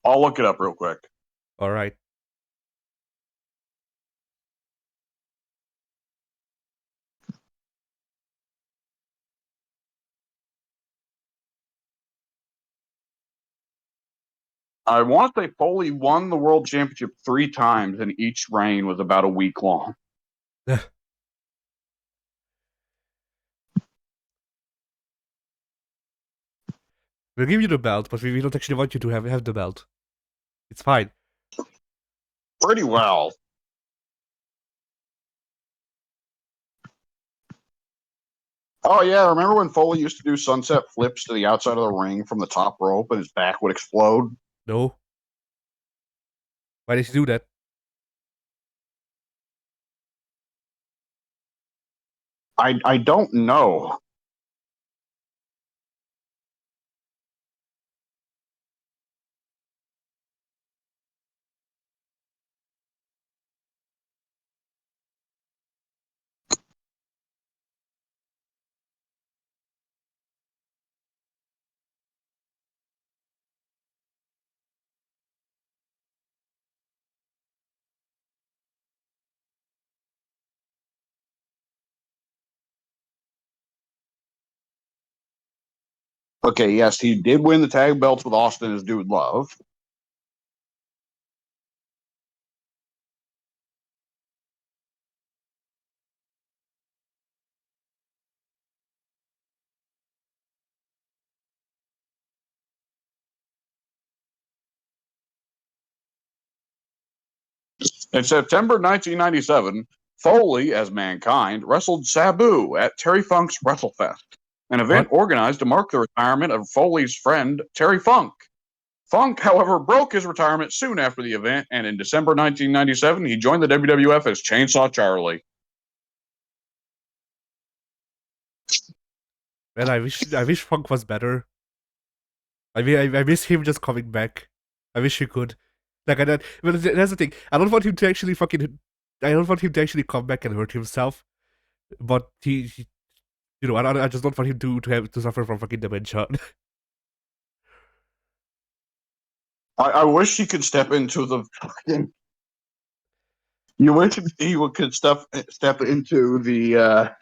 I'll look it up real quick. All right. I want to say Foley won the world championship 3 times, and each reign was about a week long. We'll give you the belt, but we don't actually want you to have the belt. It's fine. Pretty well. Oh yeah, remember when Foley used to do sunset flips to the outside of the ring from the top rope and his back would explode? No. Why did he do that? I don't know. Okay, yes, he did win the tag belts with Austin as Dude Love. In September 1997, Foley, as Mankind, wrestled Sabu at Terry Funk's WrestleFest, an event What? organized to mark the retirement of Foley's friend, Terry Funk. Funk, however, broke his retirement soon after the event, and in December 1997, he joined the WWF as Chainsaw Charlie. Man, I wish Funk was better. I mean, I miss him just coming back. I wish he could. Like, I don't, but that's the thing. I don't want him to actually fucking. I don't want him to actually come back and hurt himself. But he you know, I just don't want him to suffer from fucking dementia. I wish he could step into the fucking. You wish he could step into the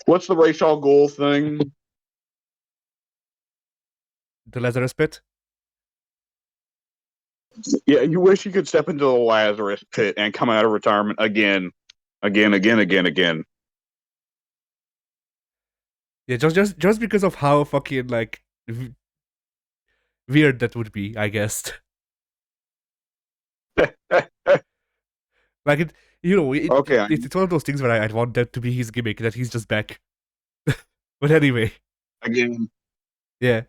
what's the Ra's al Ghul thing? The Lazarus Pit. Yeah, you wish he could step into the Lazarus pit and come out of retirement again. Yeah, just because of how fucking like weird that would be, I guess. Like Okay, it's one of those things where I'd want that to be his gimmick, that he's just back. But anyway, again, yeah.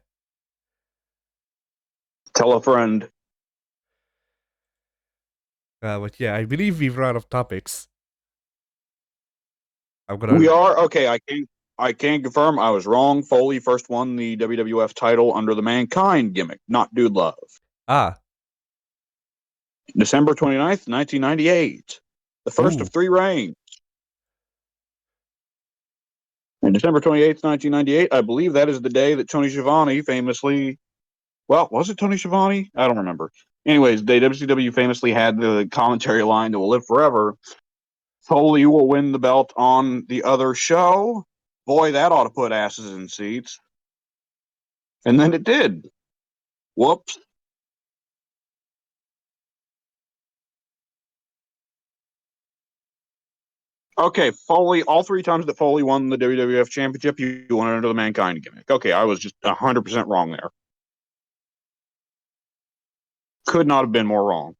tell a friend. But yeah, I believe we've run out of topics. I'm We gonna are okay. I can confirm I was wrong. Foley first won the WWF title under the Mankind gimmick, not Dude Love. ah December 29th, 1998. The first ooh of 3 reigns. And December 28th, 1998, I believe that is the day that Tony Schiavone famously, well, was it Tony Schiavone? I don't remember. Anyways, WCW famously had the commentary line that will live forever. Foley will win the belt on the other show. Boy, that ought to put asses in seats. And then it did. Whoops. Okay, Foley, all 3 times that Foley won the WWF Championship, you won it under the Mankind gimmick. Okay, I was just 100% wrong there. Could not have been more wrong.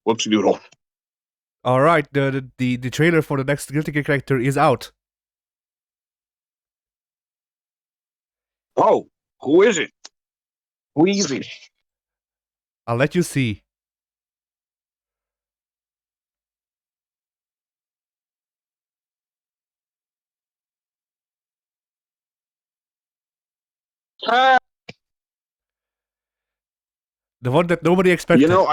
Whoopsie doodle. all right. The trailer for the next Guilty Gear character is out. Oh, who is it? Wheezy. I'll let you see. Ah, The one that nobody you expected. know,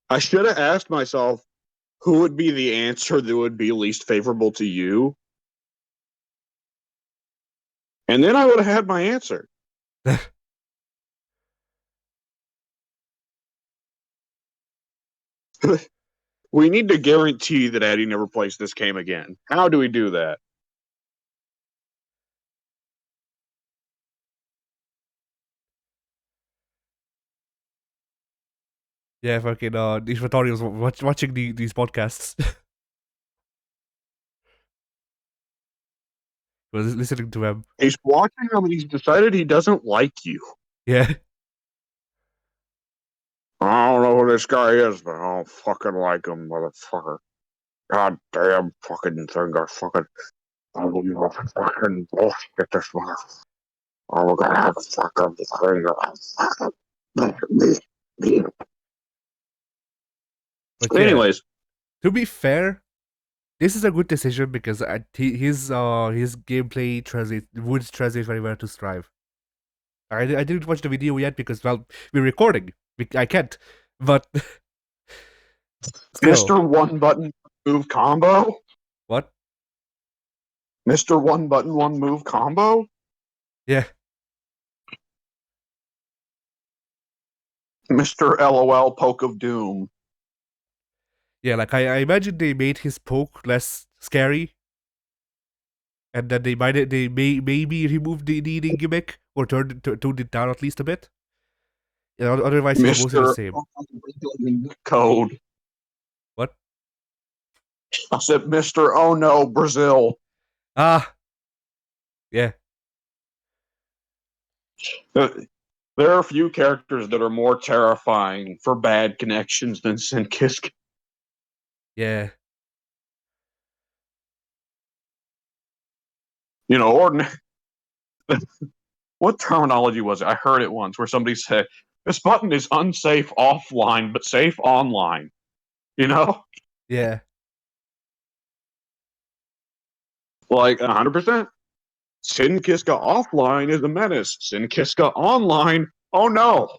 I should have asked myself who would be the answer that would be least favorable to you, and then I would have had my answer. We need to guarantee that Eddie never plays this game again. How do we do that? Yeah, fucking these tutorials watching these podcasts. Was listening to them. He's watching them and he's decided he doesn't like you. Yeah. I don't know who this guy is, but I don't fucking like him, motherfucker. God damn fucking thing, I fucking. I believe I fucking bullshit this motherfucker. Oh, we're gonna have a fucking thing. But yeah, Anyways, to be fair, this is a good decision because his gameplay would translate very well to Strive. I didn't watch the video yet because, well, we're recording. I can't. But still. Mr. One Button Move Combo? What? Mr. One Button One Move Combo? Yeah. Mr. LOL Poke of Doom. Yeah, like I imagine they made his poke less scary. And then they maybe removed the eating gimmick or tuned it down at least a bit. Yeah, otherwise he's mostly the Mr. same. Code. What? I said Mr. Oh no, Brazil. Ah. Yeah. There are a few characters that are more terrifying for bad connections than Sinkisk. Yeah. You know, or what terminology was it? I heard it once where somebody said, this button is unsafe offline, but safe online. You know? Yeah. Like 100%. Sinkiska offline is a menace. Sinkiska online, oh no.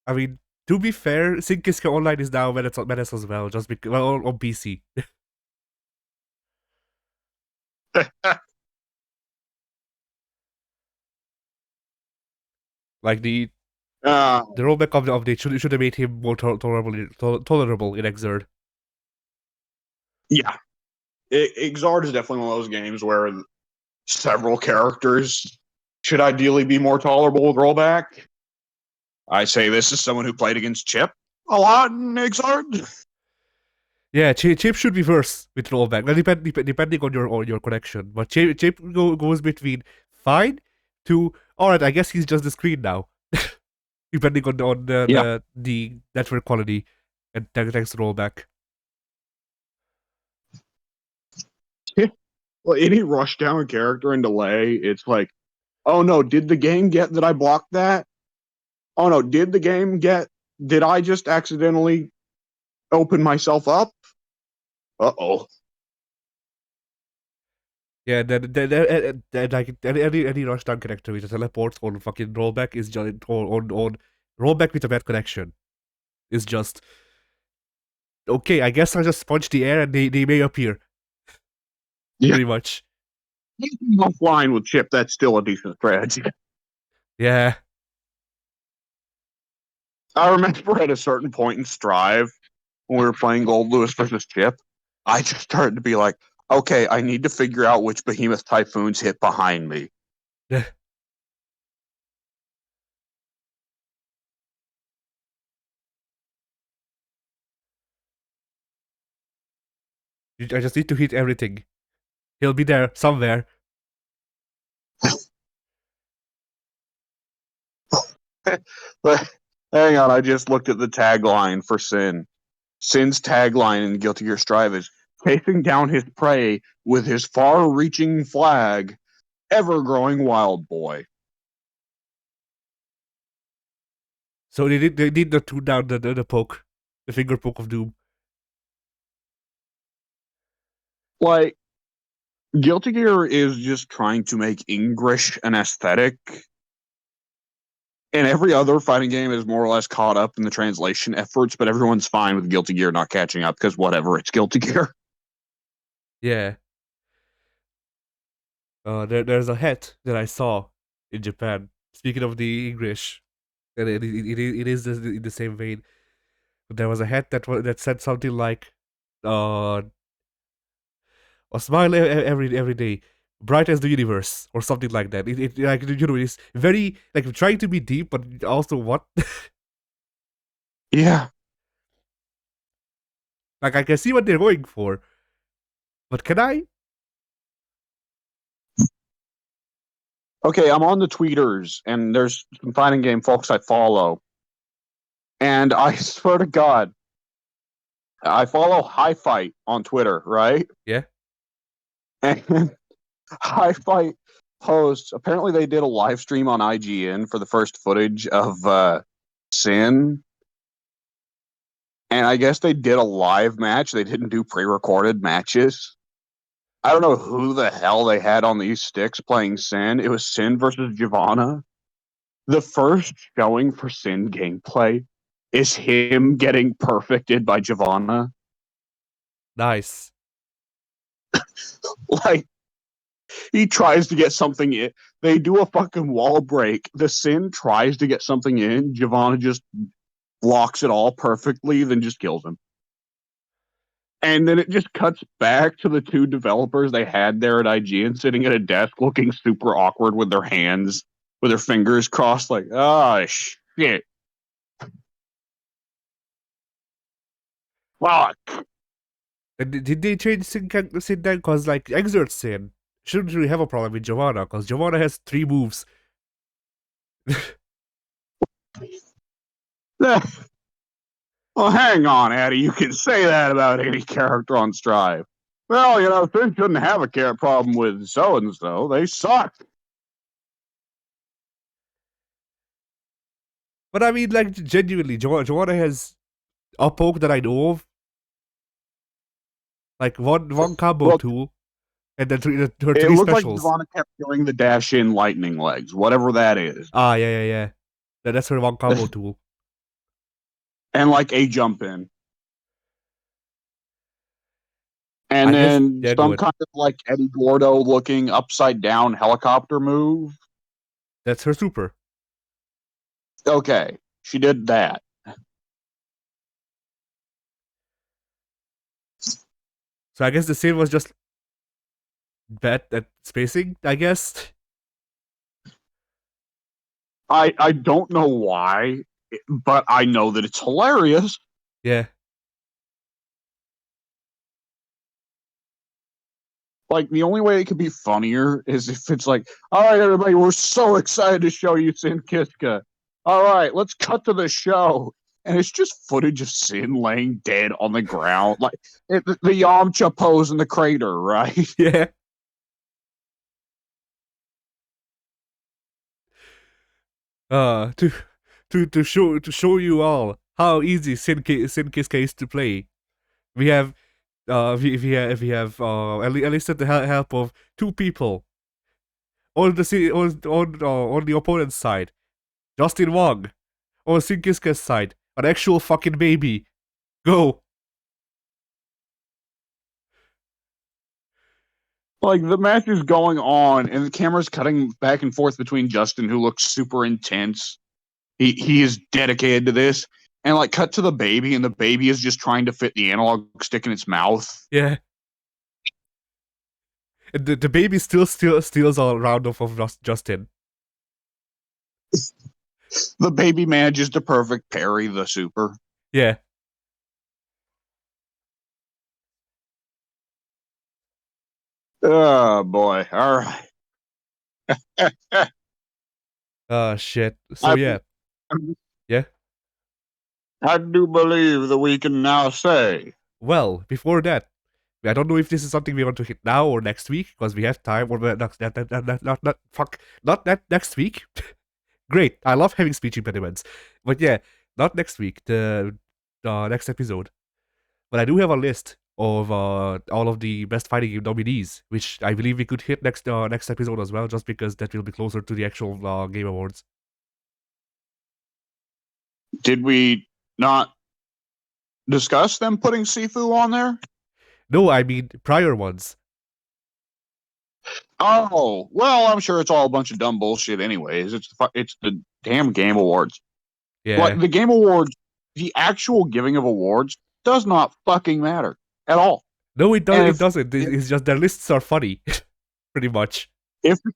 I mean, to be fair, Sinkiska Online is now Menace as well, just because on PC. Like the uh, rollback of the update should have made him more tolerable in Exerd. yeah. Exard is definitely one of those games where several characters should ideally be more tolerable with rollback. I say this as someone who played against Chip a lot in Exard. Yeah, Chip should be worse with rollback. Well, depending on your connection, but Chip goes between fine to alright. I guess he's just the screen now, depending on Yeah. the network quality and thanks to rollback. Well, any rush down character and delay, it's like, oh no, did the game get that I blocked that? Oh no, did the game get, did I just accidentally open myself up? Uh-oh. Yeah, then like any rushdown character with a teleport on fucking rollback is just on rollback with a bad connection is just okay. I guess I just punch the air and they may appear. Yeah. Pretty much. Offline with Chip, that's still a decent strategy. Yeah. I remember at a certain point in Strive, when we were playing Gold Lewis versus Chip, I just started to be like, okay, I need to figure out which Behemoth Typhoons hit behind me. I just need to hit everything. He'll be there somewhere. But hang on, I just looked at the tagline for Sin. Sin's tagline in Guilty Gear Strive is chasing down his prey with his far-reaching flag, ever-growing wild boy. So they need not tune down the poke, the finger poke of doom. Like, Guilty Gear is just trying to make English an aesthetic, and every other fighting game is more or less caught up in the translation efforts, but everyone's fine with Guilty Gear not catching up because whatever, it's Guilty Gear. Yeah. There's a hat that I saw in Japan. Speaking of the English, And it is in the same vein. There was a head that said something like, uh, "A smile every day, bright as the universe," or something like that. It like it's very like trying to be deep, but also what? Yeah. Like I can see what they're going for, but can I? Okay, I'm on the tweeters, and there's some fighting game folks I follow, and I swear to God, I follow High Fight on Twitter, right? Yeah, And High Fight posts. Apparently, they did a live stream on IGN for the first footage of Sin, and I guess they did a live match. They didn't do pre-recorded matches. I don't know who the hell they had on these sticks playing Sin. It was Sin versus Giovanna. The first showing for Sin gameplay is him getting perfected by Giovanna. nice. Like, he tries to get something in. They do a fucking wall break. The Sin tries to get something in. Giovanna just blocks it all perfectly, then just kills him. And then it just cuts back to the two developers they had there at IGN sitting at a desk looking super awkward with their hands, with their fingers crossed, like, oh, shit. Fuck. And did they change Sin then? Because like Exert Sin shouldn't really have a problem with Giovanna, because Giovanna has 3 moves. Well, hang on, Addy. You can say that about any character on Strive. Well, Finn shouldn't have a problem with so and so. They suck. But I mean, like genuinely, Giovanna has a poke that I know of, like one combo Well, tool, and then her it three looked like specials. Giovanna kept doing the dash in lightning legs, whatever that is, Ah, yeah. That's her one combo tool. and like a jump in, and I guess, then yeah, some good. kind of like Eddie Gordo looking upside down helicopter move. That's her super. Okay, she did that. So I guess the same was just bad at spacing, I guess. I don't know why, but I know that it's hilarious. Yeah. Like, the only way it could be funnier is if it's like, all right, everybody, we're so excited to show you Sin Kiska. All right, let's cut to the show. And it's just footage of Sin laying dead on the ground, like the Yamcha pose in the crater, right? Yeah. To show you all how easy Sin Kiska is to play. We have we have at least at the help of 2 people on on the opponent's side. Justin Wong on Sin Kiska's side, an actual fucking baby. Go. Like, the match is going on, and the camera's cutting back and forth between Justin, who looks super intense. He is dedicated to this, and like cut to the baby, and the baby is just trying to fit the analog stick in its mouth. Yeah. And the baby still steals a round off of Justin. The baby manages to perfect parry the super. Yeah. Oh boy! All right. Shit. So I, yeah. Yeah. I do believe that we can now say. Well, before that, I don't know if this is something we want to hit now or next week because we have time. Or not fuck, not that next week. Great, I love having speech impediments, but yeah, not next week. The next episode. But I do have a list of all of the best fighting game nominees, which I believe we could hit next episode as well, just because that will be closer to the actual Game Awards. Did we not discuss them putting Sifu on there? No, I mean prior ones. Oh, well, I'm sure it's all a bunch of dumb bullshit anyways. It's the damn Game Awards. Yeah. Like the Game Awards, the actual giving of awards does not fucking matter at all. No, it does. And It doesn't. It's just their lists are funny, pretty much. if the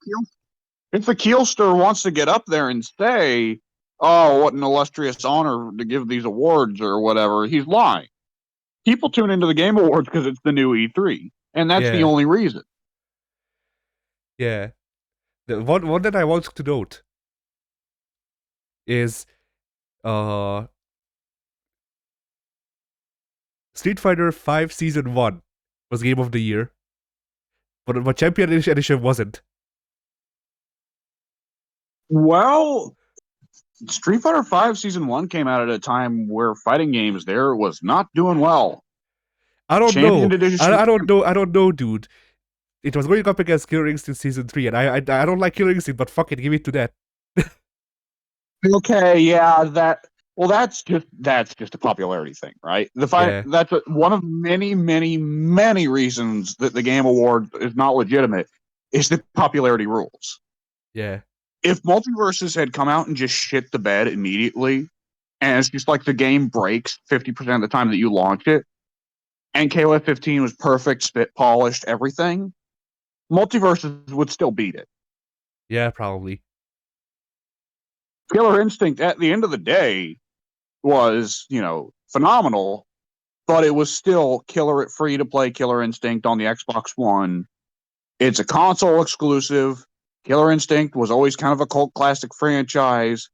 if the Keelster wants to get up there and say, "Oh, what an illustrious honor to give these awards" or whatever, he's lying. People tune into the Game Awards because it's the new E3, and that's the Yeah. only reason. Yeah. The one that I want to note is uh Street Fighter 5 Season 1 was Game of the Year, but Champion Edition wasn't. Well, Street Fighter V Season 1 came out at a time where fighting games there was not doing well. I don't Champion know. Edition. I don't know. I don't know, dude. It was going up against Killer Instinct Season 3, and I don't like Killer Instinct, but fuck it, give it to that. Okay, yeah, that. Well, that's just a popularity thing, right? Yeah. That's one of many, many, many reasons that the Game Award is not legitimate. Is the popularity rules. Yeah. If Multiverses had come out and just shit the bed immediately, and it's just like the game breaks 50% of the time that you launch it, and KOF 15 was perfect, spit polished, everything, Multiverses would still beat it. Yeah, probably. Killer Instinct, at the end of the day, was, phenomenal, but it was still free to play Killer Instinct on the Xbox One. It's a console exclusive. Killer Instinct was always kind of a cult classic franchise,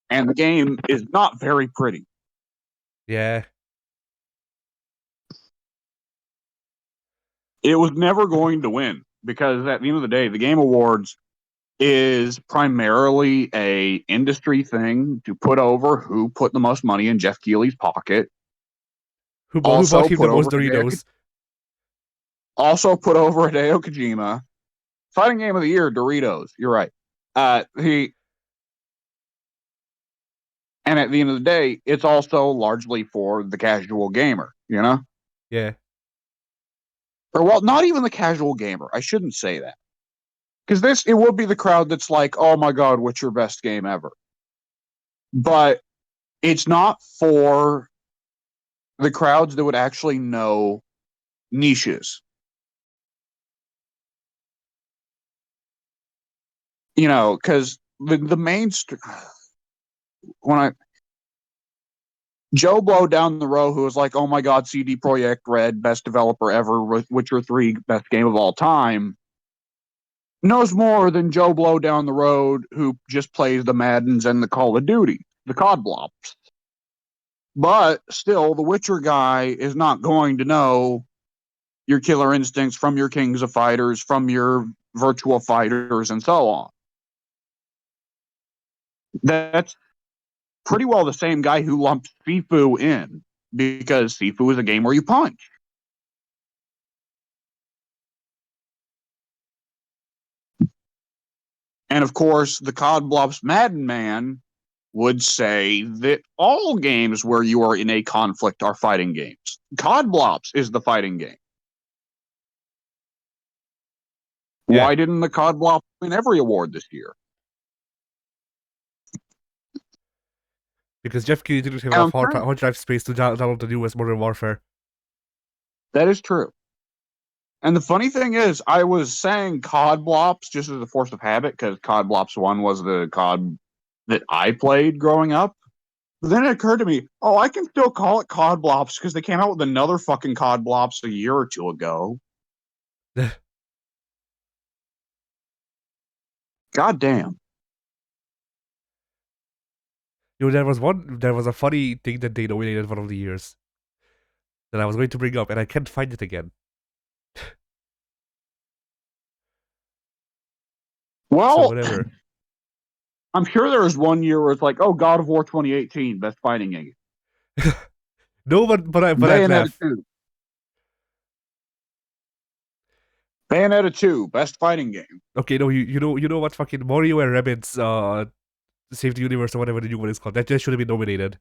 and the game is not very pretty. Yeah. It was never going to win because at the end of the day, the Game Awards is primarily a industry thing to put over who put the most money in Jeff Keighley's pocket. Who bought Also him the put most over Doritos? Hideo Kojima. Fighting game of the year, Doritos. You're right. And at the end of the day, it's also largely for the casual gamer, Yeah. Or well, not even the casual gamer. I shouldn't say that. Because it would be the crowd that's like, oh my god, what's your best game ever? But it's not for the crowds that would actually know niches. Because the mainstream, when I Joe Blow down the row, who was like, "Oh my God, CD Projekt Red, best developer ever, Witcher 3, best game of all time," knows more than Joe Blow down the road, who just plays the Maddens and the Call of Duty, the COD Blops. But still, the Witcher guy is not going to know your Killer Instincts from your Kings of Fighters, from your Virtual Fighters, and so on. That's pretty well the same guy who lumped Sifu in, because Sifu is a game where you punch. And of course, the COD Blops Madden man would say that all games where you are in a conflict are fighting games. COD Blops is the fighting game. Yeah. Why didn't the COD Blops win every award this year? Because Jeff Keighley didn't have enough hard drive space to download the newest Modern Warfare. That is true. And the funny thing is, I was saying COD Blops just as a force of habit because COD Blops 1 was the COD that I played growing up. But then it occurred to me, oh, I can still call it COD Blops because they came out with another fucking COD Blops a year or two ago. God damn. There was a funny thing that they nominated one of the years that I was going to bring up, and I can't find it again. Well, so whatever. I'm sure there was one year where it's like, oh, God of War 2018, best fighting game. No, but I'd laugh. 2. Bayonetta 2, best fighting game. Okay, no, you know what, fucking Mario and Rabbids Save the Universe or whatever the new one is called. That just should have been nominated.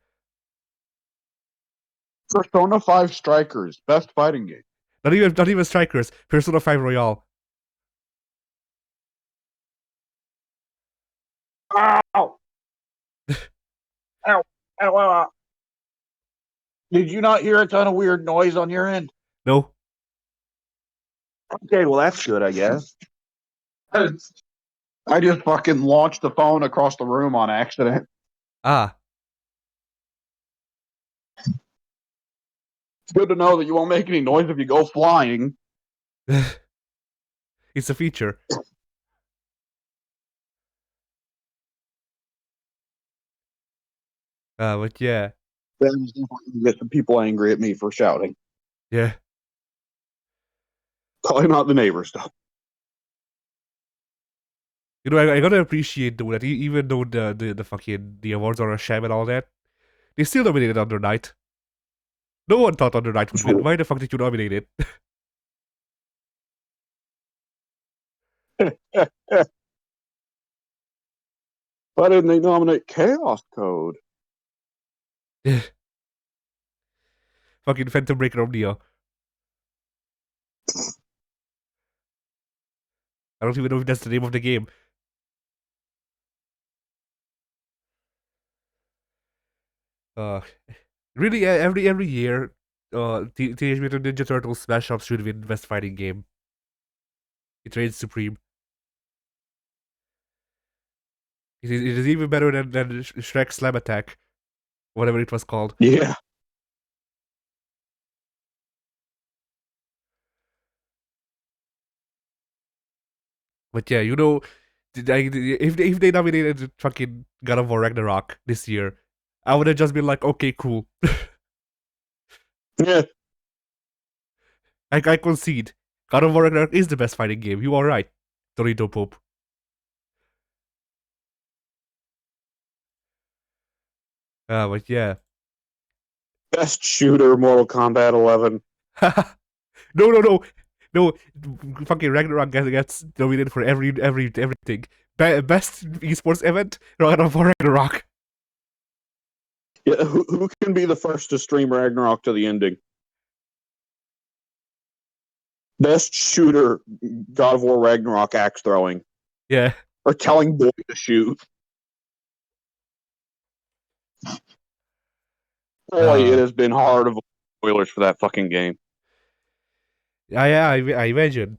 Persona 5 Strikers, best fighting game. Not even Strikers. Persona 5 Royale. Ow! Ow! Did you not hear a ton of weird noise on your end? No? Okay, well that's good, I guess. I just fucking launched the phone across the room on accident. Ah. It's good to know that you won't make any noise if you go flying. It's a feature. But yeah. Then get some people angry at me for shouting. Yeah. Probably not the neighbors though. You know, I gotta appreciate though that even though the fucking the awards are a sham and all that, they still nominated Under Night. No one thought Under Night would win. Why the fuck did you nominate it? Why didn't they nominate Chaos Code? Fucking Phantom Breaker Omnia. I don't even know if that's the name of the game. Uh, really, every year, Teenage Mutant Ninja Turtles Smash Up should win Best Fighting Game. It reigns supreme. It is even better than Shrek Slam Attack, whatever it was called. Yeah. But yeah, you know, if they nominated fucking God of War Ragnarok this year, I would have just been like, okay, cool. Yeah. I concede. God of War Ragnarok is the best fighting game. You are right, Dorito Pope. But yeah. Best shooter, Mortal Kombat 11. No. No, fucking Ragnarok gets nominated for everything. Best esports event, God of War Ragnarok. Yeah, who can be the first to stream Ragnarok to the ending? Best shooter, God of War Ragnarok axe throwing. Yeah. Or telling boy to shoot. Boy, it has been hard to avoid spoilers for that fucking game. Yeah, I imagine.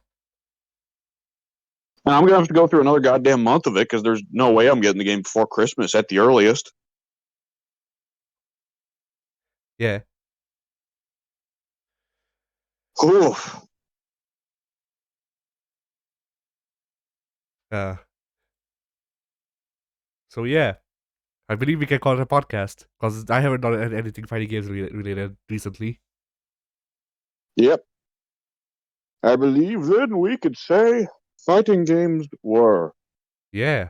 And I'm gonna have to go through another goddamn month of it because there's no way I'm getting the game before Christmas at the earliest. Yeah. Oof. So yeah, I believe we can call it a podcast because I haven't done anything fighting games related recently. Yep. I believe then we could say fighting games were. Yeah.